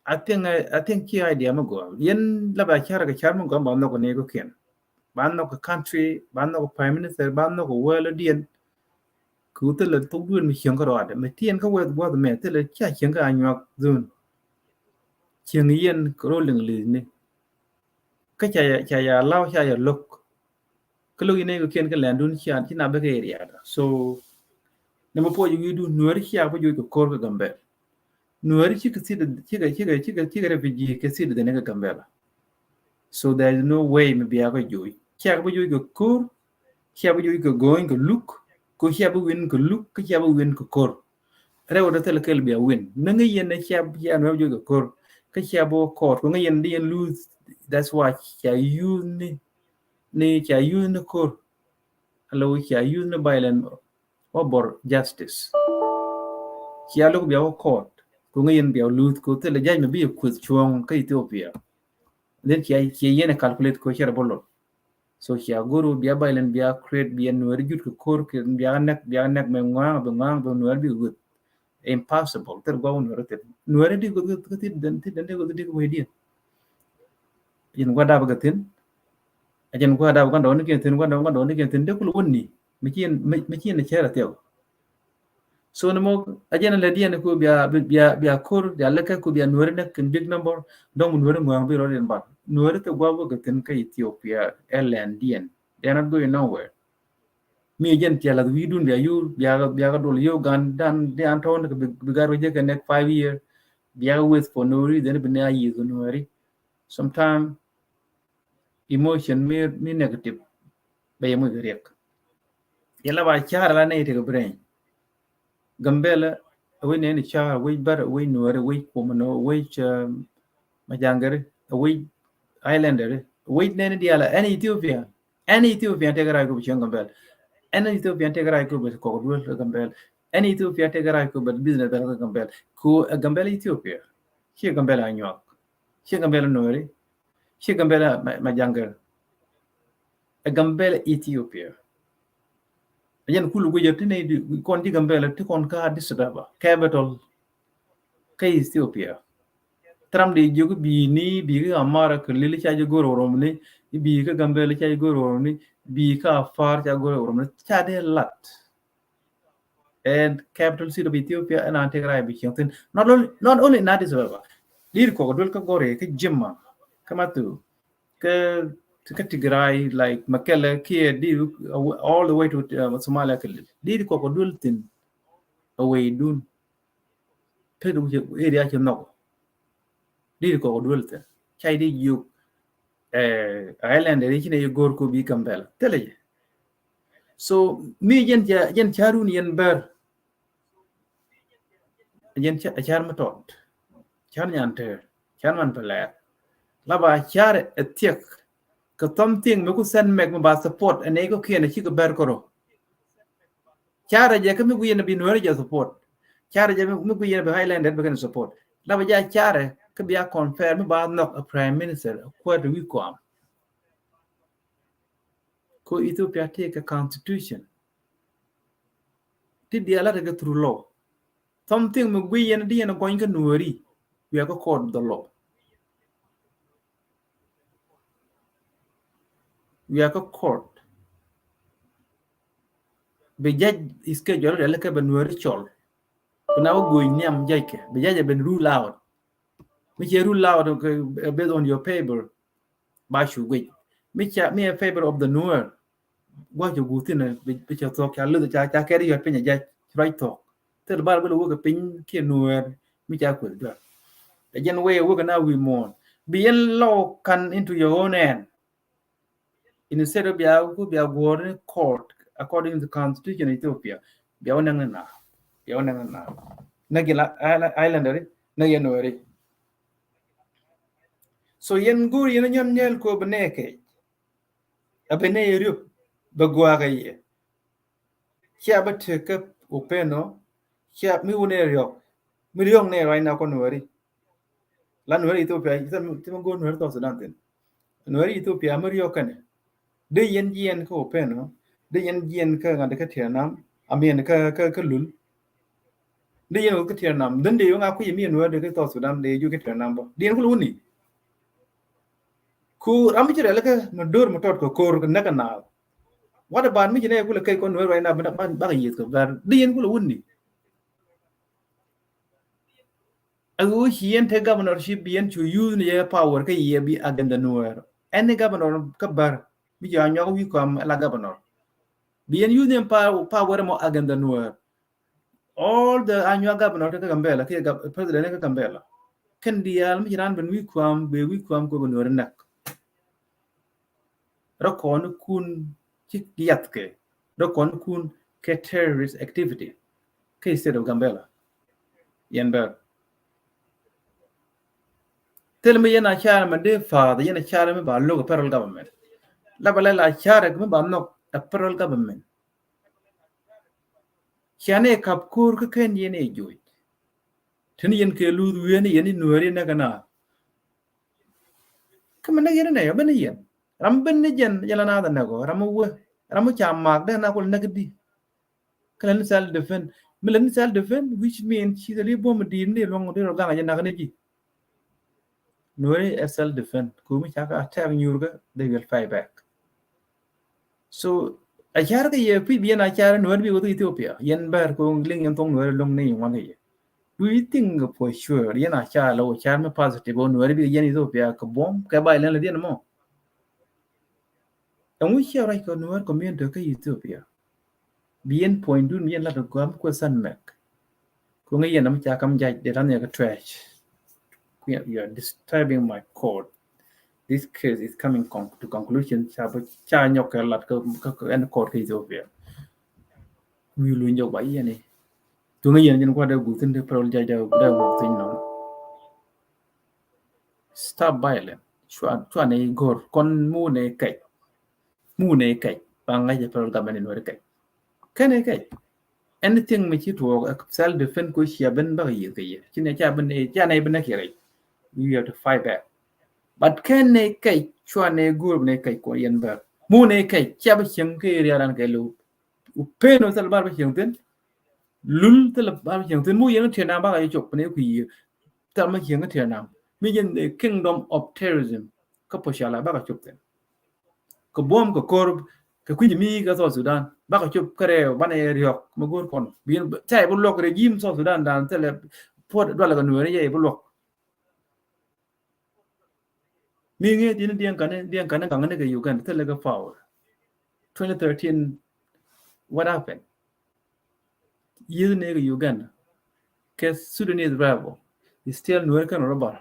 I think key idea go. Yen lava charaka charming gumbo no nego kin. Ban no country, ban no prime minister, ban no well again. Ku te le to dun mi chiang ko ade me tien ko we wa me te le cha chiang ka anyak zun chiang yen ko ling li ni ka cha ya lao cha ya lok ko lo ine ko ken ka lan dun cha ti na be ke ria so ne mo po yu du nuer cha po yu ko kor ka Gambe nuer chi ka si de chi ga refugee ke si de ne ka Gambela so there is no way me be aba yu cha po yu ko kor cha po yu ko going ko look ko chia bu win ko look ko chia bu win ko kor rew da tel kel bi win na nga yen chia no jo ko kor ko chia bu kor ko nga yen di lose that's why chia use ni chia use no kor allo chia use no violence or justice kia look be our court ku ngayen be lut ku te le jaj me bi ku chuong ka Ethiopia then kia yene calculate ko share bolot so kia guru bia bailen bia create bia nuer jut ku kor ke bia nek me ngwa be nuer bi good impossible ter go nuer te nuer di go ti den go di go di yin gwa da ba gatin ajen gwa da ga don ke tin gwa da ga don ke tin de ku wonni mi chin ne chera teo so no mo ajen le dien ko bia kor ya le ka ko bia nuer nek big number dong nuer ngwa bi ro den ba nuer te gwa go gatin ka Ethiopia LNDN they are not going nowhere mi jen tiala wi dun bia yu bia ga dol yo gan dan de anton ke bigaro je ke nek 5 year bia with for no reason be na yi nueri sometimes emotion me negative be mo rek yalla ba chara la ne te brain gambela we ne ni chara we bar we nuere we komano we majangere we islander we ne ni diala any Ethiopia te gara ko bi gambel any Ethiopia te gara ko be ko dul gambel any Ethiopia te gara ko be business da gambel ko gambela Ethiopia shi gambela nyok shi gambela nuere shi gambela majangere gambela Ethiopia yen kulu go yetine kon di gambela ti kon ka Addis Ababa capital ka Ethiopia tram de jogu bi ni bi ga amara ko lili cha jogu romni bi ka gambela cha jogu romni bi ka far cha jogu romni cha de lat and capital city of Ethiopia and Antigrai bi chintin not only in Addis Ababa dir ko dol ka gore ka jimma kamatu ka Tigray like Makele kia di all the way to Somalia di ko dul tin away dun pedu area ke no di ko dul tin chai di you island ri ne gor ko bi kambela tele so mi yen charun yen ber yen char matot char nyante char man pala laba char etiek ka something me ku send meg ba support ane ko kene chi ko ber koro chara je ka me ku yen bi no re support chara je me ku yen bi highland be kan support la ba ja chara ka bi a confirm ba no a prime minister ko do we ko Ethiopia take a constitution ti dia la ga through law something me ku yen di yen ko ngi nuori we are called the law we are court be judge schedule le ka ben nuori chol na go nyam jake be judge ben rule out me rule out based on your paper ba shu we me a favor of the nuer what you go tin be cha talk ya lu cha carry your pin judge right talk tell bar go go pin ke nuer me cha ko do again way we now we more be in law can into your own hand instead of be a court according to the constitution of Ethiopia be na nagila islander na yenori so yen gur yen nyam nyel ko beneke abene yup bagwa gaye kia bateke openo kia mi unerio million ne right now ko nori la nori Ethiopia tim go nori to Sudan tin nori Ethiopia mario kane de yen ko openo de yen ka ngade ka tianam amien ka lul de yen ko tianam den de nga ku yemi nori de to Sudan de ju ke tianam bo de ko luni ku ramjire leke no dor motot ko kor na kana what about me ne ku le kai ko no right now ba yit ko bar dien ku wonni agu hien te governorship bien to use ne power ke ye bi agenda noer any governor ka bar bi ja nyago wi ko am la governor bien use ne power mo agenda noer all the annual governor te gambela ke president ke gambela ken dial mi ran ben wi ko am be wi ko am ko noer nak rakon kun yatke rakon kun ke terrorist activity ke state of Gambela yenber tell me yana chara me de father yana chara me ba logo federal government la bala la chara me ba no a federal government chane kap kur ke ken yene joy tani yen ke lu yen yen nuori na kana kamana yen na ya bani yen ram ben ni jen yala na da na go ram cha mak da na ko na gidi kala self defense milan self defense which means she the bom di ni long de ro ga na ga ji nuori self defense ko mi cha ka attack nyurga they will fight back so a char ga ye pi bien a char nuori bi go to Ethiopia yen bar ko ling yen tong nuori long ni wan ye do you think for sure yen a char lo char me positive on nuori bi yen Ethiopia ko bom ka ba len le den mo and we share right ko nuori community ka Ethiopia bien point dun yen la to gam ko san mek ko ngi yen am cha kam jaj de ran ya ka trash you are disturbing my code this case is coming to conclusion cha nyok lat ko en code ka Ethiopia we lu nyok ba yen ni to ngi yen ko da gu tin de pro jaj da gu tin no stop violence chua ne gor kon mu ne kai pa ngai je pro ga ban no kai kane kai anything me chi to self defense ko shia ben ba yi kai chin ne cha ben ne kire you have to fight back but can ne kai chua ne gur ne kai ko yen ba mu ne kai cha ba ching ke ria ran kai lu u pe no sal ba ching tin lul tel ba ching tin mu yen the na ba ga chok ne ku yi tal ma ching the na mi yen the kingdom of terrorism ka po sha la ba ga chok tin ko bom ko kor ka ku mi ga so Sudan ba ka chop kare ba ne riok ma gor kon bien chai bu lok regime so Sudan dan tele pot do la ga no ye bu lok mi nge din dien kan ga ne ga Uganda tele ga power 2013 what happened year ne ga Uganda ke Sudanese rebel is still no kan robar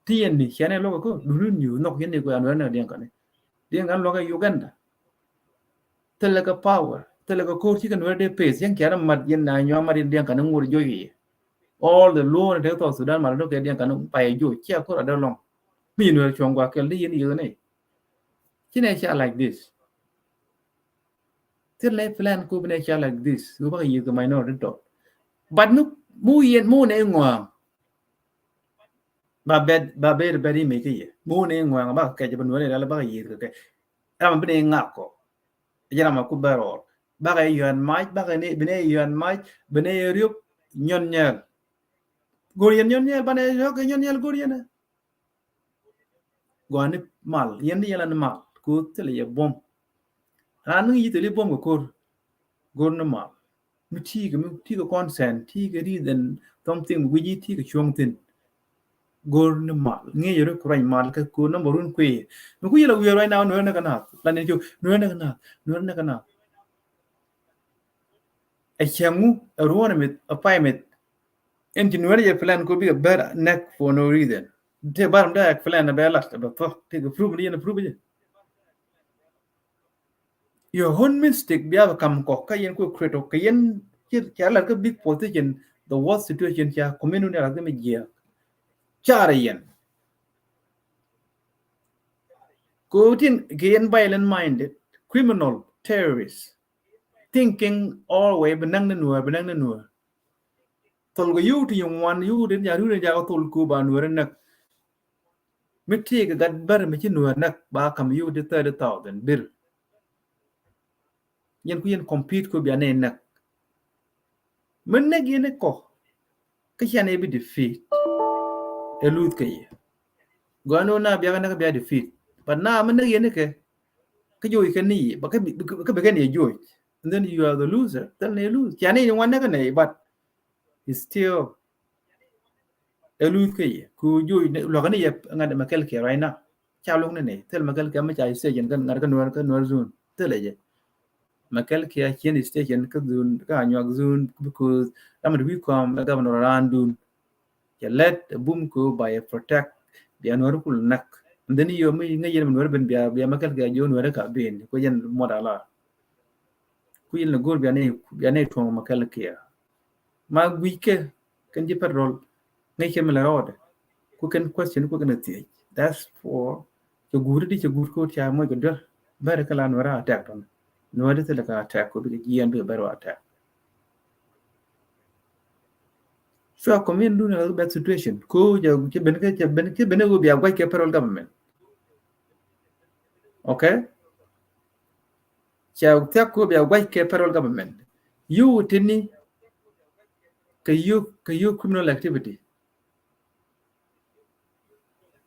tien ni chane lo ko durun yu nok yen ne ko an na dien kan lo ga Uganda tele ga power tele ga ko chi kan wede pace yang kya mat yen na nyo ma dien kan ngur jo yi all the law de to Sudan ma do ke dien kan pa jo chia ko da long mi no chong kwa ke li yen yu ne chine cha like this tele plan ko bne cha like this go ba yi ko minority to but no mu yen mu ne ngwa ba ber beri me ke ye mu ne ngwa ba ke je bno ne la ba yi ke am bne ngak ko jara ma ku baro ba ga yuan mai ba ga ne bne yuan mai bne ryuk nyon nyal gorian nyon nyal ba ne yo ke nyon nyal gorian goni mal yen yela na mal ku tele ye bom anu yi tele bom ko gor na mal mi ti ga consent ti ga reason something wi ji ti ga chong tin gor na mal nge yero ko rai mal ka ku na morun ku mi ku yela wi right now no na kana la ne ju no na kana a changu a ruwana mit a payment engineer ye plan ko bi a better neck for no reason te baram da plan na bela ba to te ga prove ni na prove je your own mistake bia kam ko ka yen ko create ka yen cha la ka big position the worst situation cha community la ka me je cha yen ko tin ke yen violent minded criminal terrorist thinking always benang na nuwa tol go yu ti yung wan yu den ya ru ja ko tol ku ba nuwa na mitti ga gad bar mi ci nuwa nak ba kam yu de 30,000 bir yen ku yen compete ko bi ane nak men nak yen ko ka chane bi defeat elut ka ye gano na bi ga na bi defeat but na men nak yen ke ka joy ka ni ba ka be ka ni joy and then you are the loser then you lose chane ni wan na ka ne but it's still elut ka ye ku joy lo ka ni ye ngade makel ke right now cha long ne tel makel ke ma cha se yen kan ngar ka nuwa zone tel ye makel ke chen station ka dun ka anyak zone because am we come the governor randun ya let boom ko by protect the anwar kul nak then yo mi ngai yen anwar ben bia makel ke jo anwar ka ben ko yen modala ku yen gor bia ne to makel ke ma wike kan ji parol ngai ke mala rod ku kan question ku kan ti that's for to gur ko cha mo go der bare kala anwar attack on no wadi tele ka attack ko bi yen be baro attack So come in doing a bad situation. Ko you ben go be a white federal government. Okay? Cha ta ko be a white federal government. You tini you criminal activity.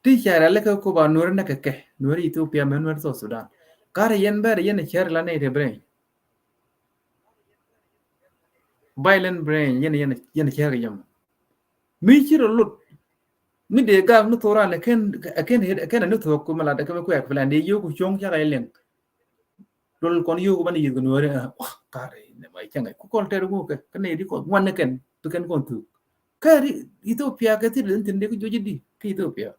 Ti chara le ko ba nur na ke nur Ethiopia men nur so Sudan. Kare yen ber yen chara la ne brain. Violent brain yen chara yam. Mi chiro lut mi de ga no tora le ken no to ko mala de ko ko plan de yo ku chong chara len. Dol kon yo ko ban yi nur kare ne mai changa ku kon ter go ke ne di ko wan ken to ken kon tu. Kare Ethiopia ke ti den de ko joji di ke Ethiopia.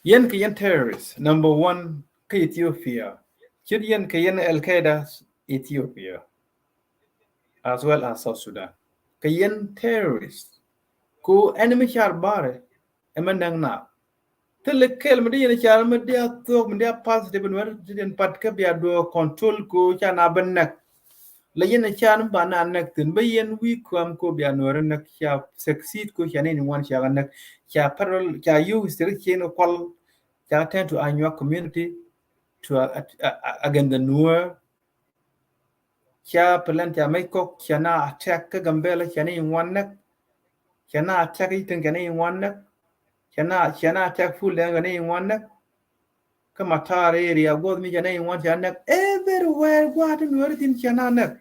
Yen ke yen terrorists, number 1 ke Ethiopia. Chid yen ke yen Al Qaeda Ethiopia, as well as South Sudan. Ke yen terrorists, ko enemy char bare, emandang na. Tele kel mede yen char mede atok mede pas de benwer den pat ke bia do control ko chana benak. La yen char ba na nak tin be yen wi kwam ko bia nor nak cha succeed ko chane ni wan cha nak cha parol cha you stir chen kwal cha tend to annual community to again the newer cha plan cha mai kok cha na attack ka gambela cha ni wan nak cha na attack itin cha ni wan nak cha na attack full dan ni wan nak ka matar area go mi cha ni wan cha nak everywhere what newer tin cha na nak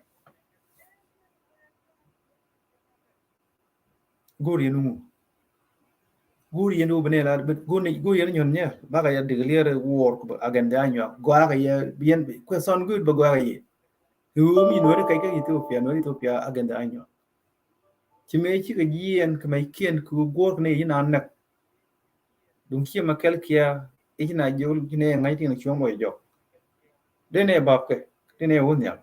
gori nu benela but gori nyon nya baga ya declare war again the annual go aga ya bien question good ba go aga ye mi no kai ka Ethiopia again the annual chime chi ka yen ka mai kien ku gor ne ina nak dum chi ma kel kia ina jol ne ngai tin chu mo jo de ne bab ke de ne won ya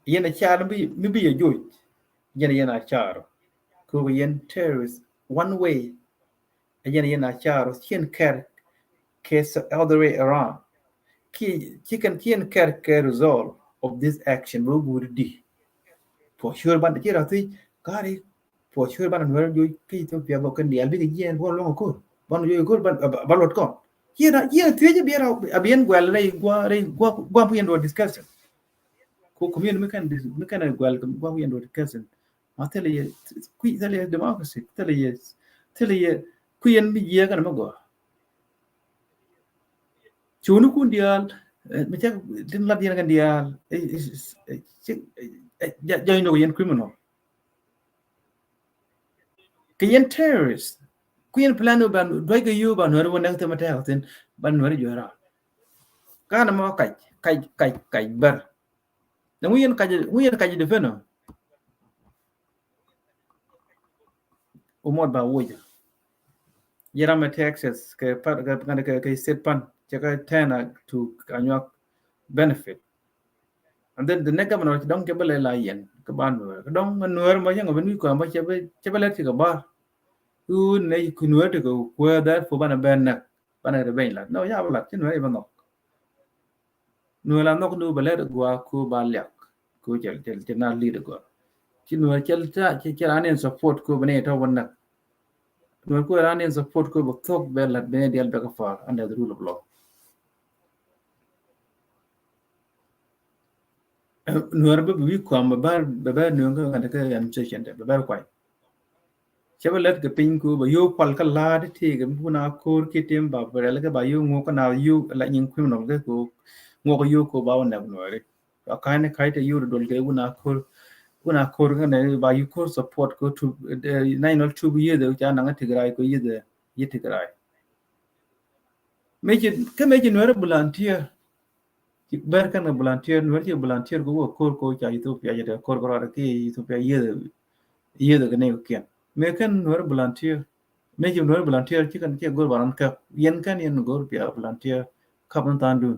yen a char mi bi ye jo yen a char ko yen terrorist one way yen a char chen ker case all the way around chicken kien ker result of this action will would di for sure ban de ra ti kari for sure ban no yo ki to pia bo kan dia bi yen bo lo ko ban yo ko ban lot ko yen ti je bi ra abien gwal nei gwa pu yen do discussion ko community me kan gwal gwa pu yen do discussion ma tele ye ku tele democracy tele ye ku yen bi ye kan ma go chunu kun dial me cha din la dia kan dial ja no yen criminal ke yen terrorist ku yen plano ban do ga yu ban no wona ta mata hatin ban no jora kana ma kai bar na mu yen ka de feno o mod ba woja yera ma taxes ke par ke set pan chaka tana to anyo benefit and then the next government don't ke bale la yen ka ban no ka dong nuer ma yang ben ko ma che bale ti ka ba u ne ku nuer to go where that for ban ben na ban de ben la no ya bala ti nuer ba no nuer la no ku bale de gwa ku ba lyak ku chel na li de go ti nuer chel ta anen support ku bane to won na nuer ku anen support ku ba tok be la be dial be ka far under the rule of law nuer be wi ko ma ba nuer ga ka yan che chen de ba kwai chebalet ke pin ku ba yo pal ka la de ti ke bu na kor ki tem ba ba le ba yo ngo ka na yo la nyin ku no ke ko ngo ko yo ko ba na no re ka ne kai te yo dol ke bu na kor ka ne ba yo ko support ko to nai no to ye de ja na ti grai ko ye ti grai me je no re volunteer ki ber ka na volunteer no re volunteer ko ko ja Ethiopia je de kor ra ke Ethiopia ye de ne ko me kan no re volunteer me ju no volunteer chi kan che gor baran ka yen kan yen gor pia volunteer kapan tandu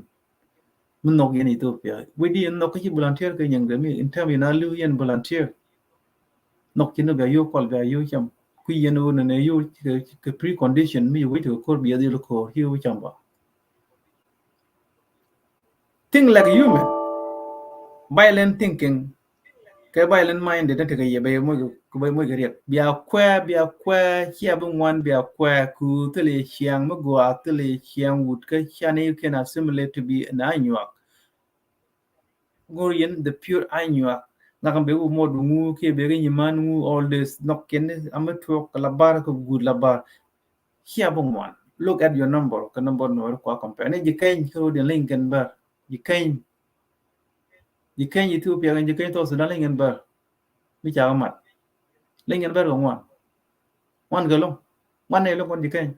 mun nok yen Ethiopia we di nok chi volunteer ke yang de mi in term ina lu yen volunteer nok chin ba yo kwal ba yo cham ku yeno na you ke precondition mi wait to call be the ko hiu chamba think like human violent thinking ke violent mind de te ye be mo ku be mo gariet bia kwa chia bu ngwan bia kwa ku tele chiang mo go tele chiang would ke chane you can assimilate to be an annual Gorian the pure annual nakam be mo dungu ke be ni manu all this nok ken amato labar ko good labar chia bu ngwan look at your number ka number no ko compare ne jikain ko de linken bar jikain Ethiopia kan jikain to sudan linken bar mi cha mat linken bar ko ngwan wan ga long wan ne lo kon jikain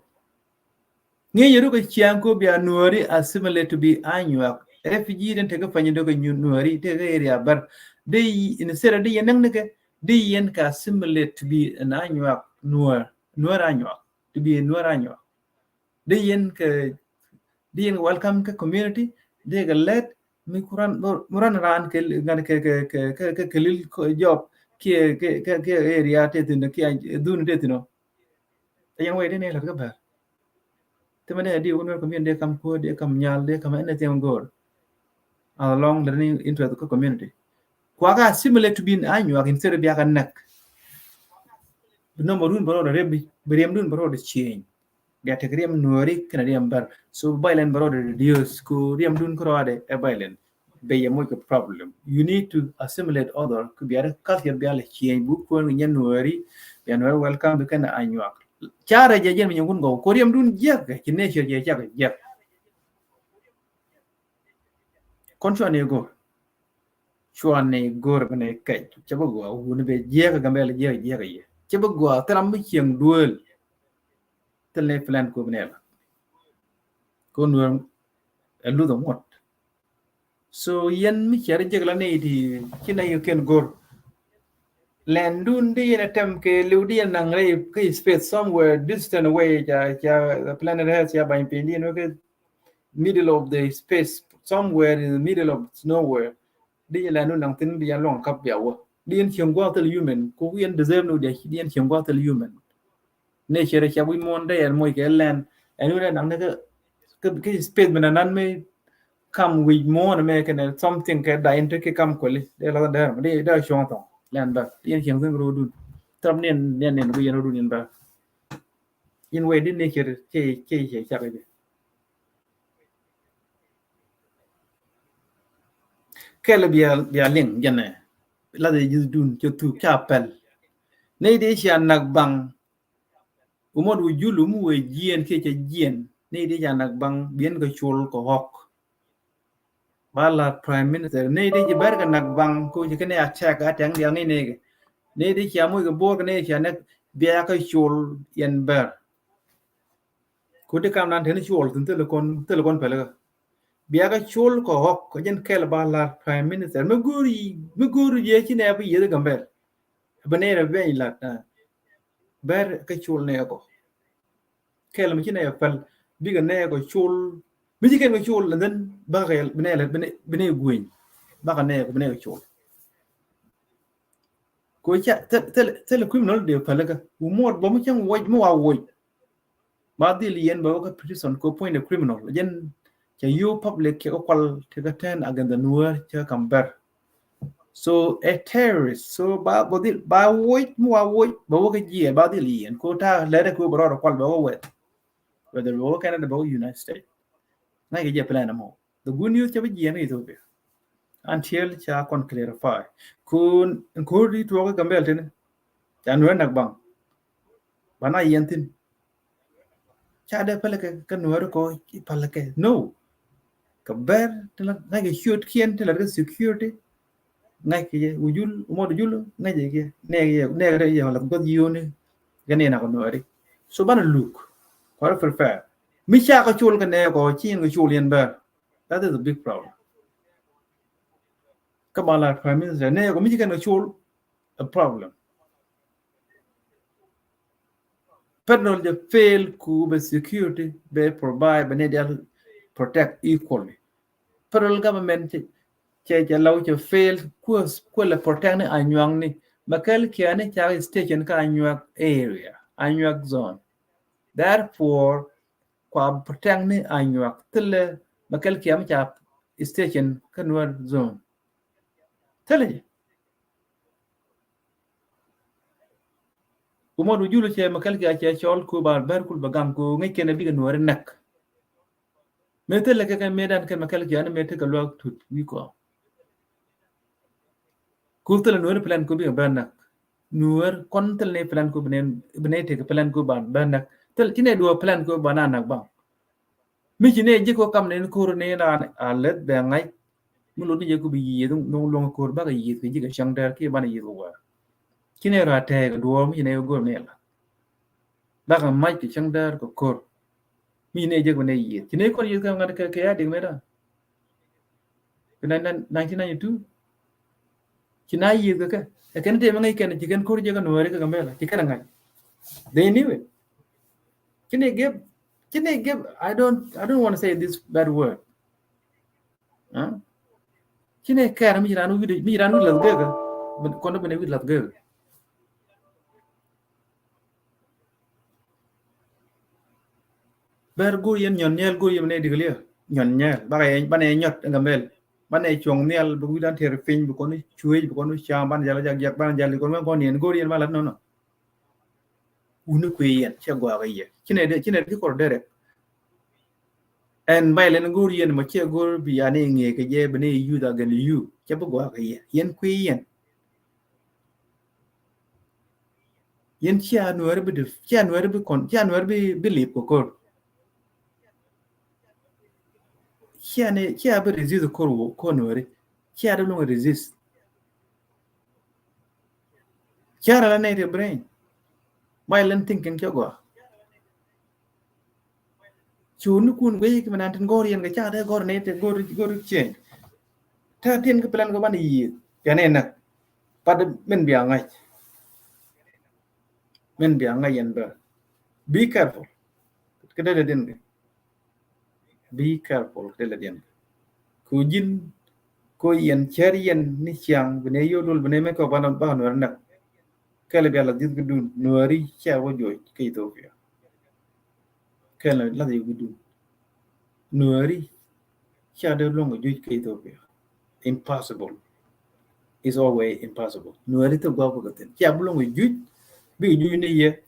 ngi yeru ko chiang ko bia nuori assimilate to be annual refugee den te ko fanyi do ko nuori te ga area bar de in sera de yenang ne de yen ka assimilate to be an annual nuor annual to be a nuor annual de yen welcome ka community de ga let mi muran ran ke ngan ke lil job ke area te tin ke dun te tin no yan way de ne la ga ba temane di unwer community de kam ko de kam nyal de kam anything good along learning into the community kwa ga similar to being annual instead of yakan nak no morun baro de rebi berem dun baro de change dia te kriam nuori kana diam bar so bailen baro de reduce ko diam dun ko ade e bailen be ye mo problem you need to assimilate other ko biara culture biara change bu ko nyen nuori ya no welcome kana annual cara je jen mi ngun go ko diam dun je ke ne je je konchwane go chwane gor bane kai chaba go woni be jega gambel jega ye chaba go taram mi chieng duel tele plan ko bane ko nuer elu do mot so yen mi chere jegla ne di kina you can gor landun di na tem ke ludi nang re ke space somewhere distant away the planet has ya by pindi no ke middle of the space somewhere in the middle of nowhere đi là nó nặng tính bây giờ lòng cấp biểu đi ăn chiếm qua từ human cố yên deserve nó để đi ăn chiếm qua từ human nature cha we mon đây môi cái land anh nói nặng cái space mình năn mới come with more mà cái này something cái đại into cái come quali đây là đây mà đây đây xong tao land ba đi ăn chiếm cái road tâm nên bây giờ road nên ba in way đi nature cái cha cái cái là bia linh dân này là để dun cho thu chapel nay để chia nạc bằng umod ujulu mu we jien ke che jien nay để chia nạc bằng biến cái chul ko hok bala prime minister nay để ber cái nạc bằng ko che này attack atang diang nay để chia mu cái bor cái nay chia nạc bia cái chul yen ber ko de kam nan den chul tin te le kon pele biaga chul ko hok ko jen kel bala prime minister muguri je chi ne bi yede gamber banera be la ber ka chul ne ko kel mi chi ne pal biga ne ko chul mi chi ken ko chul den ba gel bene guin ba ka ne ko bene chul ko cha te criminal de pal ga umot bo mu chen woj mu wa woj ba dil yen ba ko prison ko point a criminal jen cha you public ke okwal te ka ten against the nuer cha kamber so a terrorist so ba wait mu wait ba wo ke ji ba di lien ko ta le de ko bro kwal ba wo wet whether wo Canada ba United States na ke je plan mo the good news cha ba ji ne Ethiopia until cha kon clarify ko ri to ko kamber ten cha nuer nak bang bana yentin cha de pele ke nuer ko pele ke no kaber tela ngai shoot kien tela ke security ngai ke ujul mod jul ngai ke ne re ya la god yone gane na ko nori so bana look quite fair mi cha ko chul ke ne ko chin ko chul yen ba that is a big problem kabala prime minister ne ko mi ke no chul a problem Federal the fail ku be security be provide be ne protect equally federal government che law che fail ku la protect ne anywang ni makel kiane cha station ka anywang area Anyuak zone. Therefore, kwa protect ni anyuak tele makel kiam cha station kanwar zone. Tele. Kuma du julu che makel kia che chol ku bar bar kul bagam ku ngai kene biga nuar nak. Metel ke medan ke makel kia ne metel ka luak tut wi ko. Kultel nuar plan ku biga banak. Nuar kontel ne plan ku bene te plan ku ban banak. Tel tine dua plan ku bananak bang. Mi chine je ko kam ne kur ne na alet be ngai. Mulu ni je ku bi yi dong long kur ba ga yi ke ji ga chang dar ki ban yi wa. Chine ra te ga duo mi ne go ne la. Ba ga mai ki chang dar ko kur. Mi ne je ko ne yi. Chine ko yi ka ngar ka ya ding me da. 1992 China yi ga ka. E ken te mangai ken chicken kur je ga nuar ka gambela. Chicken ngai. They knew it. Chine give I don't want to say this bad word. Huh? Chine kar mi ranu lat ga. Kono bene lat ga. Bäär gur yen nyon nyel gur yen ne diglia. Nyon nyel. Bane nyot ngambel. Bane chong nyel bu dan ter fin bu kono chuej bu kono cham ban jala jak ban jali kono ko yen gur yen malat no. Unu ku yen che gwa ga ye. Chine ki kor dere. En bailen gur yen ma che gur bi ane nge ke je bene yu da gan yu. Che bu gwa ga ye. Yen ku yen. Yen chia nuer bi def. Chia nuer bi lip ko kor. Chia be resist ko nuer. Chia do no resist. Chia la ne brain. Violent thinking cho go. Chun kun we ki manan gor yen ga cha de gor ne te gor change. Ta tin ka plan ko ban yi. Ya ne na. Pad men biya ngai. Men biya ngai yen ba. Be careful. Kedele den. Be careful kedele den. Ku jin ko yen cher yen ni chiang bene yo dul bene me ko ban wer nak. Kale biya la dit gudun nuari cha wo joy ke Ethiopia. Kale la di gudun. Nuari cha de long joy ke Ethiopia. Impossible. Is always impossible. Nuari to go ko ten. Cha bulong joy bi joy ni ye.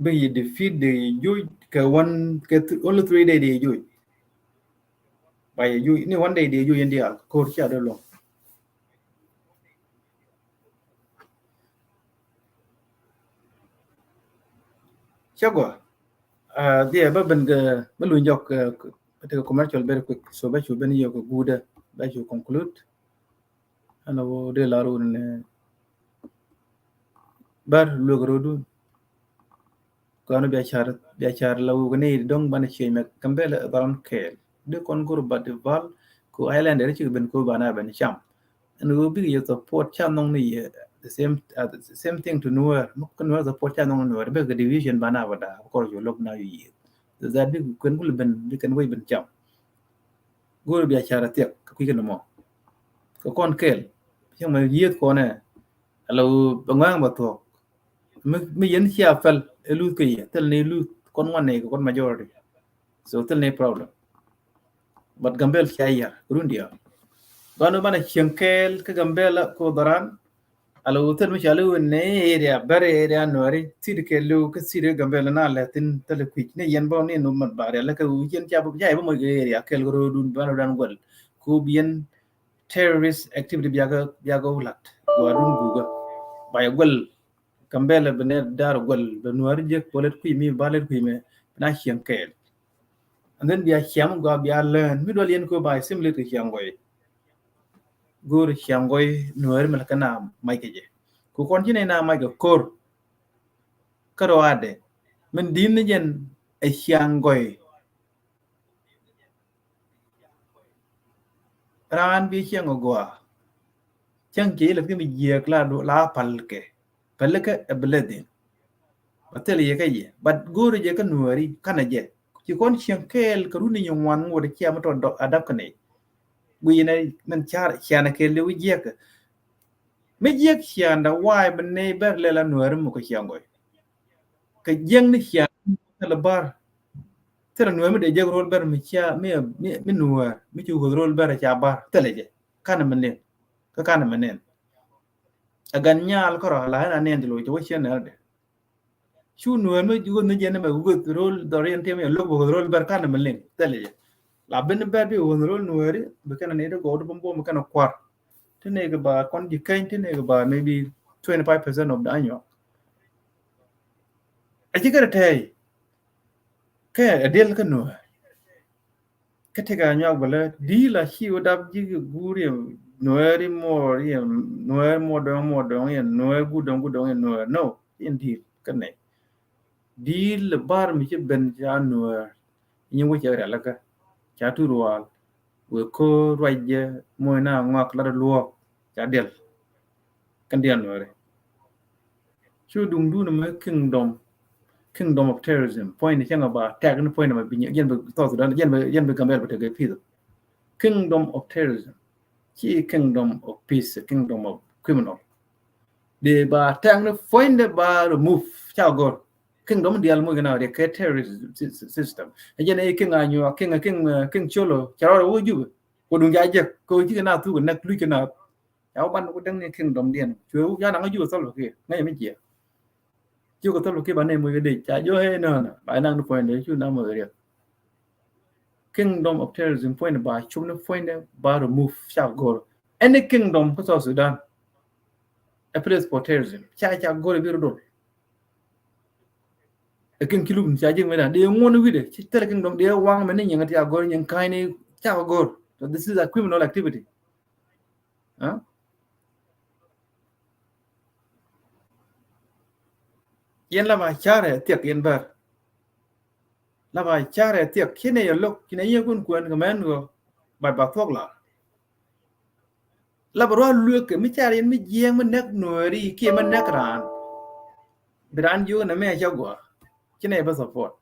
Bi defeat the joy ka only 3 day de joy. By you ni one day de joy India ko cha de long. Chagwa. Dia ba ben ga melu njok the commercial very quick so ba chu ben yo ko guda ba chu conclude ana wo de la ro ne bar lo gro du ko ana bi char la wo ne dong ban che me kambela baron ke de kon gur ba de val ko island re chu ben ko bana ben cham and wo bi yo support cham nong ni the same thing to nowhere kan no support cham nong no be ga division bana wada ko yo lok na yi that big kun bul ben bi kan way ben cham gor bi achara tek ka ki kan mo ko kon kel yang ma yet ko ne alo bangwang ba to mi yen chia fel elu ke ye tel ne lu kon wan ne kon majority so tel ne problem but gambel chaya rundia gano bana chenkel ka gambel ko daran alo tel mi chalu ne area bare area nori tir ke lu ka sir gambel na la tin tel ku ne yen ba ne no mat bare la ka yen cha ba jay ba mo area kel gro dun bana dan gol ku bien terrorist activity biaga ulat warun guga bay gol gambel bene dar gol be nori je polet ku mi balet ku me na chenkel and then biya cham go biya learn mi do yen ko bay simple to changoy gur changoy nuer mel kana may keje ku kon tine na may ko kor karo ade men din yen e changoy ran bi chango go chang ke le mi ye kla do la palke e bledin batel ye kaye but gur je kan nueri kana je ci kon chankel ka runi nywan ngode ci amato do adap kane guine men char chana ke le wijek me jek chanda wai bene ber le la nuer mu ko changoy cái giang này kia là bar thế là nuôi mới để giang roll bar mình chia mình nuôi mình chịu roll bar chia bar thế là gì kan mình lên cái kan mình lên agan nyal ko la na ne ndilo to chen na de chu nuôi mới chịu nó dân mà ugo roll dorian tem lo roll bar kan mình lên thế là gì la ben bar bi roll nuôi đi bởi cái này nó có được bombo mà cái nó quạt thế này cái bà con gì kênh thế này cái bà maybe 25% of the annual I chỉ cái này cái deal cái nuôi cái thế cái nhau gọi là đi là hiu đáp gì cái guri nuôi đi nuôi đông nuôi gu đông nuôi no in deal cái này deal bar mình chỉ bên cha nuôi nhưng mà chơi là cái cha tu rual vừa có rồi giờ mỗi na ngọc là luộc cha deal cái deal nuôi chú đúng đúng là kingdom of terrorism point is about tag no point ma binya yen be to da yen be gambel but ge pido kingdom of terrorism chi kingdom of peace kingdom of criminal de ba tag no point de ba remove cha gor kingdom dial mo gana de terrorist system yen e king anyo king cholo cha ro wo ju ko dung ja je ko chi na tu ko nak lu na cháu ban ko dang ne kingdom dien chu ya na ju so lo ke ngai me ji chưa có tập cái bản này mới cái để trả vô hay nữa bài năng nó point đấy chú nào mới được kingdom of terrorism point bài chúng nó point đấy bà remove sao goal any kingdom của South Sudan a place for terrorism cha goal bị rồi cái kilo cha chứ mấy là điều ngon nó biết đấy chỉ là kingdom điều wang mấy những cái goal những cái này cha goal so this is a criminal activity yên là bài cha này tiệc yên bờ là bài cha này tiệc khi này lúc khi này yêu quân của men rồi bài bạc thuốc là bảo lừa cái mấy cha yên mấy giang mấy nấc nồi đi kia mấy nấc ran yêu là mấy cháu của cái này bao support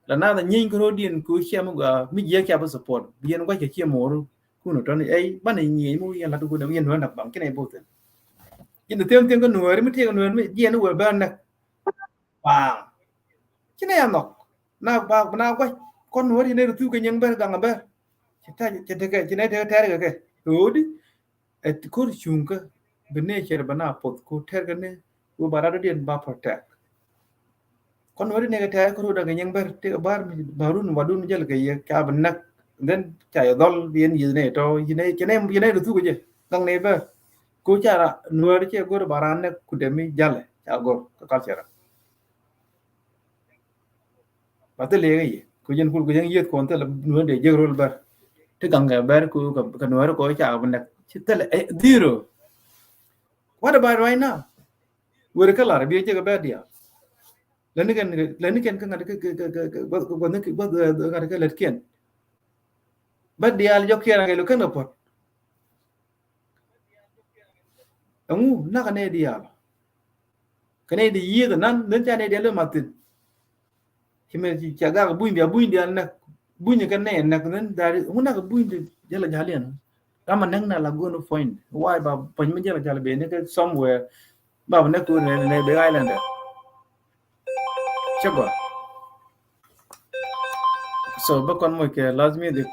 là nào là nhìn cái điện của kia mấy giang kia bao support biên quay cái kia mồ cũng nó trong này ấy ban này nhỉ mua yên là tôi cũng yên hơn đặc bằng cái này vô tình yên được thêm cái nồi mới thêm nồi mấy giang nó vừa bên này cái này nó nào quay con nuôi thì nên thu cái nhân bên gần bên cái này theo cái rồi đi cô chung cái bên này chơi bên nào pot cô theo cái này cô bảo ra điện ba protect con nuôi này cái theo cô đã cái nhân bên thì bar barun giờ là cái bên nắc nên chạy dol viên gì này thôi cái này được thu cái gì gần này bên cô chả nuôi đấy cô bảo ra này cô đem đi giờ lại chả có chả bắt đầu lấy cái cô dân phụ cô dân giết con tức là nuôi để giết rồi bờ thế càng ngày bờ cô cái nuôi nó có chảo bên này chứ tức là zero what about right now vừa cái là bây giờ cái bờ đi lần này cái lật kiện bờ đi al jo kia cái lúc cái nào pot ông nó cái này đi al cái này đi giết rồi nên cha này đi lên mặt tiền khi mà chả ga buin dia na buin cái này na nên dari huna cái buin dia jala jalian kama nang na lagu no point why ba pen men jala jala be ne cái somewhere ba ne ko ne be island chaba so ba kon mo ke lazmi dik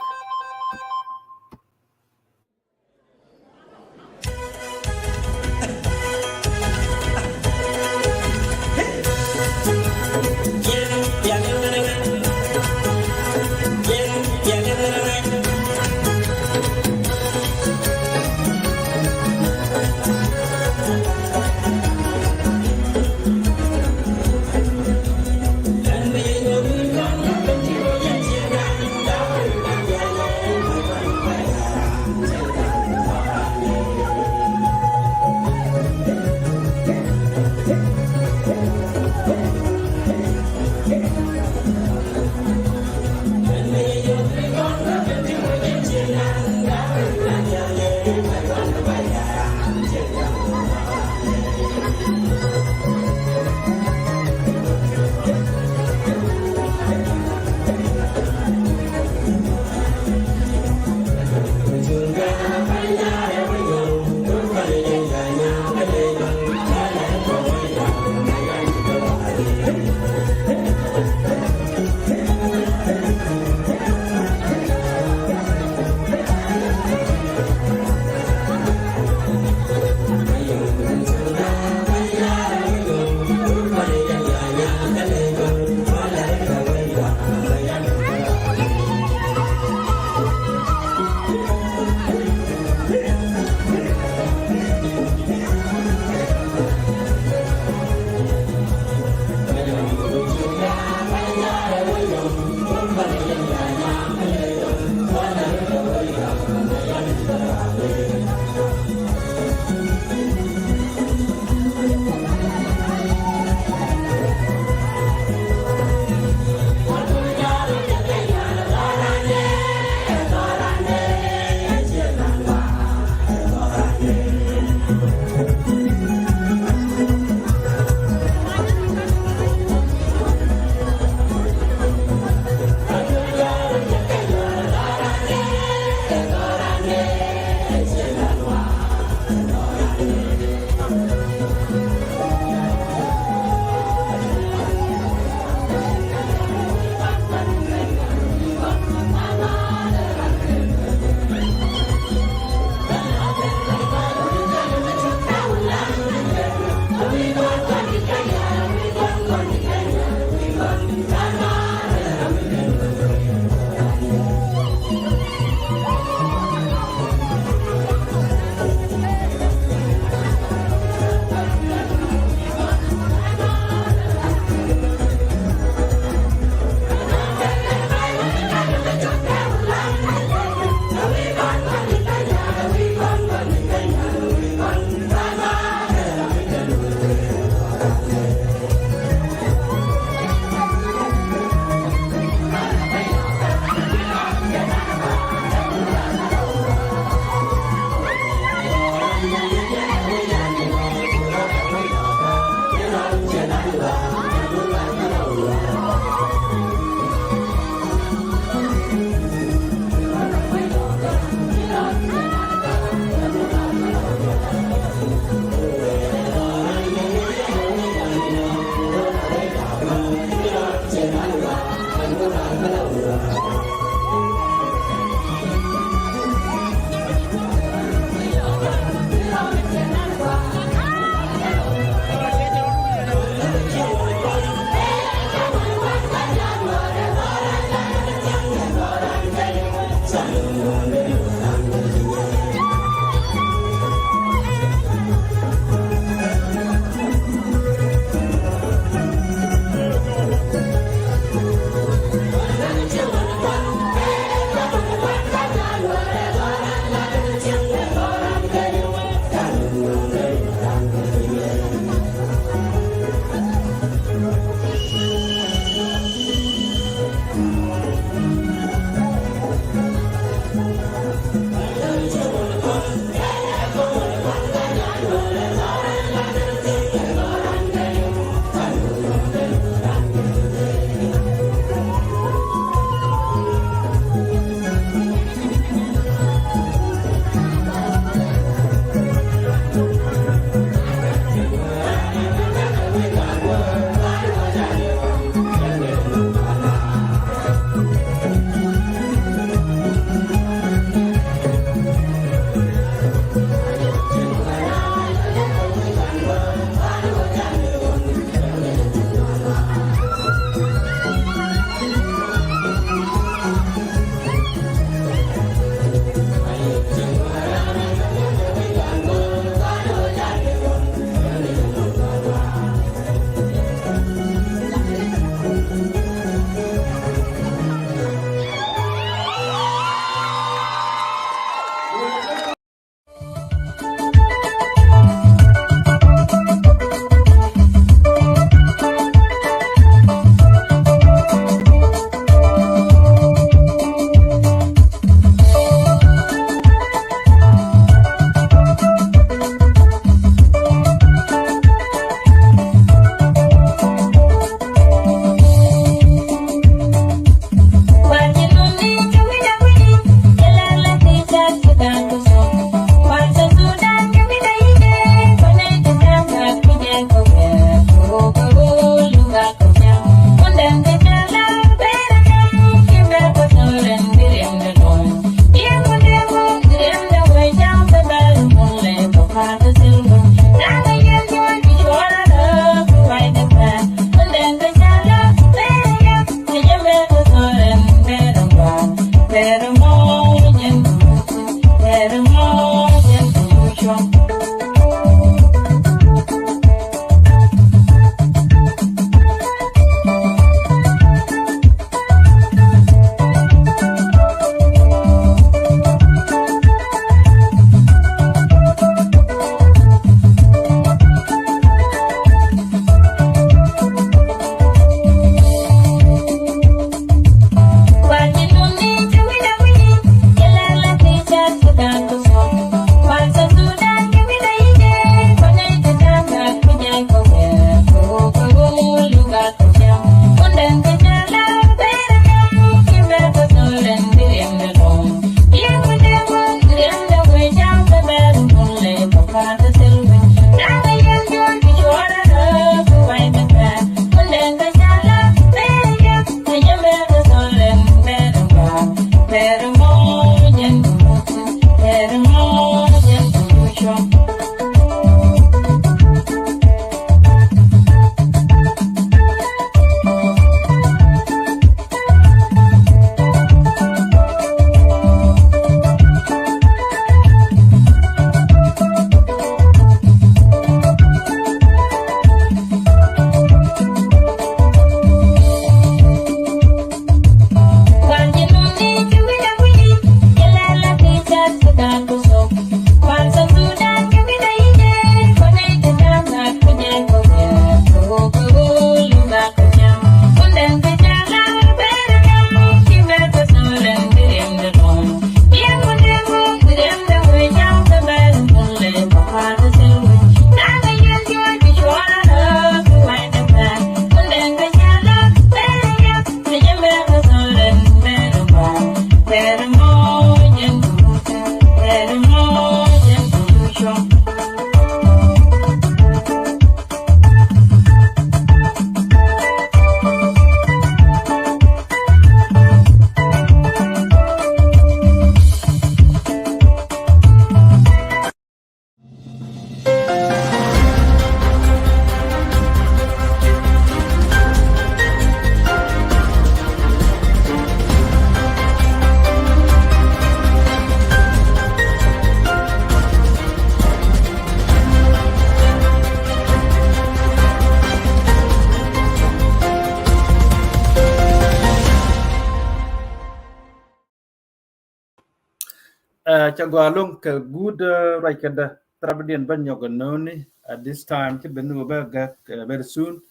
chagwa long ka good right kada trabdian ban yoga noni at this time ke benu ba ga very soon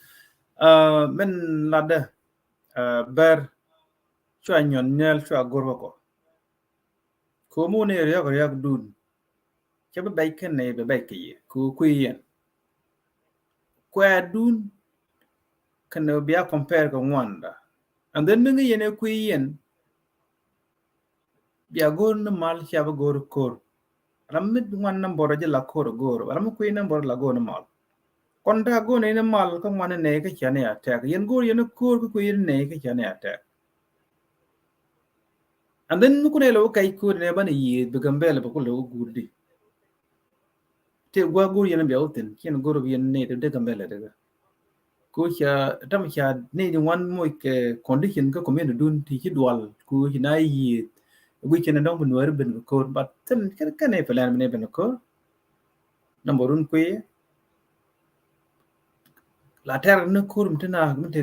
men lada ber chwa nyon nyel chwa gorwa ko mu ne ya ga yak dun ke ba bai ken ne ba bai ke ye ku yen kwa dun kan no bia compare ko wanda and then ngi yene yen bia gor na mal cha ba gor kor ramit wan number je la kor gor ram ku number la gor mal kon ta go ne mal ko man ne ke chane attack yen gor yen kor ku yen ne ke chane attack and then ku ne lo kai ku ne ban yi be gambele ba ku lo gurdi te gwa gor yen be oten ken gor bi yen ne de gambele de ku cha tam cha ne ni wan mo ke condition ko men dun ti ki dual ku na yi wi chen dong bu nuer ben ko but ten kan ne plan ne ben ko number 1 ku la terra no kurum tana mun te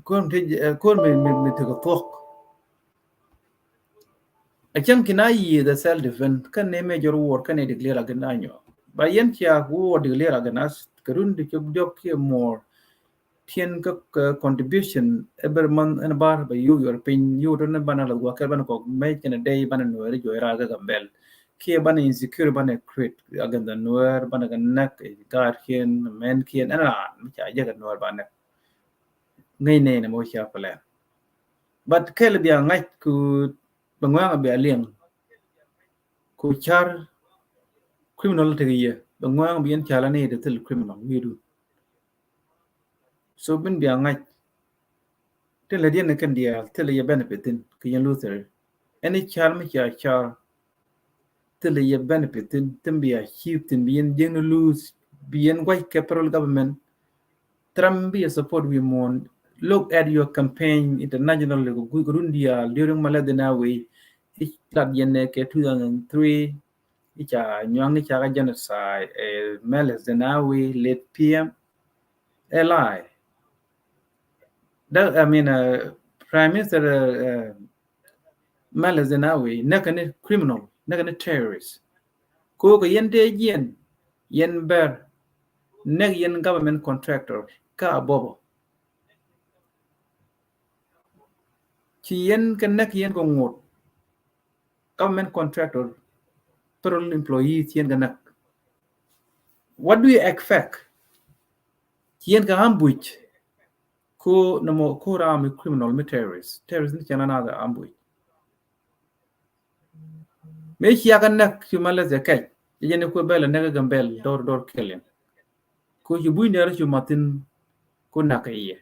kurum te kurum me te ko tok a chan kina yi the self defense kan ne major war kan ne declare again anyo ba yen chia war declare again as karun de job job ke more tien ka contribution every month and bar ba your pin you don't ban la wa ka ban ko me ken day ban no re jo ra ga gambel ke ban insecure ban create again the noer ban ga nak gar kien men kien ana mi cha ya ga noer ban ngay ne na mo cha pala but kel bia ngai ku bangwa bia liang ku char criminal te ye bangwa bien chala ne de tel criminal widu so bin bia ngai te le dien kan dia te le ye benefitin ke yan luther any char mi cha char te le ye benefitin tem bia chief tin bien jeng lose bien white capital government Trump be support we mon look at your campaign international Gurundia during Maladena way ich lat yene ke 2003 icha nyang icha ga genocide Meles Zenawi late PM ally that I mean Prime Minister Meles Zenawi nakane criminal nakane terrorist ko ko yente yen ber nek yen government contractor ka bobo ci yen kan nek yen ko ngot government contractor federal employees yen ganak what do you expect yen ka ambush ko namo ko ram criminal terrorist ni chana na ambush me shi ya ganak humala zakai yen ko bela naga gambel dor kelen ko ju buy ne ra matin ko nakaye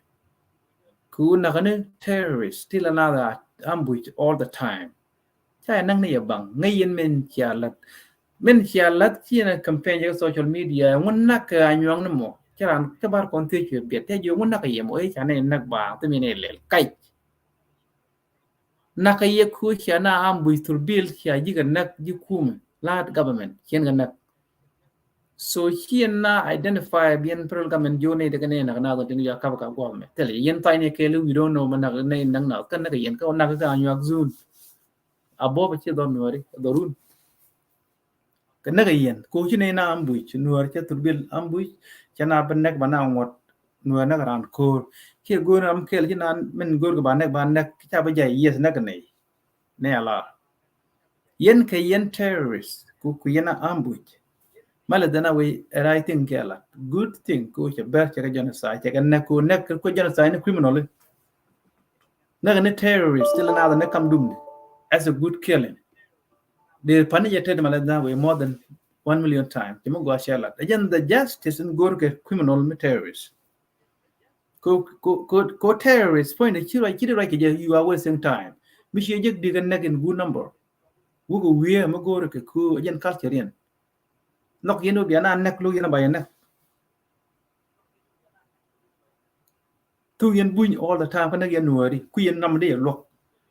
ko nakane terrorist still another ambush all the time cha nang ne bang ngayen men chalat men chalat chi na campaign ya social media ngun nak anywang na mo charan kabar konti che bet te jo ngun nak ye mo e chane nak ba te mine lel kai nak ye ku chana ambush tur bil cha ji ga nak ji kum lad government chen ga nak so here na identify bien pro government jo ne de ne na ko tin ya ka ka ko me tele yen tai ne ke lu we don't know man na ne nang na kan na yen ko na ka anyak zun abo ba che don nori dorun kana ga yen ko chi ne na ambuy chi nuar che turbil ambuy chana banek bana ngot nuar na ran ko che go ram kel chi nan men gor ga banek cha ba jai yes na ga ne ala yen ke yen terrorist ku yen ambuy mala dana we writing gala good thing ko che ber che ga jana sa che ga na ko jana sa ni criminal na ga ne terrorist still another na kam dum as a good killing the panijated maladna way more than 1 million times. Timo go shela. Again, the justice in Gorka criminal terrorists. Ko terrorists point a chira like you are wasting time. Mishi jek digan nag in good number. Wugo we magorka ku again culture in. Nok yeno biana nek lu yana bayana. Tu yen buñ all the time kana yan wari ku yen namde lok.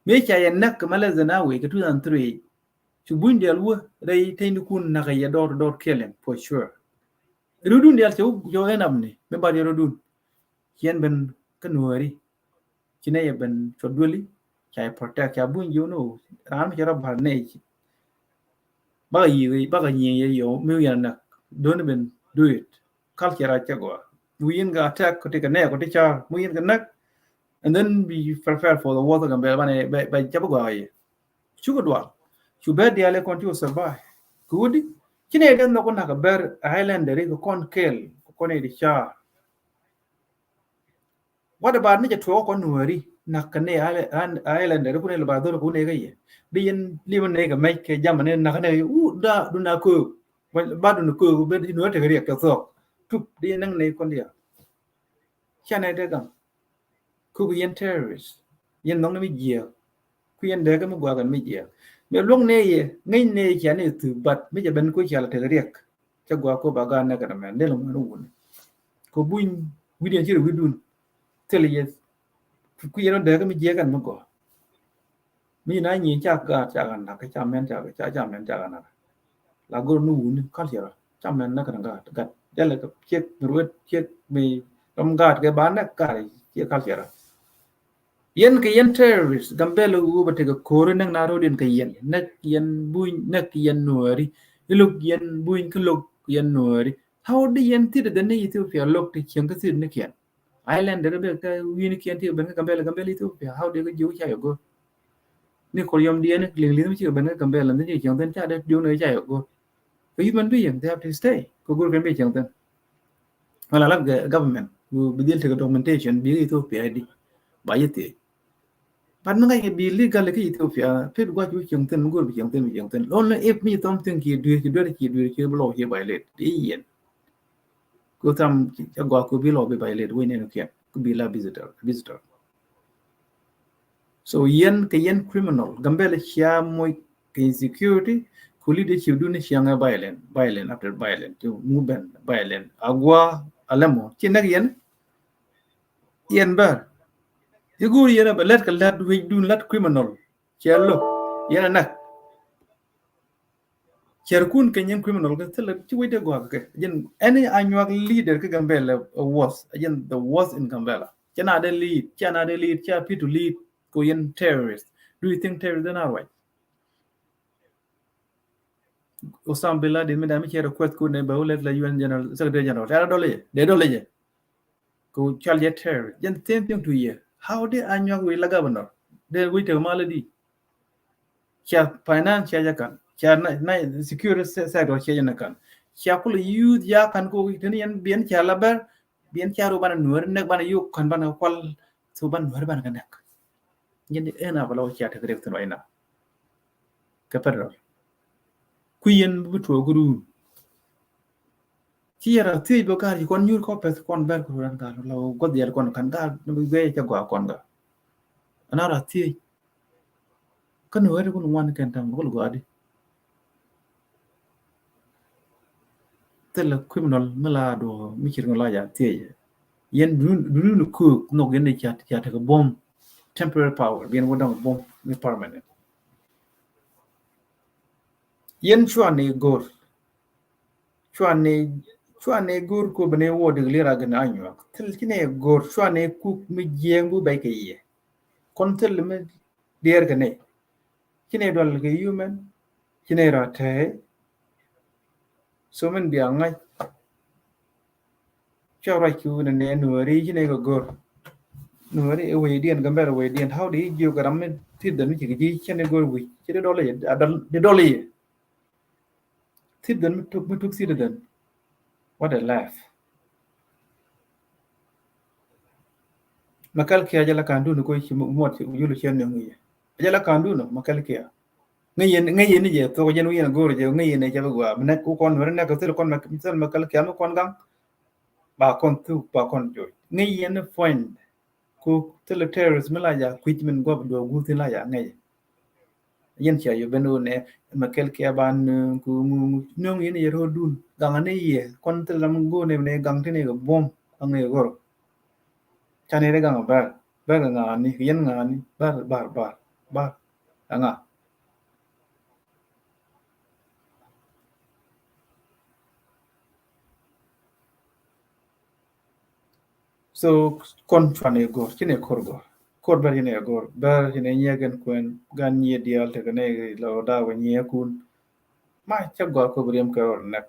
Me cha yen nak malazana we ka 2003 to buñ del wo day tay ni kun naka ya dor kelen for sure rudun del yo enam ni be bari rudun yen ben kanwari kine ya ben chodwali chai protect ya buñ yo no ram jara bar ne baga yi yo million na don't even do it culture ra chagwa muyin ga attack ko tika ne ko tika muyin ga nak and then be prepared for the water gambel bane ba chagwa yi chugodwa chuber diale konti survive good kine den no ko na ber island re ko kon kel ko ne di cha what about ni to ko nuari nakane island re ko ne ba do ko ne ga yi bien liban ne ga mai ke jamane nakane da du na ko ba du ko be di no te ga ka so tup di nang ne kon dia chane de gam ku yen terrorist yen nong mi ye ku yen de ga mo gwa gan mi ye me long ne ye ngai ne chane tu bat mi je ben ko chala te ga cha gwa ko ba ga na ga men de lo no won ko buin wi den chi wi dun tele ye ku yen de ga mi ye gan mo go mi na ni cha ga na ka cha men cha men cha ga na la go nu wun culture cha men na ka ga de la ka che ruet che mi rom ga ke ban na ka che culture yen ke yen terrorist gambelo u ba te ko kore nang na rodin ke yen nak yen buin nak yen nuari iluk yen buin ke lok yen nuari how de yen ti de ne Ethiopia lok ti chen ka sin ne kian island de be ka win kian ti ben gambelo Ethiopia how de go ju cha yo go ni ko yom dien ling ling chi ben gambelo ne chi chen ten cha de ju ne cha yo go human being they have to stay ko gur kan be chen ten wala la government bu bidil te documentation bi Ethiopia di ba yete pan ngai ke bi legal ke Ethiopia pe gwa ju chen ten gur bi chen ten only if me something ki du blo he by let yen ko tam cha gwa ko bi lo be by let we ne ke ko bi la visitor so yen ke yen criminal gambele chia moy ke insecurity ko leadership du ne chia nga violent after violent to movement violent agwa alamo chinak yen ba yugur yena ba let ka lat we du lat criminal chelo yena nak cherkun ke nyen criminal ka tele ci wede go ke jen any annual leader ke gambela was jen the worst in gambela chana de lead cha to lead ko yen terrorist do you think terrorists are right Osama bin Laden me da mi chero kwet ko ne ba let la UN general secretary general era dole je ko chal je terrorist jen same thing to ye how de annual we la governor de we te maladi cha finance cha kan cha na security sector cha kan cha kul youth ya kan ko tin yan bien cha labar bien cha ru bana nuer nek bana yu kan bana kwal so ban nuer bana nek yen ena bala cha ta grek tin waina ka federal ku yen bu to guru ci yara ti bo ka kon nyur ko pes kon ber ko ran ka lo god yer kon kan ga no be cha gwa kon ga anara ti kan nuer ko wan kan tam ko go adi tele criminal mala do mi ci ngala ya ti yen dunu ku no gende chat ko bomb temporary power bien wodang bomb ni permanent yen chuane gor ko bane wodi lira gan anyo tel kine gor chuane ku mi jengu bay ke ye kon tel me der gane kine dol ke human kine ra te so men bi angai chawra ku ne nuari kine go gor nuari e we dien gamber we dien how di you garam ti dan ki ji kine gor wi kine dole adal de dole ti dan mi tuk si dan what a laugh makal ke ajala kandu no ko ci mot yulu chen ngi ajala kandu no makal ke ngayen ni je to jen wi na gor je ngayen ne jabe gwa na ku kon wor na ko tel kon misal makal ke am kon gang ba kon tu ba kon jo ngayen ne point ku tel terrorist mala ja kwit men go do gu tin la ya ngay yen cha yo beno ne makal ke ban ku no ngi ne ro dun gang ne ye kon tel lam go ne gang te ne go bom ang ne gor chane re gang ba nga ni yen nga ni ba anga so kon chane go kine korgo kor bar ne go bar ne nyegen kwen gan ye dial te ne lo da wa nye kun ma cha go ko briam ka or na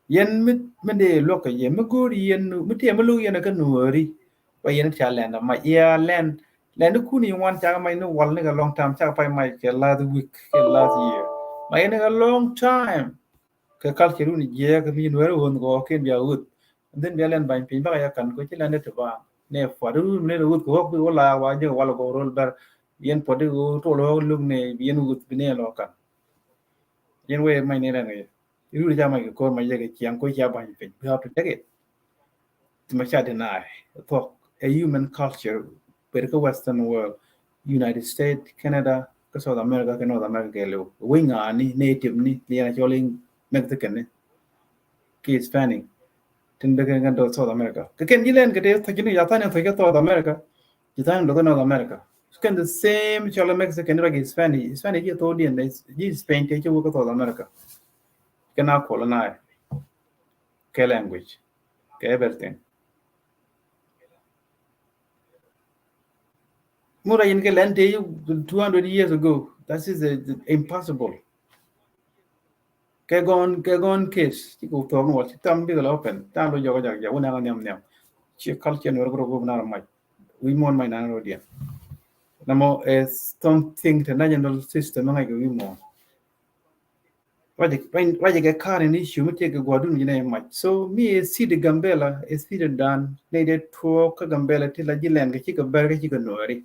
yen mit de lo ka yen go yen mit te lu yen ka nuori wa yen cha len ma ya len ku ni wan cha mai no wal ne ga long time cha pai mai ke last week ke last year ma yen a long time ka kal ke ru ni je ka mi nuori won go ken ya ut den ya len ban pin ba ya kan ko chi len de ba ne fa ru ne ru ko ko la wa je wal go rol bar yen po de go to lo lu ne yen ut bi ne lo kan yen we mai ne ne ru ja mai ko mai je ke chiang ko cha ban pin ba to take it to my chat deny to a human culture but the western world United States Canada ka South America ka North America lo winga ni native ni ya choling Mexican ni ki Hispanic tin da kan do South America ka ken gilen ka te thakini ya tan thakya South America ki tan do North America kan the same chola Mexican ra Hispanic ya to dien ni Spain ke ko South America kana colonize ke language ke everything Mura in ke land 200 years ago that is impossible ke gon case ti ko to mo ti tam bi lo open tam lo jogo jag ja una ga nyam chi culture no ro na mai we mon mai na ro dia namo something the national system ngai go we mon waje ke kare ni shu mute ke godun ni mai so mi si de gambela si de dan ne de to ka gambela ti la jilen ke chi ka ber ke chi ka nori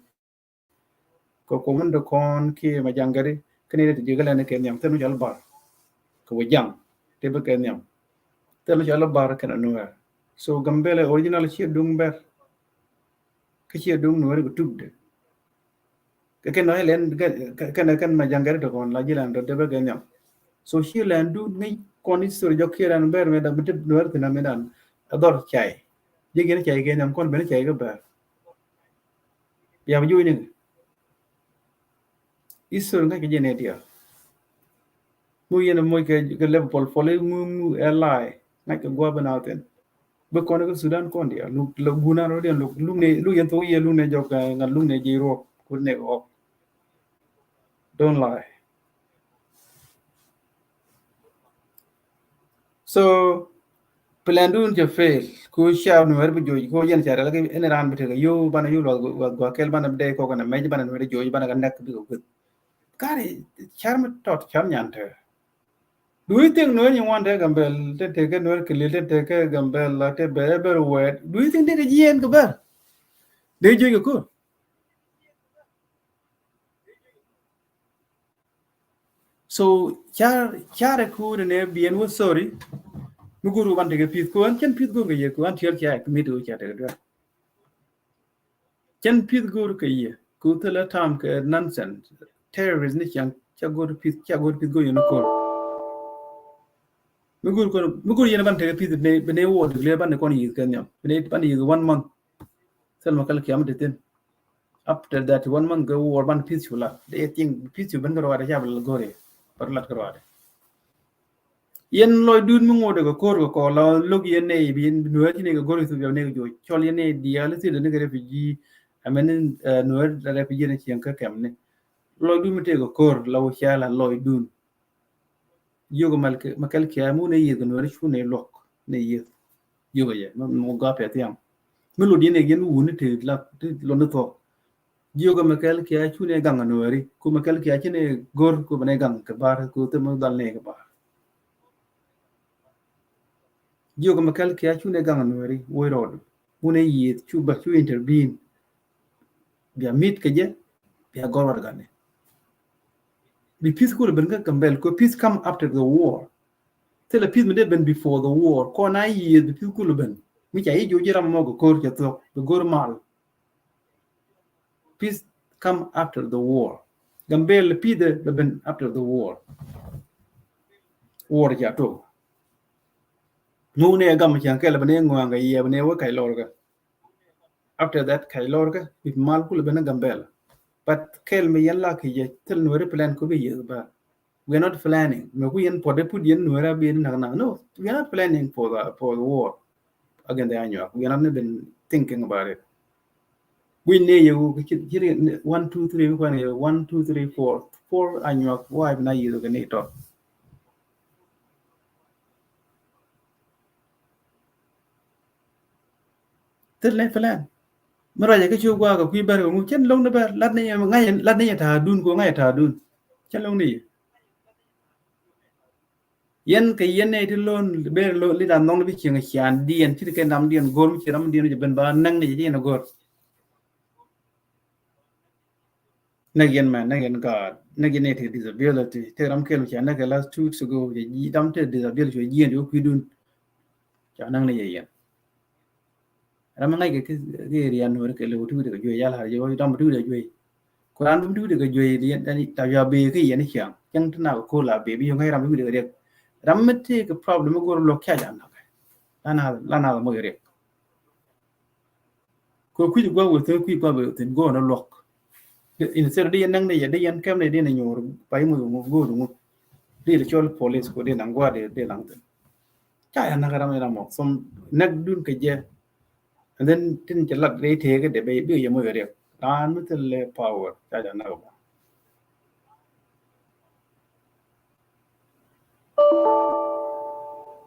ko mun do kon ki ma jangari kene de jigala ne ke nyam tanu jal bar ko jam te be ke nyam tanu jal bar kana no so gambele original chi dung ber ke chi dung no re tubde ke no len kan ma jangari to kon la jilan do te be ke nyam so chi len du ni kon is so jo kiran ber me da bit no re na me dan ador chai jigene chai ke nyam kon be chai ke ber ya bu ni isur ngai ke jene dia mu yena moy ke level fole mu ally ngai ke gwa banauten be kono ko Sudan kon dia lu guna ro dia lu ne lu yen to ye lu ne jok ngal lu ne jiro ku ne ok don't lie so plan dun je fail ko sha no wer bu joji ko yen cha la ke en ran bete yo bana yo lo kel bana de ko kana me bana no de joji bana ga nak bi ko kare charm tot cham nyante do you think no anyone there gambel te take no ke le te take gambel la te be wet do you think they yen ko ba de joji ko so char ku ne bien wo sorry muguru ban te pit ko an chen pit go ye ko an tiel cha mi do cha te do chen pit go ke ye ku te la tam ke nonsense terrorist ni chang cha go pit go ye no ko mugur ye ban te pit ne wo de le ban ko ni ken yam ne ban yi 1 month sel ma kal kiyam de ten after that 1 month go war ban pit chula they think pit ban go wa cha bal gore par lat ko wa yen loy dun mu ngode ko kor ko la log yen ne bi nuer ne ko gori su ne jo chol yen ne dia le ti ne ga refugee amen nuer da refugee ne chen ka kam ne loy dun mete ko kor la wo chala loy dun yogo malke makal kiamu ne yi nuer chu ne lok ne yi yogo ye mo ga pe tiam mu lo dine gen wu ne te la lo ne to yogo makal kia chu ne gang nueri ku makal kia ne gor ku ne gang ka bar ku te mo dal ne ka bar Jogo makal kia chu ne gang nueri wo rod une yi chu ba chu intervene bia mit ke je bia gorwar gane be peaceful ben ka kambel ko peace come after the war tell a peace me ben before the war ko na yi the peaceful ben mi cha yi jo jira mo go kor ke to the gor mal peace come after the war gambel pide ben after the war ja to nu ne gam chan ke le ben ngwa ga ye ne wo kai lor ga after that kai lor ga bit mal kul ben gambel but kel me yalla ke ye tel no plan ko be ye ba we are not planning no we en pode put yen no ra be na no we are not planning for the war again the annual we are not even thinking about it we ne you 1 2 3 1 2 3 4 annual why na you ga ne to Tức lên phải lên mà rồi cái chiều qua cái quy bờ của chân lông nó bờ lát này ngay lát này thả đun của ngay thả đun chân lông đi yen cái yen này thì luôn bê luôn đi làm nông nó bị chuyện cái chán điên thì cái nắm điên gồm chỉ nắm điên cho bên ba năng này gì nó gồm năng yen mà năng yen cả năng yen này thì disability thì nắm cái chán năng cái last 2 weeks ago thì nắm thì disability yen thì quy đun cho năng này yen nắm ngay cái area nó cái lối thứ cái duy là rồi trong thứ để duy còn thứ để cái duy thì tại vì bị cái yen chẳng chẳng thế nào cô là bị ngay làm thứ để Ramete cái problem go lo kya jana lana mo yere ko ku go wo te ku go be te go no lock in ser di nang ne de yan kam ne de na nyor pai mo go mo di le chol police ko de nang gwa de lang te cha ya na ga ram mo som nak dun ke je and then tin che lat de the ke de be bi ye mo yere ran mo te le power cha ja na ga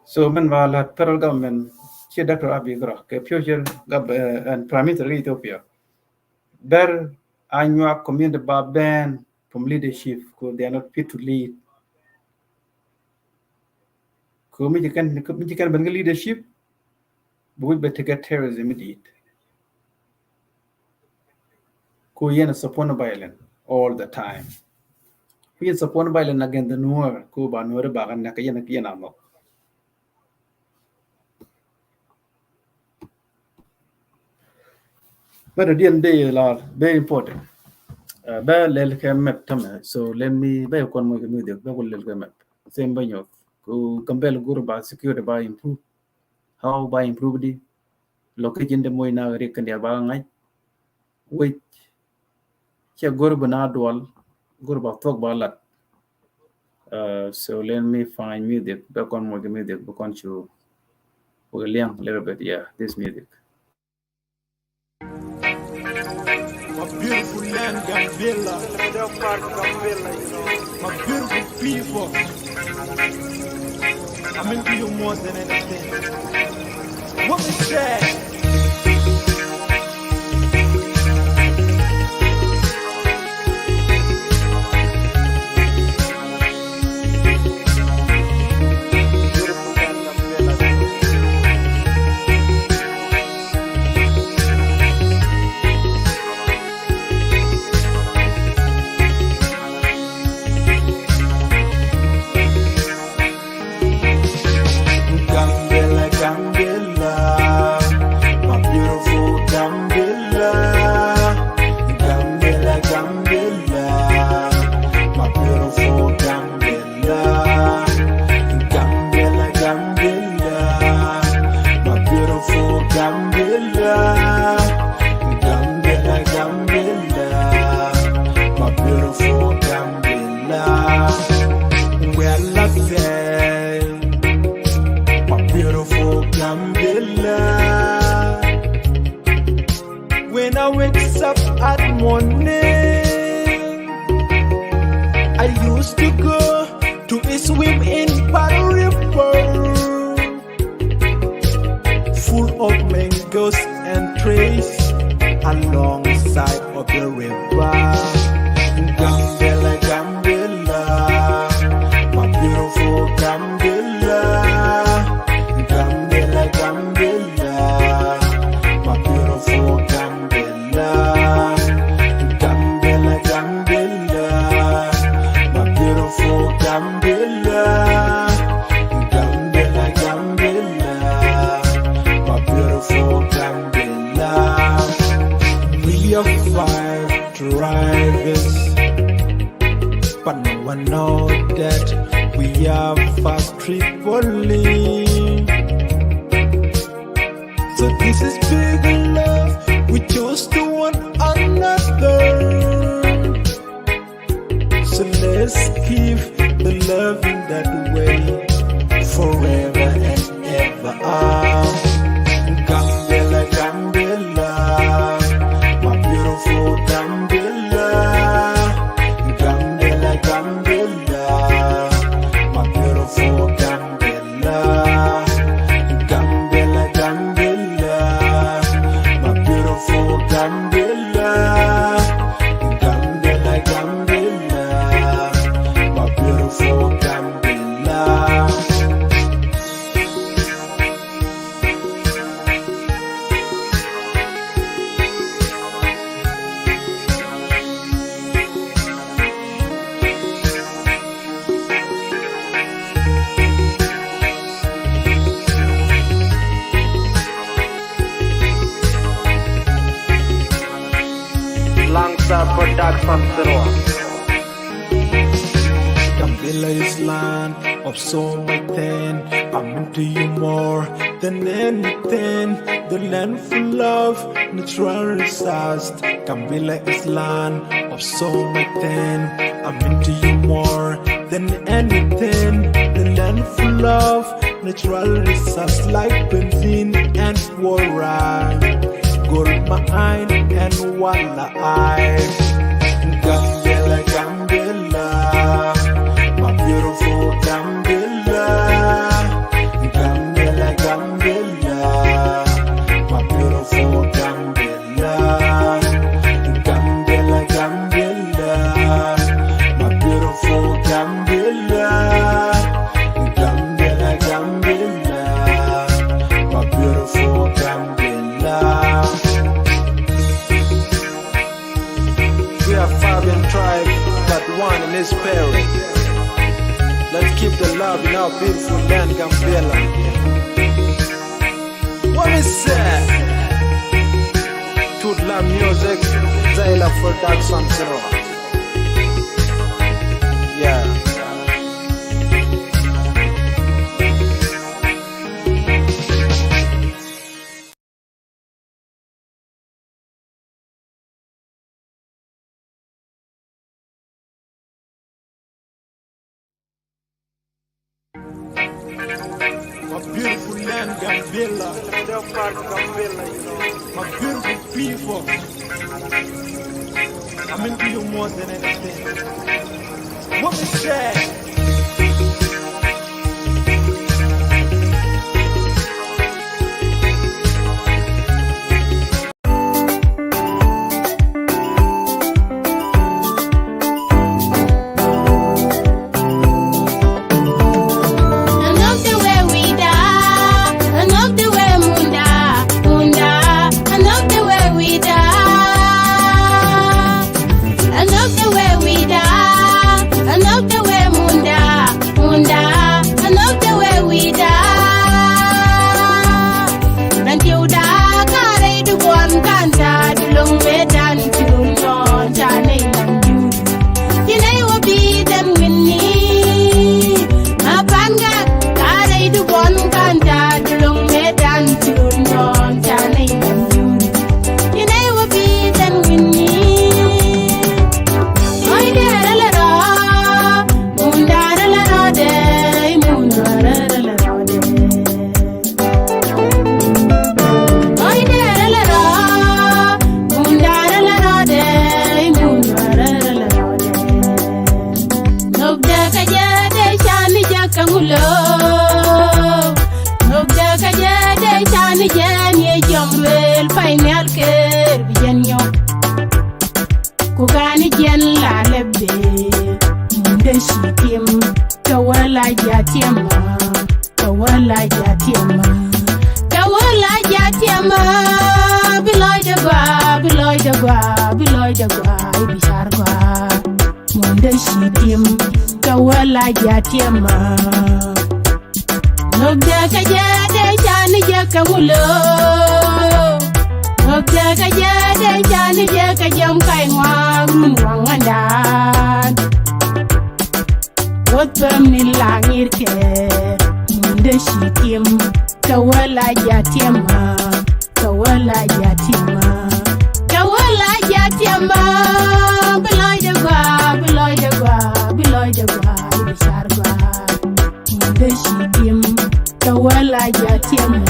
so man wala federal government che Dr. Abiy Gro ke future and prime minister Ethiopia Bäär annual community ba ban from leadership ko they are not fit to lead ko mi kan ban leadership but we better get terrorism immediate ko yana support violence all the time we support violence against the Nuer ko ba Nuer ba kan na kayana mo but at the end day are very important ba lel ke map tam so let me ba kon mo ke mi de ba ko lel ke map same ba nyot ko kambel guru ba security ba improve how ba improve di location de moy na re kan ya ba ngai which che guru bana dwal guru ba tok ba lat so let me find music ba kon mo ke music ba kon chu ko liang little bit yeah this music. My beautiful land, Gambela. My beautiful people. I'm into you more than anything. What we say? When I wake up at morning, I used to go to a swim in Bäär River, full of mangoes and trees alongside of the river. Gambela, Gambela, my beautiful Gambela. Gambela, Gambela, my beautiful Gambela. Gambela, Gambela, my beautiful Gambela. Gambela, Gambela, my beautiful Gambela. We are 5 drivers, but no one knows that we are fast Tripoli. So this is big love, we chose to one another. So let's keep the love in that way forever and ever. Gambela, Gambela, my beautiful Gambela. Gambela, Gambela, my beautiful Gambela. Gambela, Gambela, Production Gambia is land of so much thing. I'm into you more than anything. The land for love, natural resource. Gambia is land of so much thing. I'm into you more than anything. The land for love, natural resource like benzene and water. Gold mine and walla eye. Gambia, Gambia, my beautiful Gambia. Gambia, Gambia, my beautiful Gambia. Gambia, Gambia, my beautiful Gambia. Gambia, Gambia, my beautiful Gambia. We are Fabian tribe, that one in his spirit. Let's keep the love in our beautiful land, Gambia. What is that? Tudla music, Zayla Production Zero. Yeah. My beautiful land, Gambia. They're part of Gambia, you know. My beautiful people. I'm into you more than anything. What is that? Kugani jen la lebe munde shikim tawala jatiama biloy da gwa ibishar gwa munde shikim tawala jatiama nogda kajade chani jakamulo nogda kajade chani jakajam kainwa mwangandan Wotpem ni langir ke munde shikim tawala jatiama biloy da gwa ibishar gwa munde shikim tawala jatiama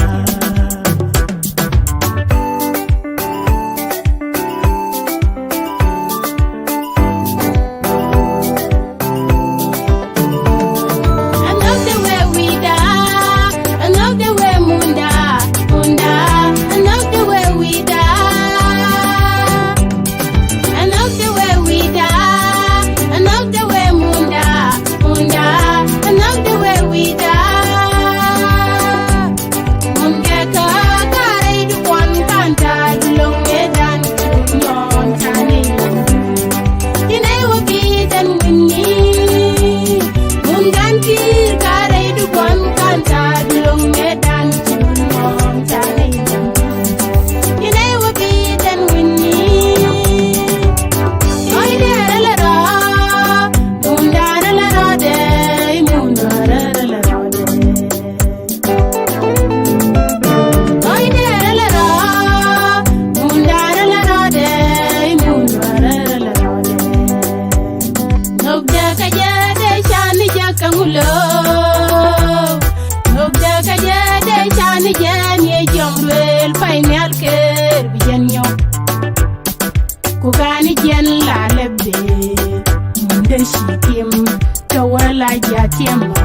jatiama,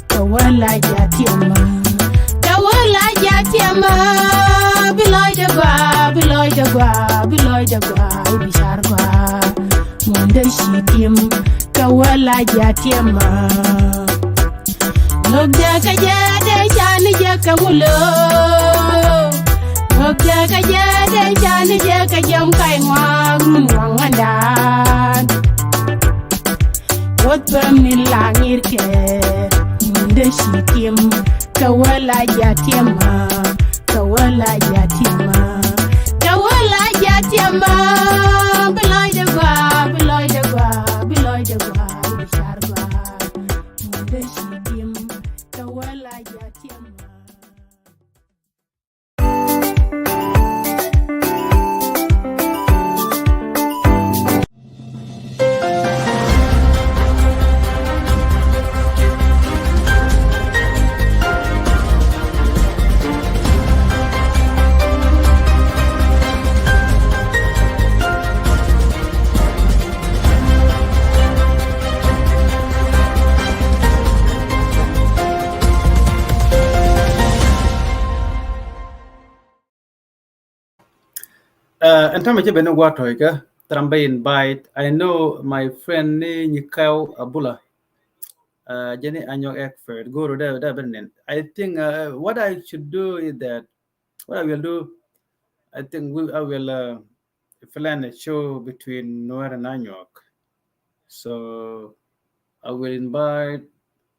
kawala jatiama, kawala jatiama, beloy the gua, bishar gua, monde shitim, kawala jatiama. Look jaka jade jani jaka mulo, look jaka jade jani jaka jam kai ngwang wangandan. What permin langir ke munde shitim kawala jatiama, kawala jatiama, kawala jatiama. Beloy the gua, bishar gua, munde shitim kawala jatiama. And time I been water trambe invite. I know my friend Ni Nyɔ Abula. Jenny Anyok expert. Go to there. I think what I should do is that what I will do. I think I will plan a show between Noir and Anyok. So I will invite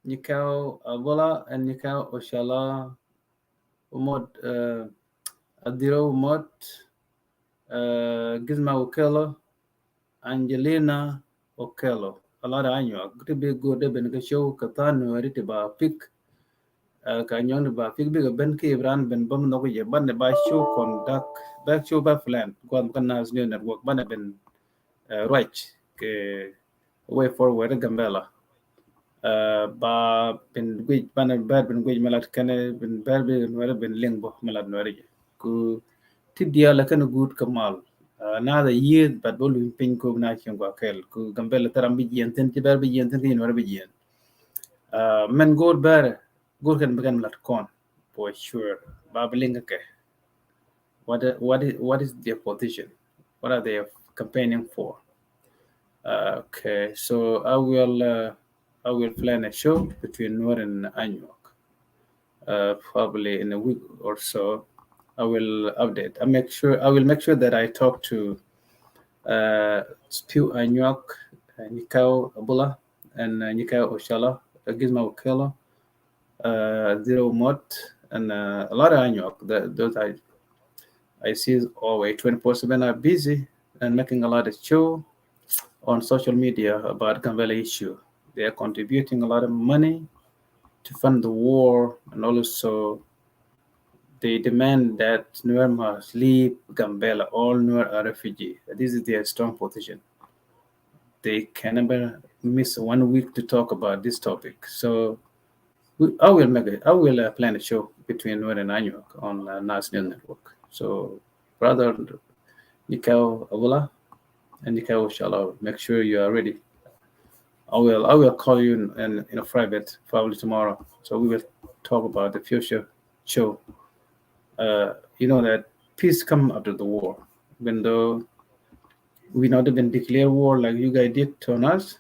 Nyɔ Abula and Nyɔ Oshala Umot Adiro Umot. Gizma Okello, Angelina Okello, a lot of annual. Could be good, the show, Catano, Ritiba, Pick, Canyon, Pick, big Ben Cave, Ran, Ben Bumnoya, Banner by show, conduct, back show by Flan, Guancanas new network, Banner Ben right, way forward, Gambella. Ba Ben Wig, Banner Bad, Ben Wig Malat Kenne, Ben Berby, and well, Ben Lingbo, Malad Nori. Tidia like a good Kamal. Another year, but Bolin Pinko Nakin Wakel, ku Gambella Tarambi and Tentiberbi and Tentian. Men go Bäär, go can begin like corn, for sure. Babbling okay. What is their position? What are they campaigning for? Okay, so I will plan a show between Noor and Anyok. Probably in a week or so. I will update. I will make sure that I talk to Spew Anyok, Nyɔ Abula, and Nyɔ Oshala, Gizma Okello, Zero Mot, and a lot of Anyok. Those I see always 24/7 are busy and making a lot of show on social media about Gambella issue. They are contributing a lot of money to fund the war, and also they demand that Nuer must leave Gambella. All Nuer are refugees. This is their strong position. They can never miss 1 week to talk about this topic. So I will plan a show between Nuer and Anyok on National Network. So, brother Nyɔ Abula and Nyɔ Oshala, make sure you are ready. I will call you in a private probably tomorrow. So we will talk about the future show. You know that peace come after the war. Even though we not even declare war like you guys did on us,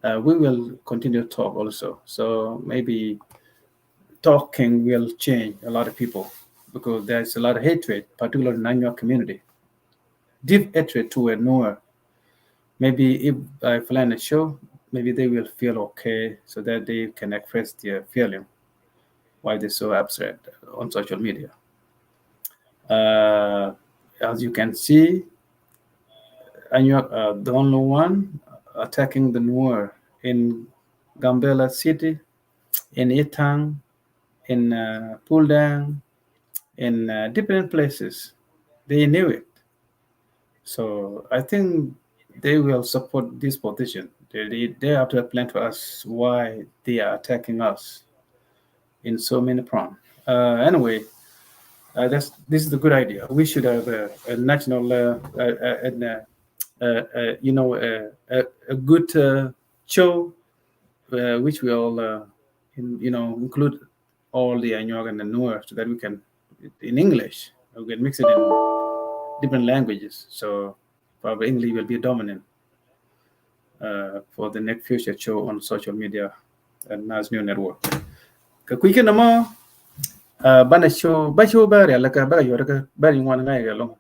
we will continue to talk also. So maybe talking will change a lot of people because there's a lot of hatred, particularly in the Ni Nyɔ community. Deep hatred to a Noor. Maybe if I plan a show, maybe they will feel okay so that they can express their feeling why they're so upset on social media. As you can see, Anyok the only one attacking the Nuer in Gambella City, in Itang, in Puldang, in different places. They knew it. So I think they will support this position. They have to plan for us why they are attacking us in so many fronts. Anyway, this is a good idea. We should have a national, a good show which will include all the Anyuag and the Nuer, so that we can, in English, we can mix it in different languages. So probably English will be dominant for the next future show on social media and Nas New Network. Ka kuike nama bana show bare la ka ba yore ka bari ngwan ngai ga long.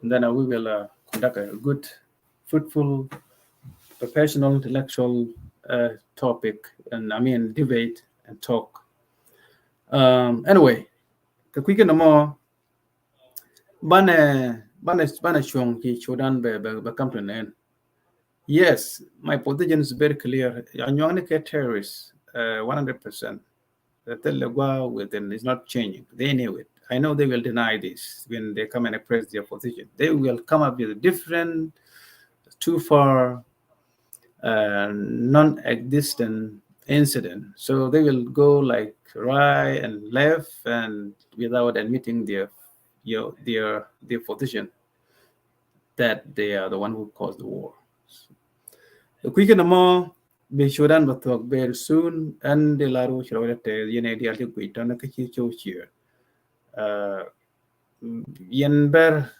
And then we will conduct a good, fruitful, professional, intellectual topic, and debate and talk. Anyway, ka kuike nama bana shong ki chodan be come to an end. Yes, my position is very clear. Anyuang ke terrorists, 100%. The Telegua within is not changing. They knew it. I know they will deny this when they come and express their position. They will come up with a different, too far, non-existent incident. So they will go like right and left and without admitting their position that they are the one who caused the war. Quicker more be shuran but talk very soon and the laru shawate yene di alti kuita na kachi chochia. Yen ber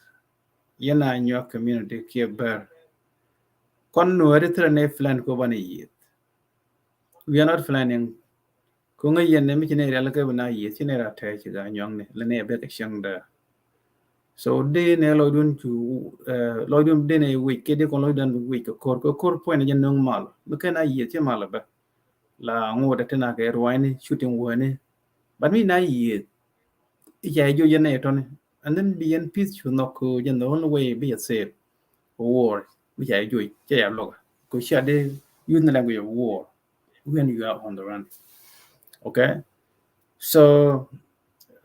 yena in your community kia ber. Kon no eritra ne flan ko bani yit. We are not planning. Kunga yen ne michine alaka bana yit chinera tai chiga nyong ne lene be kashang da. So de ne loidun to loidun de ne week kede kon loidun week kor point yen nung mal. Bukan ayit che mal ba. La ngo da tena ke ruani shooting wani. But me na yit. Yeah, you and then be in peace should not go the only way be a safe war. Which I do it. Yeah, look. Because share the use the language of war when you are on the run. Okay. So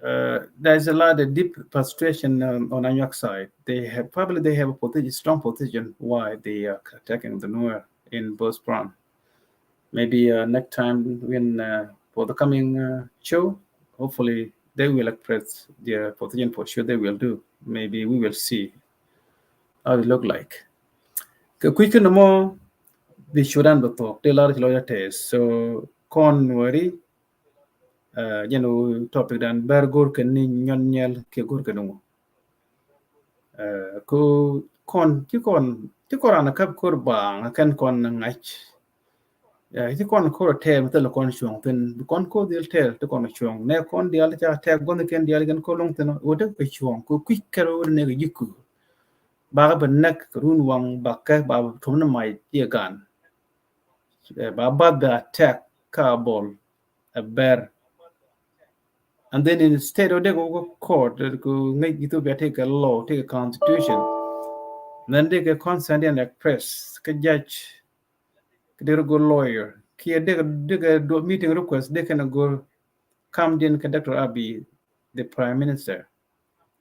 there's a lot of deep frustration on Anyuak side. They have a strong position why they are attacking the Nuer in Bospran. Maybe next time when for the coming show, hopefully they will express their position for sure. They will do. Maybe we will see how it look like. Quick no more we shouldn't be talk. They large lawyer test. So con worry topic dan Bäär gurken ni nyɔ ke gurken ko kon ti koran kap kor bang kan kon ngach ti kon ko te metel kon chuang ten kon ko dil te to kon chuang ne kon dial cha te gon ken dial gan ko long ten o de pe chuang ko quick karo ne ga yiku ba ga nak run wang bakka ba thum na mai ti gan ba the attack ka ball a Bäär. And then instead of they go court, they go make it to take a law, take a constitution. And then they get consent and press, judge, they go lawyer. They do meeting request, they can go come in Dr. Abiy, the prime minister.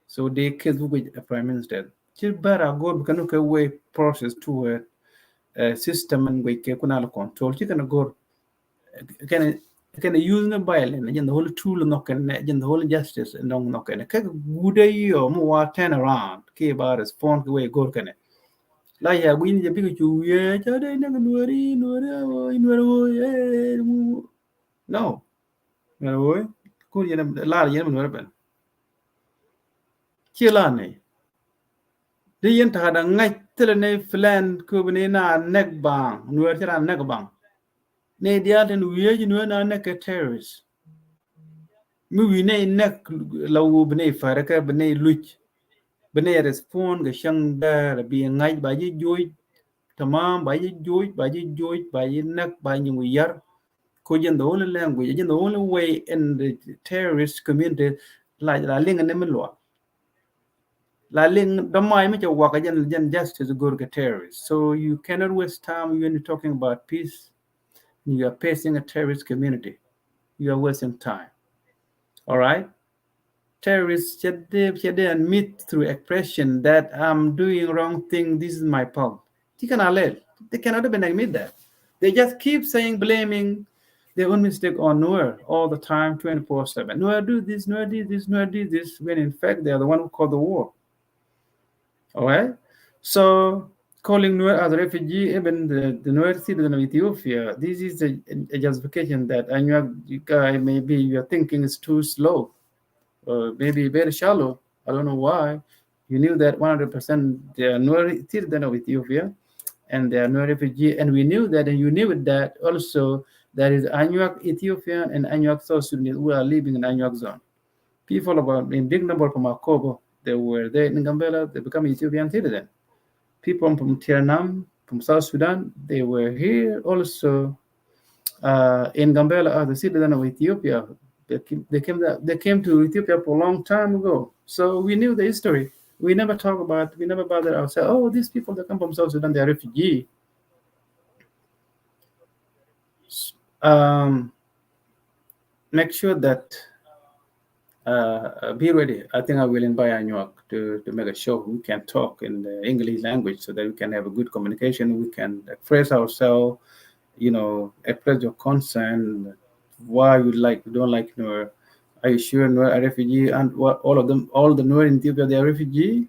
So they case with a prime minister. Just better go because look away process to a system and we can control. You can go can use the violence and the whole tool no can the whole justice and no can good yo more turn around ke ba respond way go can la ya win the big you yeah jade na nuari no no ko yena la yena no ben ki la ne de yen ta da ngai tele ne flan ko bene na nek bang nuar tira nek bang ne dia den wiye nu na nek terrorist mi wi ne nek law bene faraka bene luch bene respond ga shang da bi ngai ba ji joy tamam ba ji joy ba ji nek ba ni yar ko jen the only language jen the only way in the terrorist community like la ling ne mlo la ling the mai me jo wa ga jen justice go ga terrorist. So you cannot waste time when you're talking about peace. You are facing a terrorist community. You are wasting time. All right? Terrorists should they admit through expression that I'm doing wrong thing. This is my fault. They cannot even admit that. They just keep saying, blaming their own mistake on Noor all the time, 24/7. Noor do this, Noor did this, Noor did this, when in fact they are the one who caused the war. All right? So calling Nuer as a refugee, even the Nuer citizen of Ethiopia, this is a justification that you guys maybe your thinking is too slow, or maybe very shallow. I don't know why. You knew that 100% they are Nuer citizen of Ethiopia, and they are Nuer refugee, and we knew that, and you knew that also there is Anuak Ethiopian and Anuak South Sudanese who are living in Anuak zone. People about in big number from Akobo, they were there in Gambela, they become Ethiopian citizen. People from Tiernam, from South Sudan, they were here also in Gambela as a citizen of Ethiopia. They came to Ethiopia for a long time ago. So we knew the history. We never talk about, we never bother ourselves, oh, these people that come from South Sudan, they are refugees. Um, Make sure that be ready. I think I will invite Anyuak to make a show. We can talk in the English language so that we can have a good communication. We can express ourselves, express your concern, why you don't like Nuer. Are you sure Nuer are refugee and what all of them, all the Nuer in Ethiopia, they are refugee?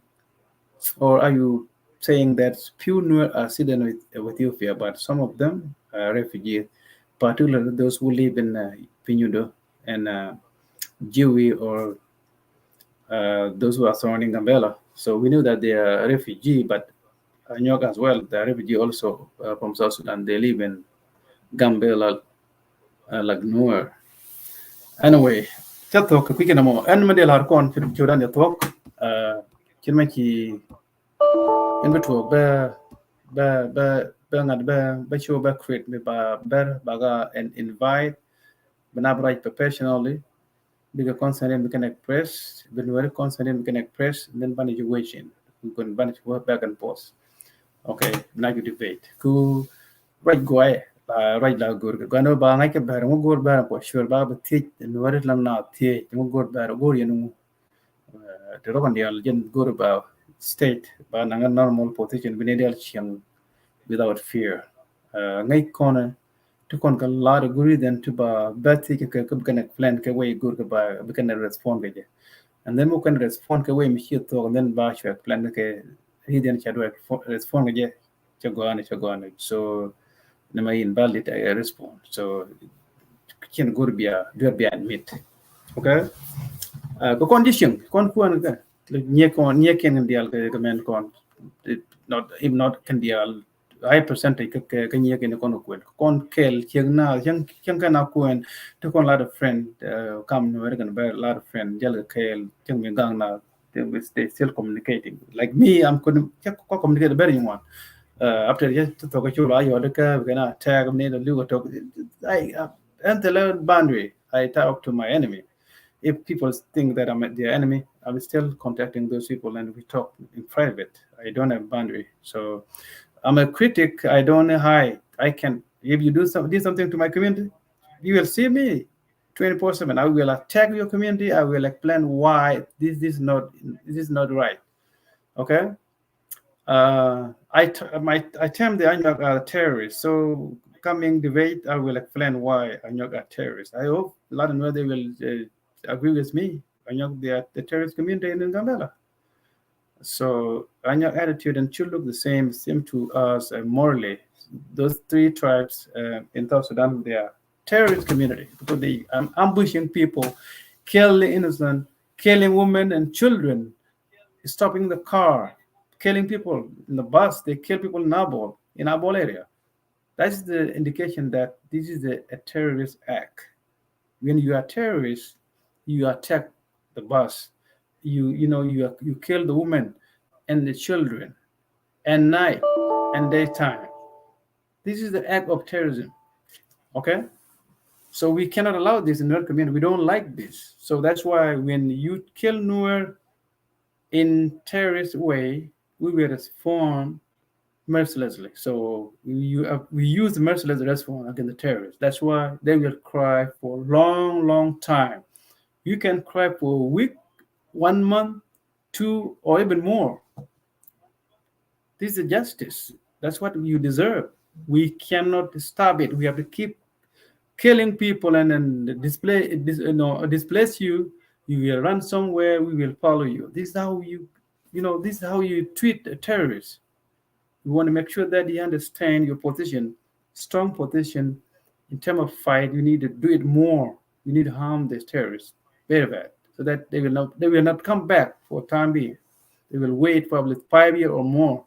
Or are you saying that few Nuer are citizens of Ethiopia, but some of them are refugees, particularly those who live in Pinudo and Jiwi or those who are surrounding Gambela. So we knew that they are refugee, but Anyok as well, they are refugee also from South Sudan. They live in Gambela, like Noor. Anyway, chat talk quick na mo. En medel har kon chudan ya talk. Chinmachi in between be show be create me ba baga and invite benabrai professionally bigger concern we can express when we're concerned we can express then manage situation we can manage work back and forth. Okay, now you debate ku right go right la gur ga no ba ngai ke bar mo gur bar po sure ba ba ti no wari lang na ti mo gur bar gur yenu to ro bandial jen gur ba state ba na normal position binedial chiang without fear. Ngai kona to kon ka lot of guri then to ba bati ke kan plan ke way gur ba be kan respond ke and then mo kan respond ke way mi hit to and then ba shwe plan ke he then chadwa respond ke chagwane so na mai invalid I respond so kin gur bia dur bia admit okay ko condition kon kuan ka nye ken dial ke men kon not if not can dial high percentage ke nye ken kon kel cheng na cheng kana kuen to kon lot of friend come no kan a lot of friend jal kel cheng mi gang na they still communicating like me I'm couldn't communicate better you want after just to talk to you the ka tag me the lu talk I and the boundary I talk to my enemy if people think that I'm their enemy, I'm still contacting those people and we talk in private. I don't have boundary. So I'm a critic. I don't hide. I can if you do something to my community, you will see me 24/7. I will attack your community. I will explain why this is not right. Okay. I term the Anyok are terrorists. So coming debate, I will explain why Anyok are terrorists. I hope a lot of them they will agree with me. Anyok they are the terrorist community in Gambela. So Anyok attitude and should look the same to us morally. Those three tribes in South Sudan, they are terrorist community because they ambushing people, killing innocent, killing women and children, stopping the car, killing people in the bus. They kill people in Abol area. That's the indication that this is a terrorist act. When you are terrorist, you attack the bus. You kill the women and the children at night and daytime. This is the act of terrorism. Okay. So we cannot allow this in our community. We don't like this. So that's why when you kill Nuer in terrorist way, we will respond mercilessly. So we use the merciless response against the terrorists. That's why they will cry for a long, long time. You can cry for a week, 1 month, 2, or even more. This is justice. That's what you deserve. We cannot stop it. We have to keep killing people and then displace you. You will run somewhere. We will follow you. This is how you treat a terrorist. We want to make sure that you understand your position, strong position in terms of fight. You need to do it more. You need to harm the terrorists very bad, so that they will not come back for time being. They will wait probably 5 years or more.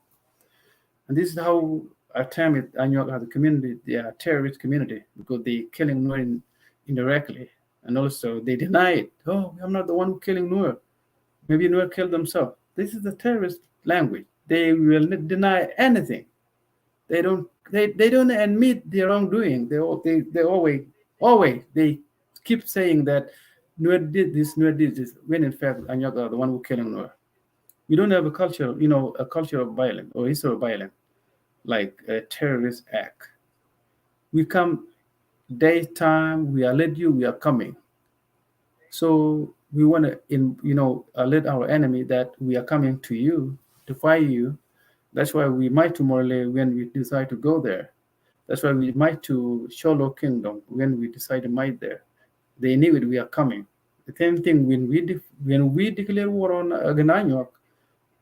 And this is how I term it, Anyok as a community, they are a terrorist community because they killing Nuer indirectly. And also they deny it. Oh, I'm not the one who killing Nuer. Maybe Nuer killed themselves. This is the terrorist language. They will not deny anything. They don't admit their wrongdoing. They always they keep saying that Nuer did this, when in fact Anyok are the one who killing Nuer. We don't have a culture, a culture of violence or history of violence like a terrorist act. We come daytime, we alert you, we are coming. So we want to, alert our enemy that we are coming to you to fight you. That's why we might tomorrow when we decide to go there. That's why we might to Sholo Kingdom when we decide to might there. They knew it. We are coming. The same thing when we declare war on Anyok,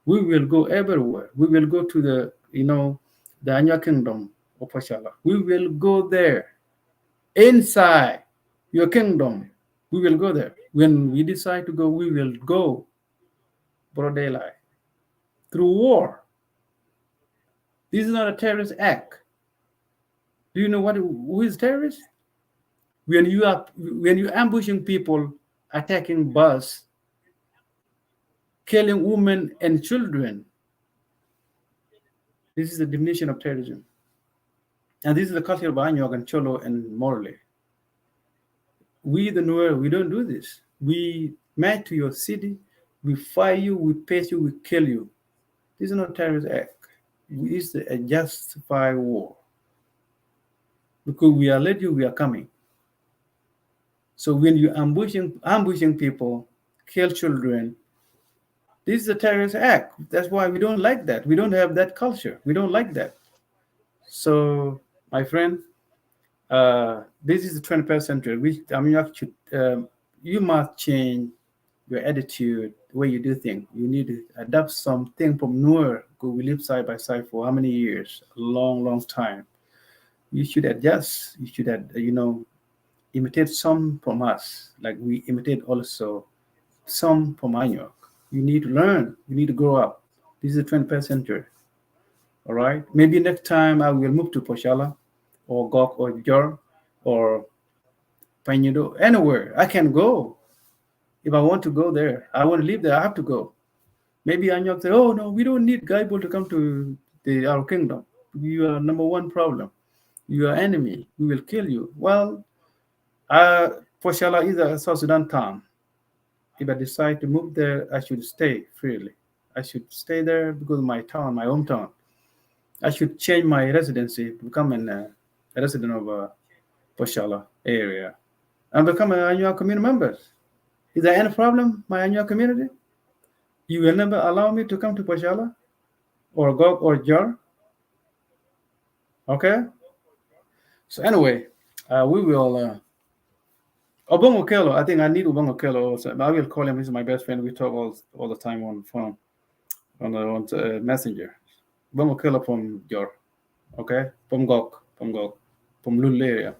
we will go everywhere. We will go to the Anyok Kingdom of Pashala. We will go there inside your kingdom. We will go there. When we decide to go, we will go broad daylight through war. This is not a terrorist act. Do you know who is terrorist? When you ambushing people, attacking bus, killing women and children. This is the definition of terrorism. And this is the culture of Anyok and Cholo and Morley. We, the Nuer, we don't do this. We march to your city, we fire you, we pace you, we kill you. This is not a terrorist act. This is a justified war. Because we alert you, we are coming. So when you ambushing people, kill children, this is a terrorist act. That's why we don't like that. We don't have that culture. We don't like that. So, my friend, this is the 21st century. You must change your attitude, the way you do things. You need to adapt something from Nuer, because we live side by side for how many years? A long, long time. You should adjust. You should, imitate some from us, like we imitate also some from Anyok. You need to learn. You need to grow up. This is the 21st century. All right? Maybe next time I will move to Poshala or Gok or Jor or Panyudo, anywhere. I can go. If I want to go there, I want to live there, I have to go. Maybe Anyok say, oh, no, we don't need Gaibo to come to our kingdom. You are number one problem. You are enemy. We will kill you. Well, Poshala is a South Sudan town. If I decide to move there, I should stay freely. I should stay there because my town, my hometown. I should change my residency to become a resident of Poshala area and become an annual community member. Is there any problem, my annual community? You will never allow me to come to Poshala or Gog or Jar? Okay? So anyway, we will... Obongo Kelo, I think I need Obongo Kelo also. I will call him. He's my best friend. We talk all the time on phone, on Messenger. Obongo Kelo from Jor, okay? From Gok, from Lul area.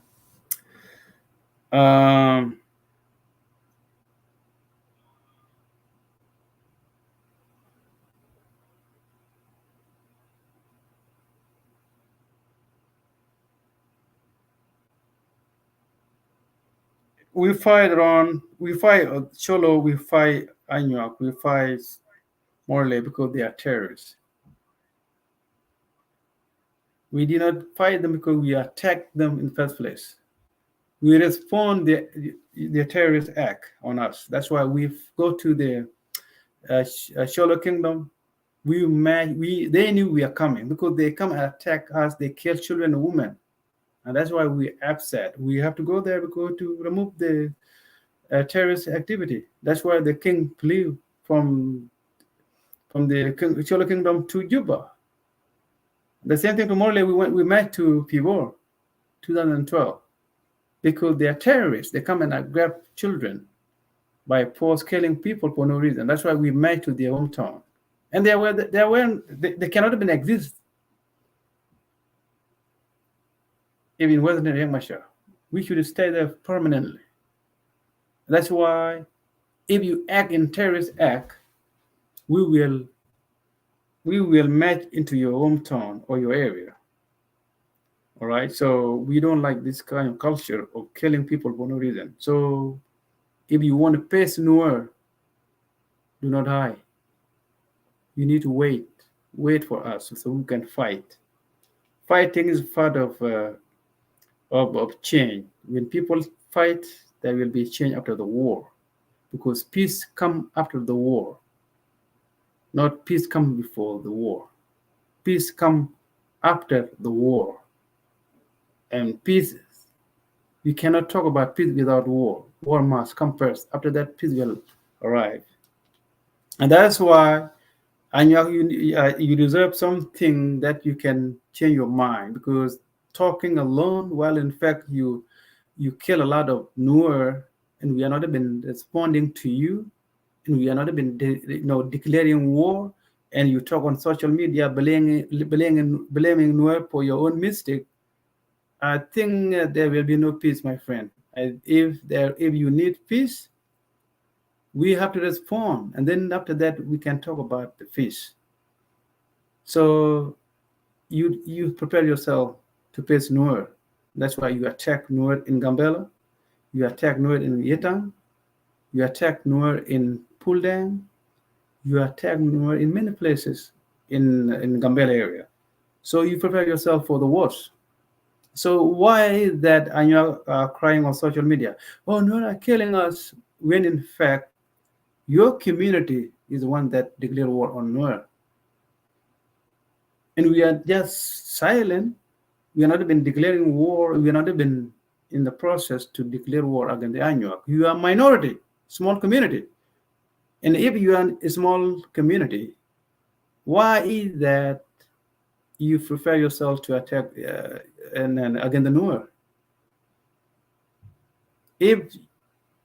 We fight Cholo, we fight Anyok, we fight Morley because they are terrorists. We did not fight them because we attacked them in the first place. We respond the terrorist act on us. That's why we go to the Cholo Kingdom. They knew we are coming because they come and attack us. They kill children and women. And that's why we upset. We have to go there because to remove the terrorist activity. That's why the king flew from the Cholo Kingdom to Juba. The same thing to Morley. We met to Pivor, 2012, because they are terrorists. They come and grab children by force, killing people for no reason. That's why we met to their hometown, and they cannot even exist even in Western Yangmasha. We should stay there permanently. That's why if you act in terrorist act, we will match into your hometown or your area. All right. So we don't like this kind of culture of killing people for no reason. So if you want to pace Noor, do not hide. You need to wait for us so we can fight. Fighting is part of change. When people fight, there will be change after the war, because peace come after the war, not peace come before the war. Peace come after the war, and peace. We cannot talk about peace without war. War must come first. After that, peace will arrive, and that's why. And you deserve something that you can change your mind, because talking alone, well, in fact, you kill a lot of Nuer, and we are not even responding to you, and we are not even declaring war, and you talk on social media blaming Nuer for your own mistake. I think there will be no peace, my friend. If you need peace, we have to respond, and then after that we can talk about the peace. So you prepare yourself to face Nuer. That's why you attack Nuer in Gambela, you attack Nuer in Yetang, you attack Nuer in Puldang, you attack Nuer in many places in Gambela area. So you prepare yourself for the worst. So why is that Anya crying on social media? Oh, Nuer are killing us, when in fact your community is the one that declared war on Nuer. And we are just silent. We are not even declaring war. We are not even in the process to declare war against the Anuak. You are a minority, small community. And if you are a small community, why is that you prefer yourself to attack and against the Nuer? If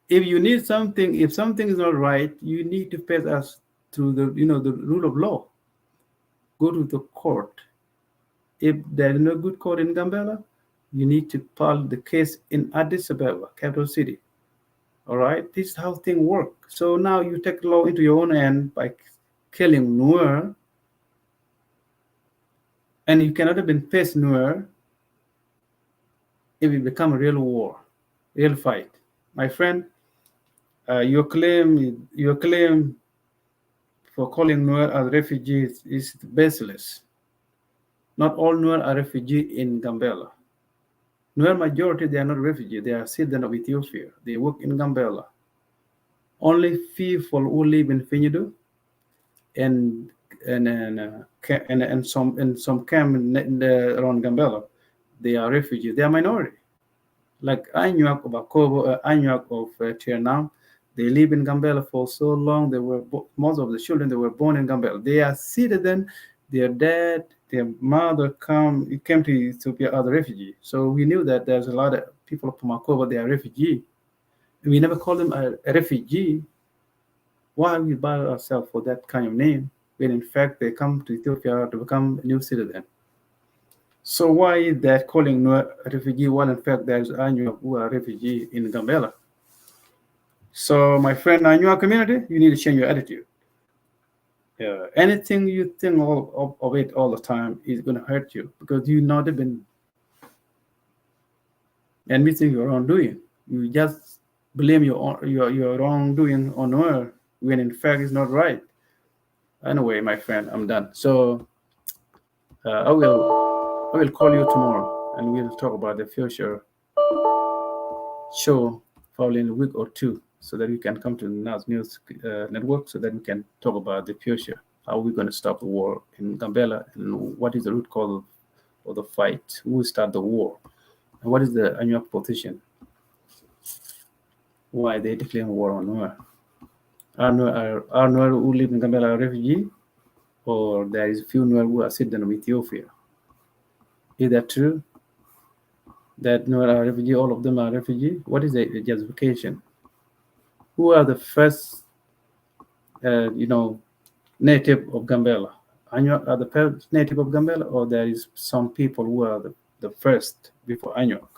you need something, if something is not right, you need to face us through the rule of law. Go to the court. If there is no good court in Gambela, you need to file the case in Addis Ababa, capital city. All right, this is how things work. So now you take the law into your own hand by killing Nuer, and you cannot even face Nuer if it become a real war, real fight. My friend, your claim for calling Nuer as refugees is baseless. Not all Nuer are refugees in Gambela. Nuer majority, they are not refugees. They are citizens of Ethiopia. They work in Gambela. Only people who live in Finido and some camp around Gambela, they are refugees. They are minority. Like Anuak of Akobo, Anuak of Tiernam, they live in Gambela for so long. They were most of the children, they were born in Gambela. They are citizens. Their dad, their mother came to Ethiopia as a refugee. So we knew that there's a lot of people from Akobo, they are refugee. We never call them a refugee. Why we bother ourselves for that kind of name when in fact they come to Ethiopia to become a new citizen? So why is that calling Nuer a refugee while in fact there's Anuak who are refugee in Gambela? So my friend, Anuak community, you need to change your attitude. Anything you think of it all the time is going to hurt you, because you're not even admitting your wrongdoing. You just blame your wrongdoing on Nuer when in fact it's not right. Anyway, my friend, I'm done. So I will call you tomorrow and we'll talk about the future show probably in a week or two, so that we can come to the NAS News Network, so that we can talk about the future. How are we going to stop the war in Gambela, and what is the root cause of the fight? Who will start the war? And what is the Anuak position? Why they declaring war on Nuer? Are Nuer who live in Gambela a refugee, or there is few Nuer who are citizens of Ethiopia? Is that true? That Nuer are refugee, all of them are refugee? What is the justification? Who are the first, native of Gambela? Anuak are the first native of Gambela, or there is some people who are the first before Anyok.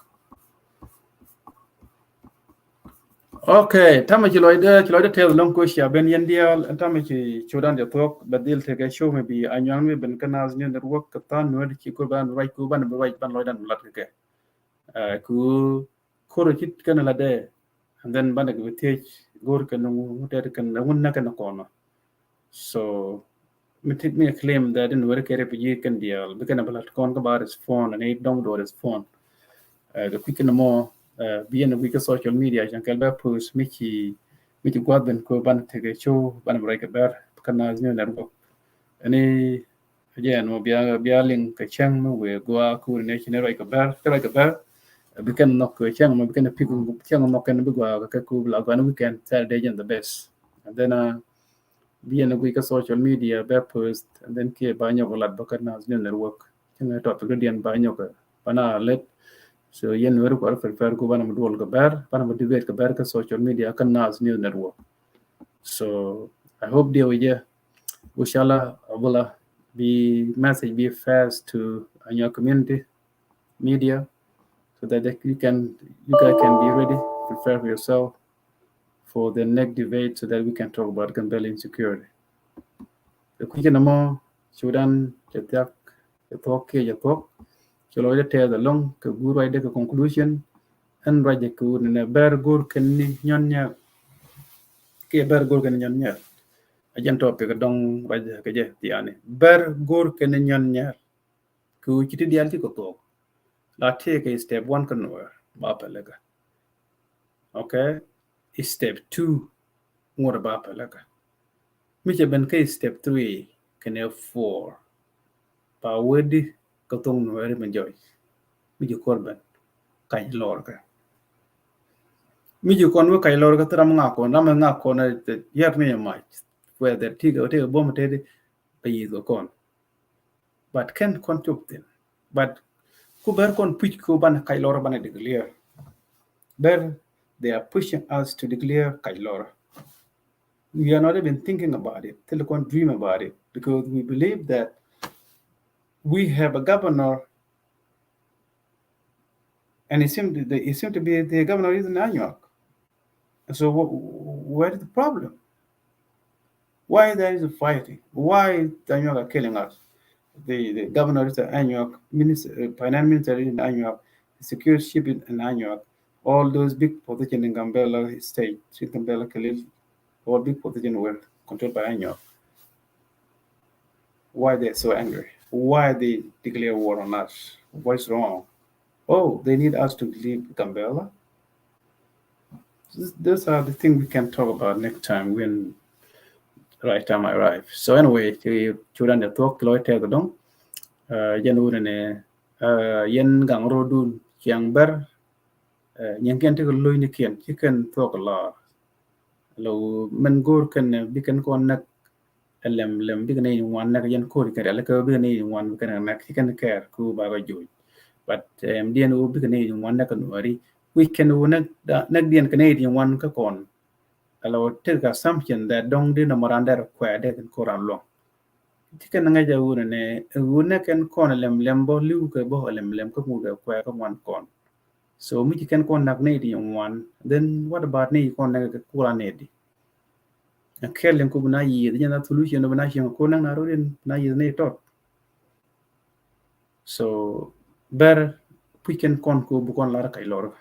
Okay, tama chiloide tell long question ben yendial tama chi chodan de talk badil take show maybe Anyang me ben kanaz ni network katan no chi ko ban right ku ban loidan lat ke ku koro chit kana la de and then ban ke teach gor kan no ter kan ngun na kan kono so me claim that in work refugee kan deal because balat kon ka bar his phone and it don't do his phone the quick no more being a week social media jan kalba post miki gwad ben ko ban tege show ban break bar kana new network ani again mo bia link ka chang mo we go ku ne chine right bar bikan nok ko chang mo bikan pick chang mo kan bi go ka ku la go weekend Saturday and the best and then being a week social media be post and then ke banyo lat bakana new network changa to to dian banyo ka bana let so yen weru ko fer ko bana mudol ga bar bana mu debate ga bar ka social media kan nas new network so I hope they will inshallah abula be message be fast to your community media so that you guys can be ready prepare for yourself for the next debate so that we can talk about Gambela insecurity the quick no Sudan jatak jatok cholo ide te the long ke guru ide ke conclusion and raje ku ne ber gur ken ni nyonya ke ber gur ken nyonya ajan topic dong raje ke je tiane ber gur ken nyonya ku chiti dial ti ko to la take step 1 kan wer ba pelega okay step 2 ngor ba pelega mi je ben ke step 3 ken 4 pa wedi ko tong no wer men joy mi je korban kai lor ka mi ju kon we kai lor ka tram nga ko na yer me mai whether tiga bom te pe yizo kon but can contribute but ku ber kon puch ko ban kai lor ban declare ber they are pushing us to declare kai lor we are not even thinking about it till kon dream about it because we believe that we have a governor and it seemed to be the governor is in Anyok. So where is the problem? Why there is a fighting? Why Anyok are killing us? The governor is Anyok, finance minister in Anyok, security chief in Anyok, all those big positions in Gambela state, Gambela Khalil, all big positions were controlled by Anyok. Why they're so angry? Why they declare war on us? What's wrong? Oh, they need us to leave Gambela? Those are the things we can talk about next time when right time I arrive. So anyway, children the talk loy te dong yen urene yen gang rodun chiang ber nyen ken te loy ni ken chicken talk a lot lo men gor ken biken kon nak lem biken ni wan nak yen ko ke la ko biken ni wan biken nak chicken care ku ba ga joy but dien u biken ni wan nak no ri we can nak dien ken ni wan ka kon alo take assumption that dong di no maranda kwa de ko ran lo chicken nga ja une ken kon lem bo liu ke bo lem ko mu ke kwa ko wan kon so mi chicken kon nak ne di wan then what about ne kon na ke kula ne di a kelen ko na yi di na solution no na shi ko na ro na yi ne tot so ber picken kon ko bu kon la kai lor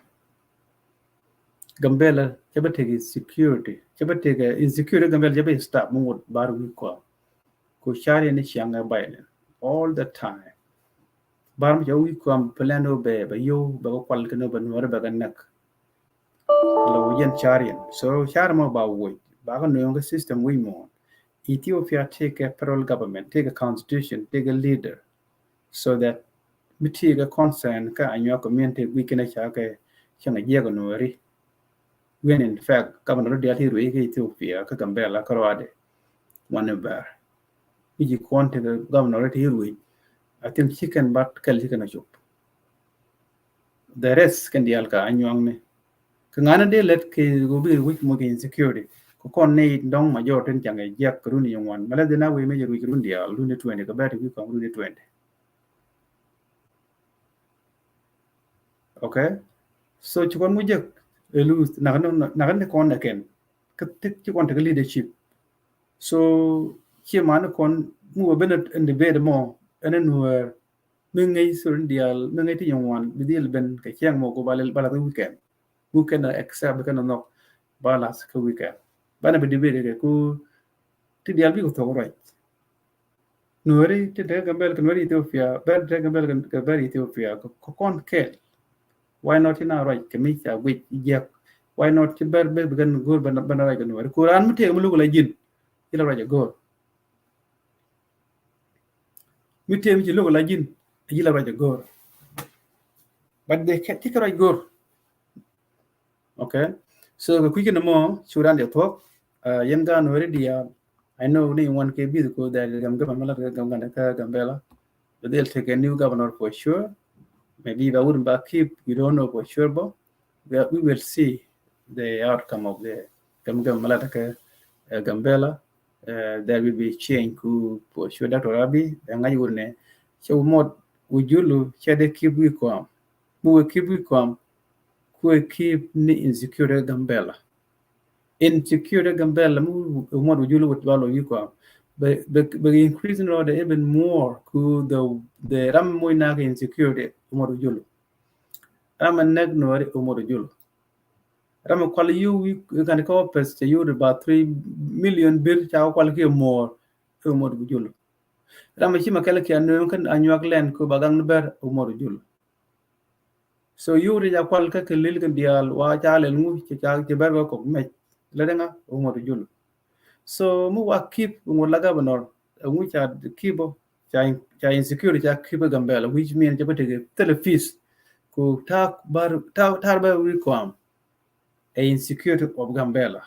Gambela jabe take security jabe take insecurity Gambela jabe stop mu bar wi ko shari ni chianga baile all the time barm jaw wi ko am plano be yo ba ko kwal kano ban wara ba ganak lo yen charian so char mo ba wo ba ko no system we mo Ethiopia take a federal government take a constitution take a leader so that mitiga concern ka anyo community we can chake changa yego no ri when in fact governor de ati ru Ethiopia ka Gambela karwade one bar iji konte the governor ati ru I think chicken but kel chicken a chop the rest can di alka anyong ne kangana de let ke go bi week mo insecurity ko kon ne dong ma jo ten changa yak runi yongwan mala de na we me ru rundi al runi 20 ka bati ko runi 20 okay so chukon mujek elus nagan kon again katik chukon take leadership so here man kon mu benet in the bed mo enen were mengai sur dial mengai ti yongwan bidil ben ka kyang mo ko balel bala weekend accept kan no balas ka weekend bana be debate ko ti dial bi ko to right nuori ti de gambel kan wari Ethiopia ber de gambel kan ber Ethiopia ko kon kel why not in right kemi cha wit yek why not ti ber be gan gor ban right kan wari quran mu te mu lu la jin ila raja gor mi te mi lu la jin ila raja gor but they can't take right gor okay so ko kuike mo suran de tok yen ga nuori dia I know only one KB because that Gambela, but they'll take a new governor for sure. Maybe I wouldn't back keep, we don't know for sure, but we will see the outcome of the Gambela. There will be change for sure that Arabi, and I wouldn't. So, what would you look? Shall they keep we come? Who will keep we come? Who will keep insecure Gambela? Insecure Gambela, what would you look at Valo Yuka? But increasing order even more could the Ramoinaga insecurity, Umorujulu. Ramaneg Nori Umorujulu. Ramakwali, you can call pest you about 3 million bill chow quality more Umorujulu. Ramashima Kalaki and Nukan and York land Kubagang Ber Umorujulu. So you read a quality Lilkan Dial, Wachal and Move Chicago Cock Met. Ledenga Umorujulu. So mu keep umurla governor which are the kibo cha insecurity cha kibo Gambela which means jabate telefis ku tarba we come a insecurity of Gambela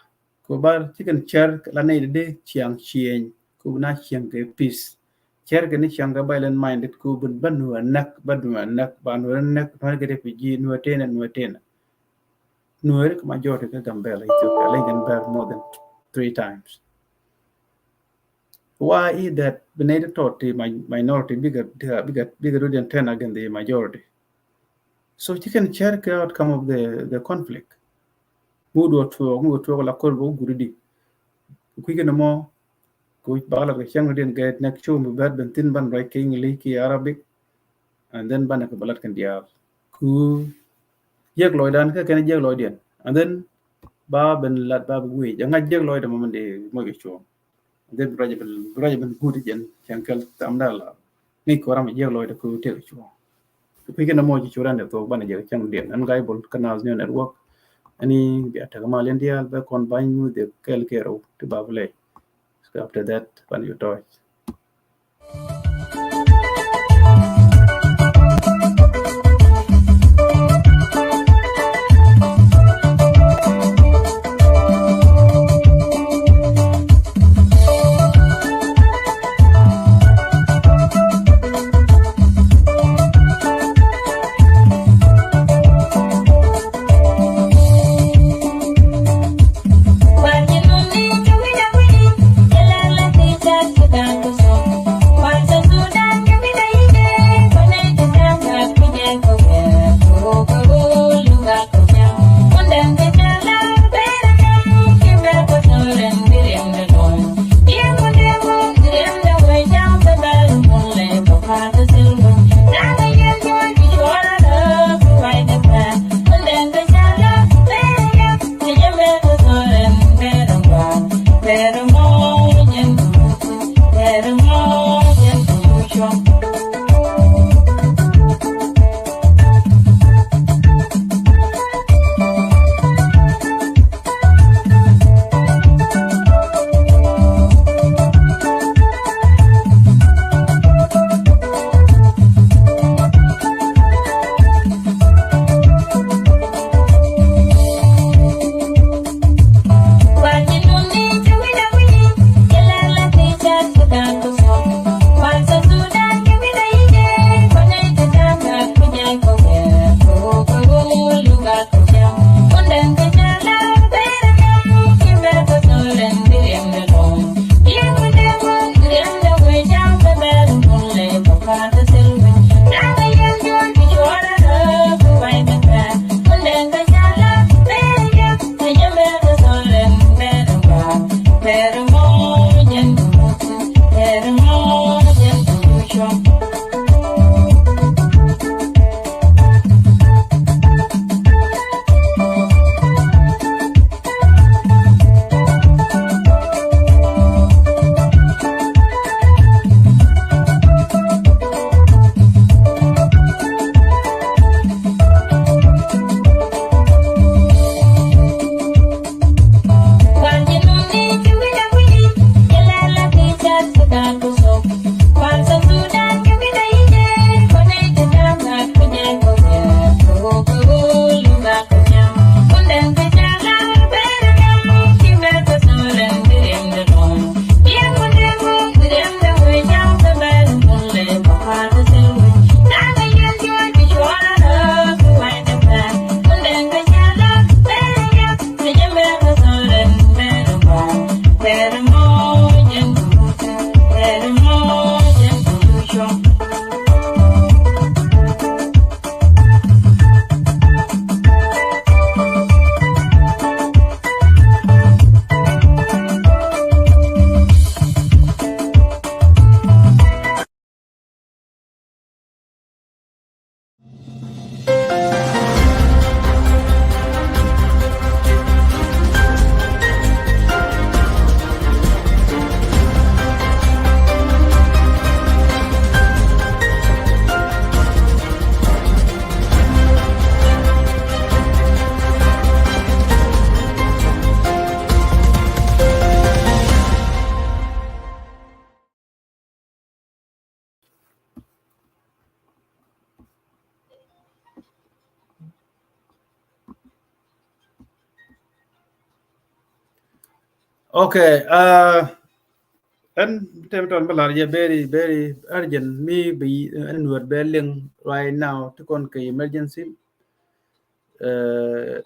ku bar chicken chair la ne de chiang chien ku na chiang ke peace chair ke ni chiang ga bailen minded ku banu nak banu nak no ke refugee no tena Nuer majority of Gambela, Ethiopia, Lincoln Bear more than 3 times. Why is that the native thought the minority bigger than 10 against the majority? So you can check the outcome of the conflict. Mood or two la korbo guridi. Quick no more. Good bala the young didn't get next show me bad than thin ban writing leaky Arabic and then banak balat can dial. Cool. Yek loidan ka kan jeg loidian and then ba ben lat ba wi nga jeg loida mo de mo ge cho then brajaben good gen chankal tamdala ni ko ram jeg loida ko te cho ko ke na mo ji churan de to ban je chang den an gai bol canal ne network ani bi ata ma len dia ba kon ban mu de kel kero to ba vle so after that when you talk Down. Okay, and tempton balar ya very urgent me be and word belling right now to con emergency uh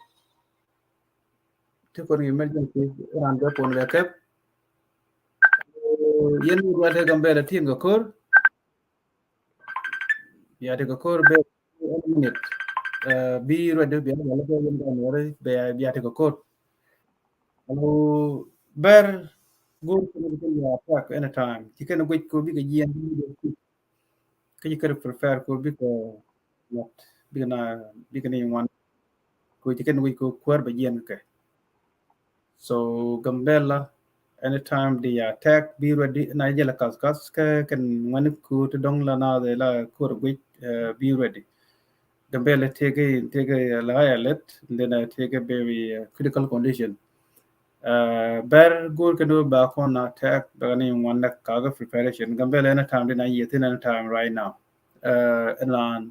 to con emergency ran da pon ga kep yen wa te gambe la tin go kor ya te go kor be minute be ready be la ko yen dan wore be ya te go kor hello ber go to ya attack anytime you can wait ko bi ga yen ka you can prefer ko bi ko not bi na one ko chicken we ko kwar ba yen ke so gambella anytime the attack be ready na jela kas kan ngani ku to dong la na de la kur we be ready gambella take a la let then take a very critical condition bear good can do back on attack but any one that kaga preparation gambella anytime the na yet in time right now and on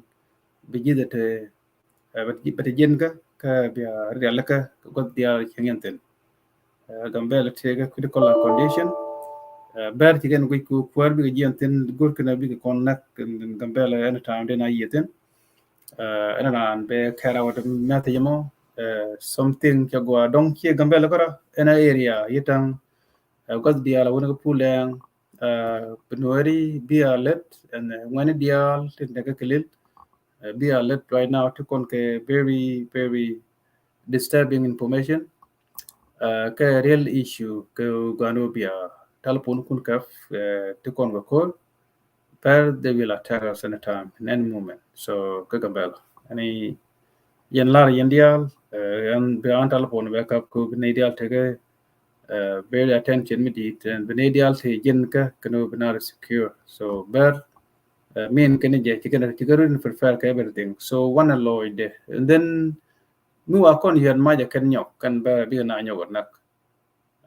begin that but jen ka bia real ka got dia changen gambela tega critical condition ber tigen wi ku kwar bi jenten gur kana bi kon nak gambela anytime den ayeten ana an be kara wat meta yamo something ka go dong ki gambela kara ena area yitang got dia la wona pulang penwari bi alet and when dia tin daga kelil be alert right now to con very disturbing information ka real issue ka gano bia telephone kun kaf to con go call per they will attack us anytime in any moment so ka gambel any yen lar yen dial and beyond telephone backup ko ne dial take very attention with it and ne dial te yen ka kano benar secure so ber mean can je chicken prefer ka everything so one alloyed and then nu akon yen ma ja ken nyok kan ba bi na nyok nak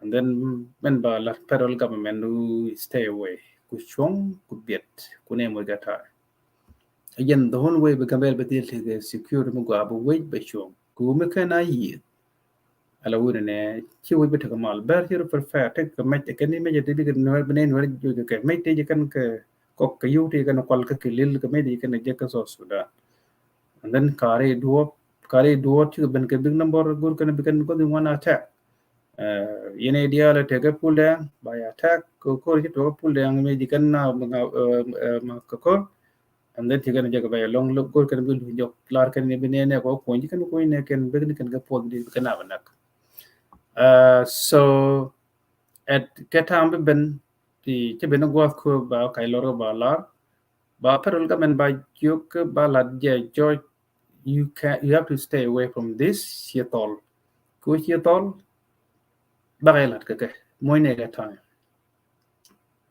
and then men ba la federal government who stay away ku chong ku biet ku ne mo gata again the whole way be gambel be til the secure mo go abu way be chong ku me kana yi ala wure ne ci way be ta mal ber ci prefer te ka me ke ni me je bi no be ne no ju ke me te je kan ka ko ka yu te kan kwal ka ke lil ka me di kan je ka so sudan and then kare duo ci ben ke big number gur kan be kan ko di one attack yene dia la tege pulde by attack ko ci to pulde ang me di kan na ma ko and then tigana jaga by long look gur kan bil jok lar kan ne be ne ko ko ji kan ko ne kan be kan ga pod di kan na nak so at ketam be ben ti ci ben go ko ba kay loro ba lar ba perul ga men ba juk ba la je joy you have to stay away from this yetol ko yetol ba ga lat ka moy ne ga time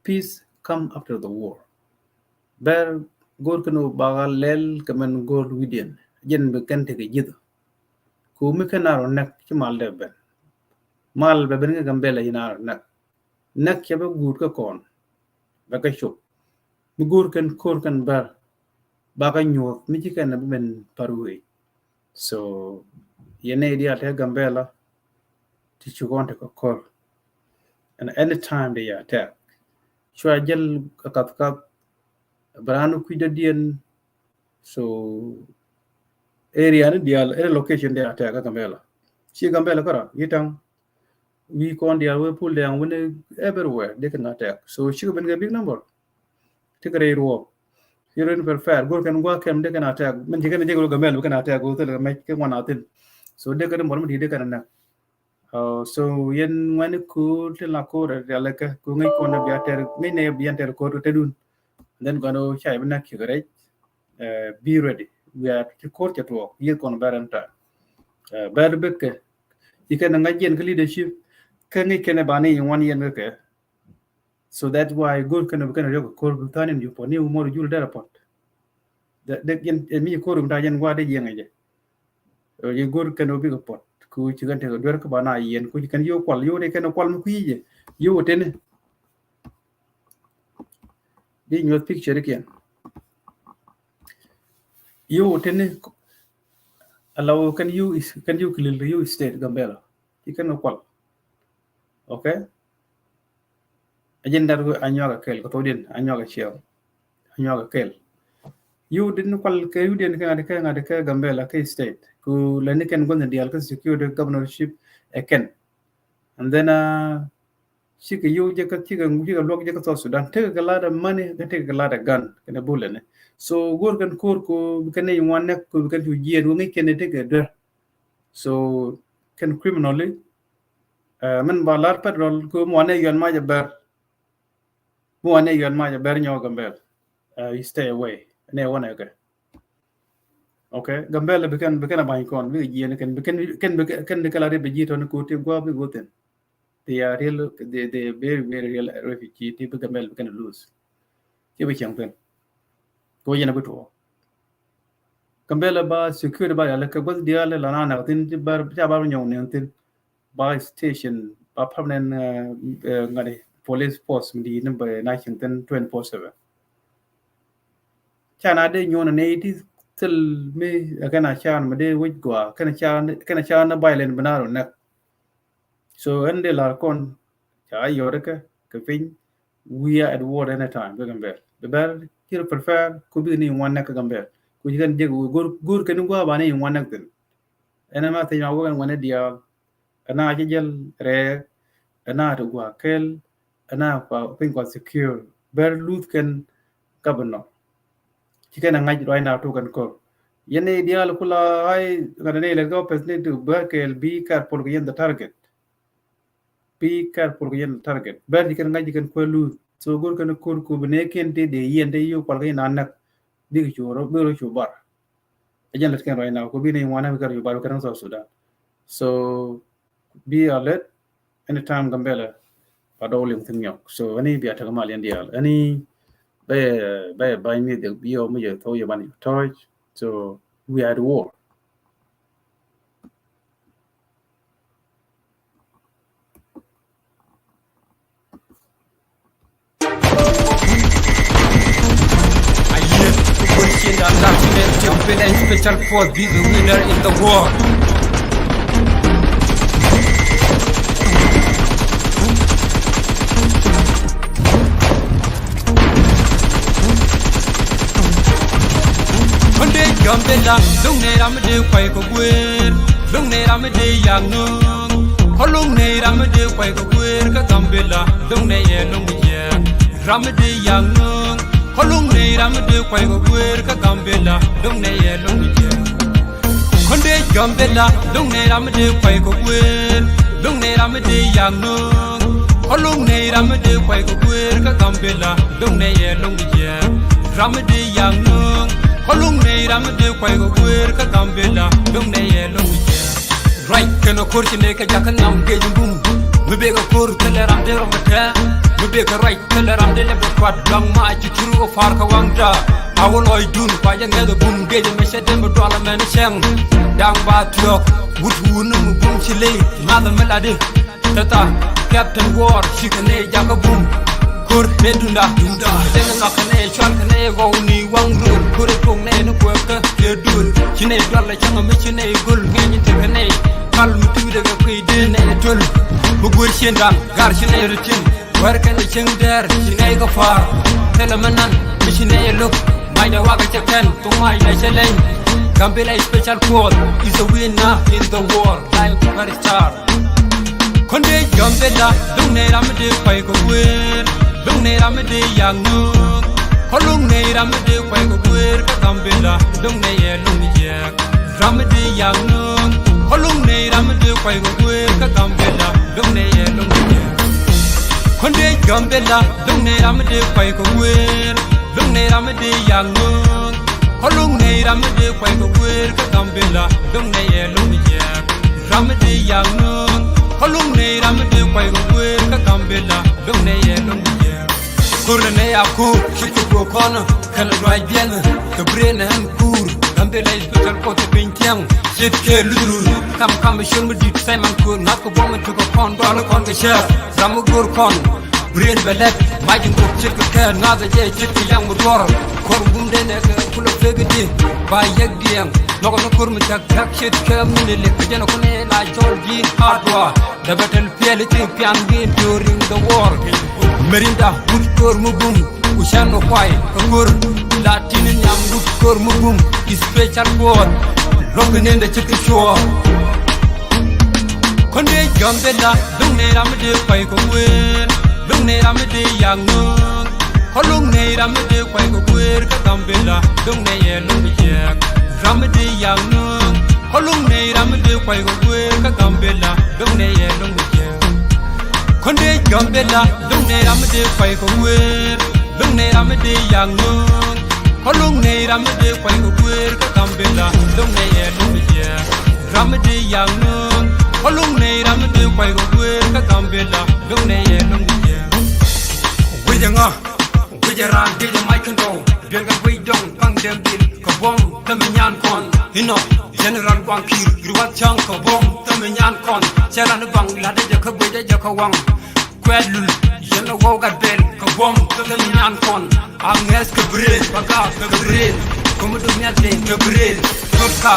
peace come after the war ber gor kano ba ga lel kamen gor widien jen be kante ga jido ko mi kanaro nak ci mal de ben mal be ben ga gambela yinaro nak ke ba gut ka kon ba ka shop mi gor kan kor kan bar ba ka nyok mi ci kan ben parwe so yene dia te gambela ti ci gonte ko kor and anytime they attack shwa jel ka branu ku dien so area ni dia location they attack ka gambela ci gambela kara yitang we con dia we pull down when everywhere they can attack so she ben ga big number take a ro you're in per fair go can work them they can attack men jigan je go gambela can attack go to make ke one atin so they can more de kan na so yen when ku te la ko de la ka ku ngai ko na bi attack ngai ne bi attack ko te dun then gonna chai ben na ki gare be ready we are to court to work ye kon baranta bad bek you can ngai jen leadership kan ngai ken ba ni one yen ke so that's why good kan yo ko tanin you poni mo jul dara pot de yen mi ko rum ta yen wa de yen ngai ye good kan obi ko pot ku ci kan te do ko ba na yen ku kan yo kwal yo de kan kwal mu ku yi yo tene di nyot picture ken you tene allow can you clear you state gambela you can kwal okay agenda ru anyoga kel ko todin anyoga chiao anyoga kel you didn't call ke you didn't ngade ke Gambela ke state ku leni ken gon dial ke secure governorship eken and then she ke you je ka lok je ka South Sudan take a lot of money take a lot of gun kana bulene so gor kan kor ko kan ne wan nek ko kan ju je do ngi ken take a so can criminally man balar petrol ko mo ne yon ma jaber nyo Gambel you stay away ne wona okay Gambel bekan ba kon bi je ne kan de kala be jito ne ko te gwa bi goten they are real they very very real refugee people Gambel bekan lose ke be champion ko yena beto Gambel ba secure ba ala ka gol dia la na tin bar bar nyo ne tin by station ba permanent ngade police force di number 24/7 chana de nyona ne it till me kana chan me de wit gwa kana chan na bailen banaro na so ende la kon cha yore ka pin we are at war anytime the bear here prefer could be ni one nak Gambel ku jigan je gur kan gwa ba ni one nak tin ena ma tin awu kan wana dia ana jel re ana to gwa kel ana pa pin kwa secure bear loot kan governor chicken ngai right now to kan ko yene ideal kula ai ngane le go president to berkel be careful yen the target ber chicken ngai chicken ko lu so gor kan ko bene ken de yende yo pal ga nanak dig choro bero chubar ajan let kan right now ko bi ne wana ga yo bar kan South Sudan so be alert anytime Gambela padolim tin yok so ani bi atagamal yandial ani by me the bio me to you ban torch so we are at war champion and special force be the winner in the war. Gambela lung ne ram de kwai ko gwer lung ne ram de yang nung ko lung ne ram de kwai ko gwer ka Gambela lung ne ye lung ye ram de yang nung ko lung ne ram de kwai ko gwer ka Gambela lung ne ye lung ye konde Gambela lung ne ram de kwai ko gwer lung ne ram de yang nung ko lung ne ram de kwai ko gwer ka Gambela lung ne ye lung ye ram de yang nung Kolung ne ram de kwai go gwer ka Gambela dong ne ye long ye right kana korti ne ka jakan nam ge jum me be ga kor tele ram de ro ka me be ga right tele ram de le kwat lang ma ci turu o far ka wangda awol oy dun pa ya ngedo bum ge me shede me dola men cheng dang ba tiok wut wun mu bum ci le ma da melade tata captain war shikane jakabum kur medunda dunda den na khane chal khane go ni wang ru kur kong ne no ko ka ye dul chine dalla changa mi chine gol ngeni te khane kal mu tu de ko de ne tul bu gur chendam gar chine rutin war kan cheng der chine go far telamanan mi chine look mai da waga chekan to mai na chelen Gambela special code is a winner in the war like a star konde Gambela dung ne ram de kwai ko wer lung ne ram de yang nung ko lung ne ram de kwai ko gwer ka Gambela lung ne ye lung ye ram de yang nung ko lung ne ram de kwai ko gwer ka Gambela lung ne ye lung ye konde Gambela lung ne ram de kwai ko gwer lung ne ram de yang nung ko lung ne ram de kwai ko gwer ka Gambela lung ne ye lung ye ram de yang nung ko lung ne ram de kwai ko gwer ka Gambela lung ne ye lung ye Kurne aku chiku kono kala dwai bien to brain and kur Gambela special ko te pintiang sit ke luru kam shun di sai man kur na ko bom to ko kon dol kon ke sha ram gur kon brain belet majin ko chiku ke na da je chiku yang mudor kor gum de ne ko lo fegdi ba yeg diang no ko kur mi tak tak shit kam ni le ke no ko ne la jol gi hardwa the battlefield champion game during the war merinda good kur mu bum ushan no kwai kur latin nyam good kur mu bum special board rockin in the chicken show konde gambe la dung ne ram de kwai ko wen dung ne ram de yang no holung ne ram de kwai ko wer ka gambe la dung ne ye lung ye ram de yang no holung ne ram de kwai ko wer ka gambe la dung ne ye lung ye konde gambe la dung ne ram de kwai ko wer dung ne ram de yang no holung ne ram de kwai ko wer ka gambe la dung ne ye lung ye ram de yang no holung ne ram de kwai ko wer ka gambe la dung ne ye lung ye wejanga wejaran de mai kondo de ga we dong kang dem bil ko bom tam nyan kon hino general wang kir ruat chang ko bom tam nyan kon charan bang la de ko be de ko wang kwelul yeno wo ga bel ko bom tam nyan kon anges ko bril baga ko bril ko mu do nyal de ko bril ko ka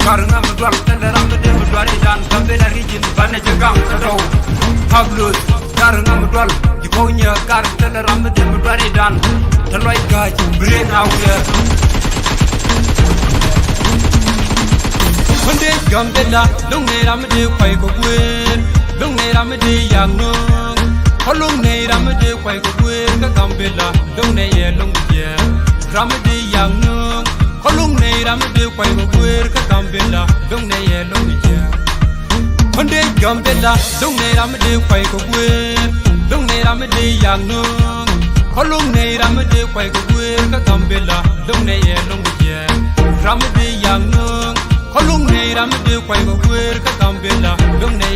karna mu dwal tan ram de mu dwal dan tambe la rijin banne je gang ko do pablo karna mu dwal Jiponya kar tan ram de mu dwal dan talwai ga brain out konde gambe la long ne ram de kwai ko kwen long ne ram de yang no holong ne ram de kwai ko kwen ka gambe la long ne ye long ye ram de yang no holong ne ram de kwai ko kwen ka gambe la long ne ye long ye konde gambe la long ne ram de kwai ko kwen long ne ram de yang no holong ne ram de kwai ko kwen ka gambe la long ne ye long ye ram de yang no holung ne ram de kwai ko kwer ka gambe la long ne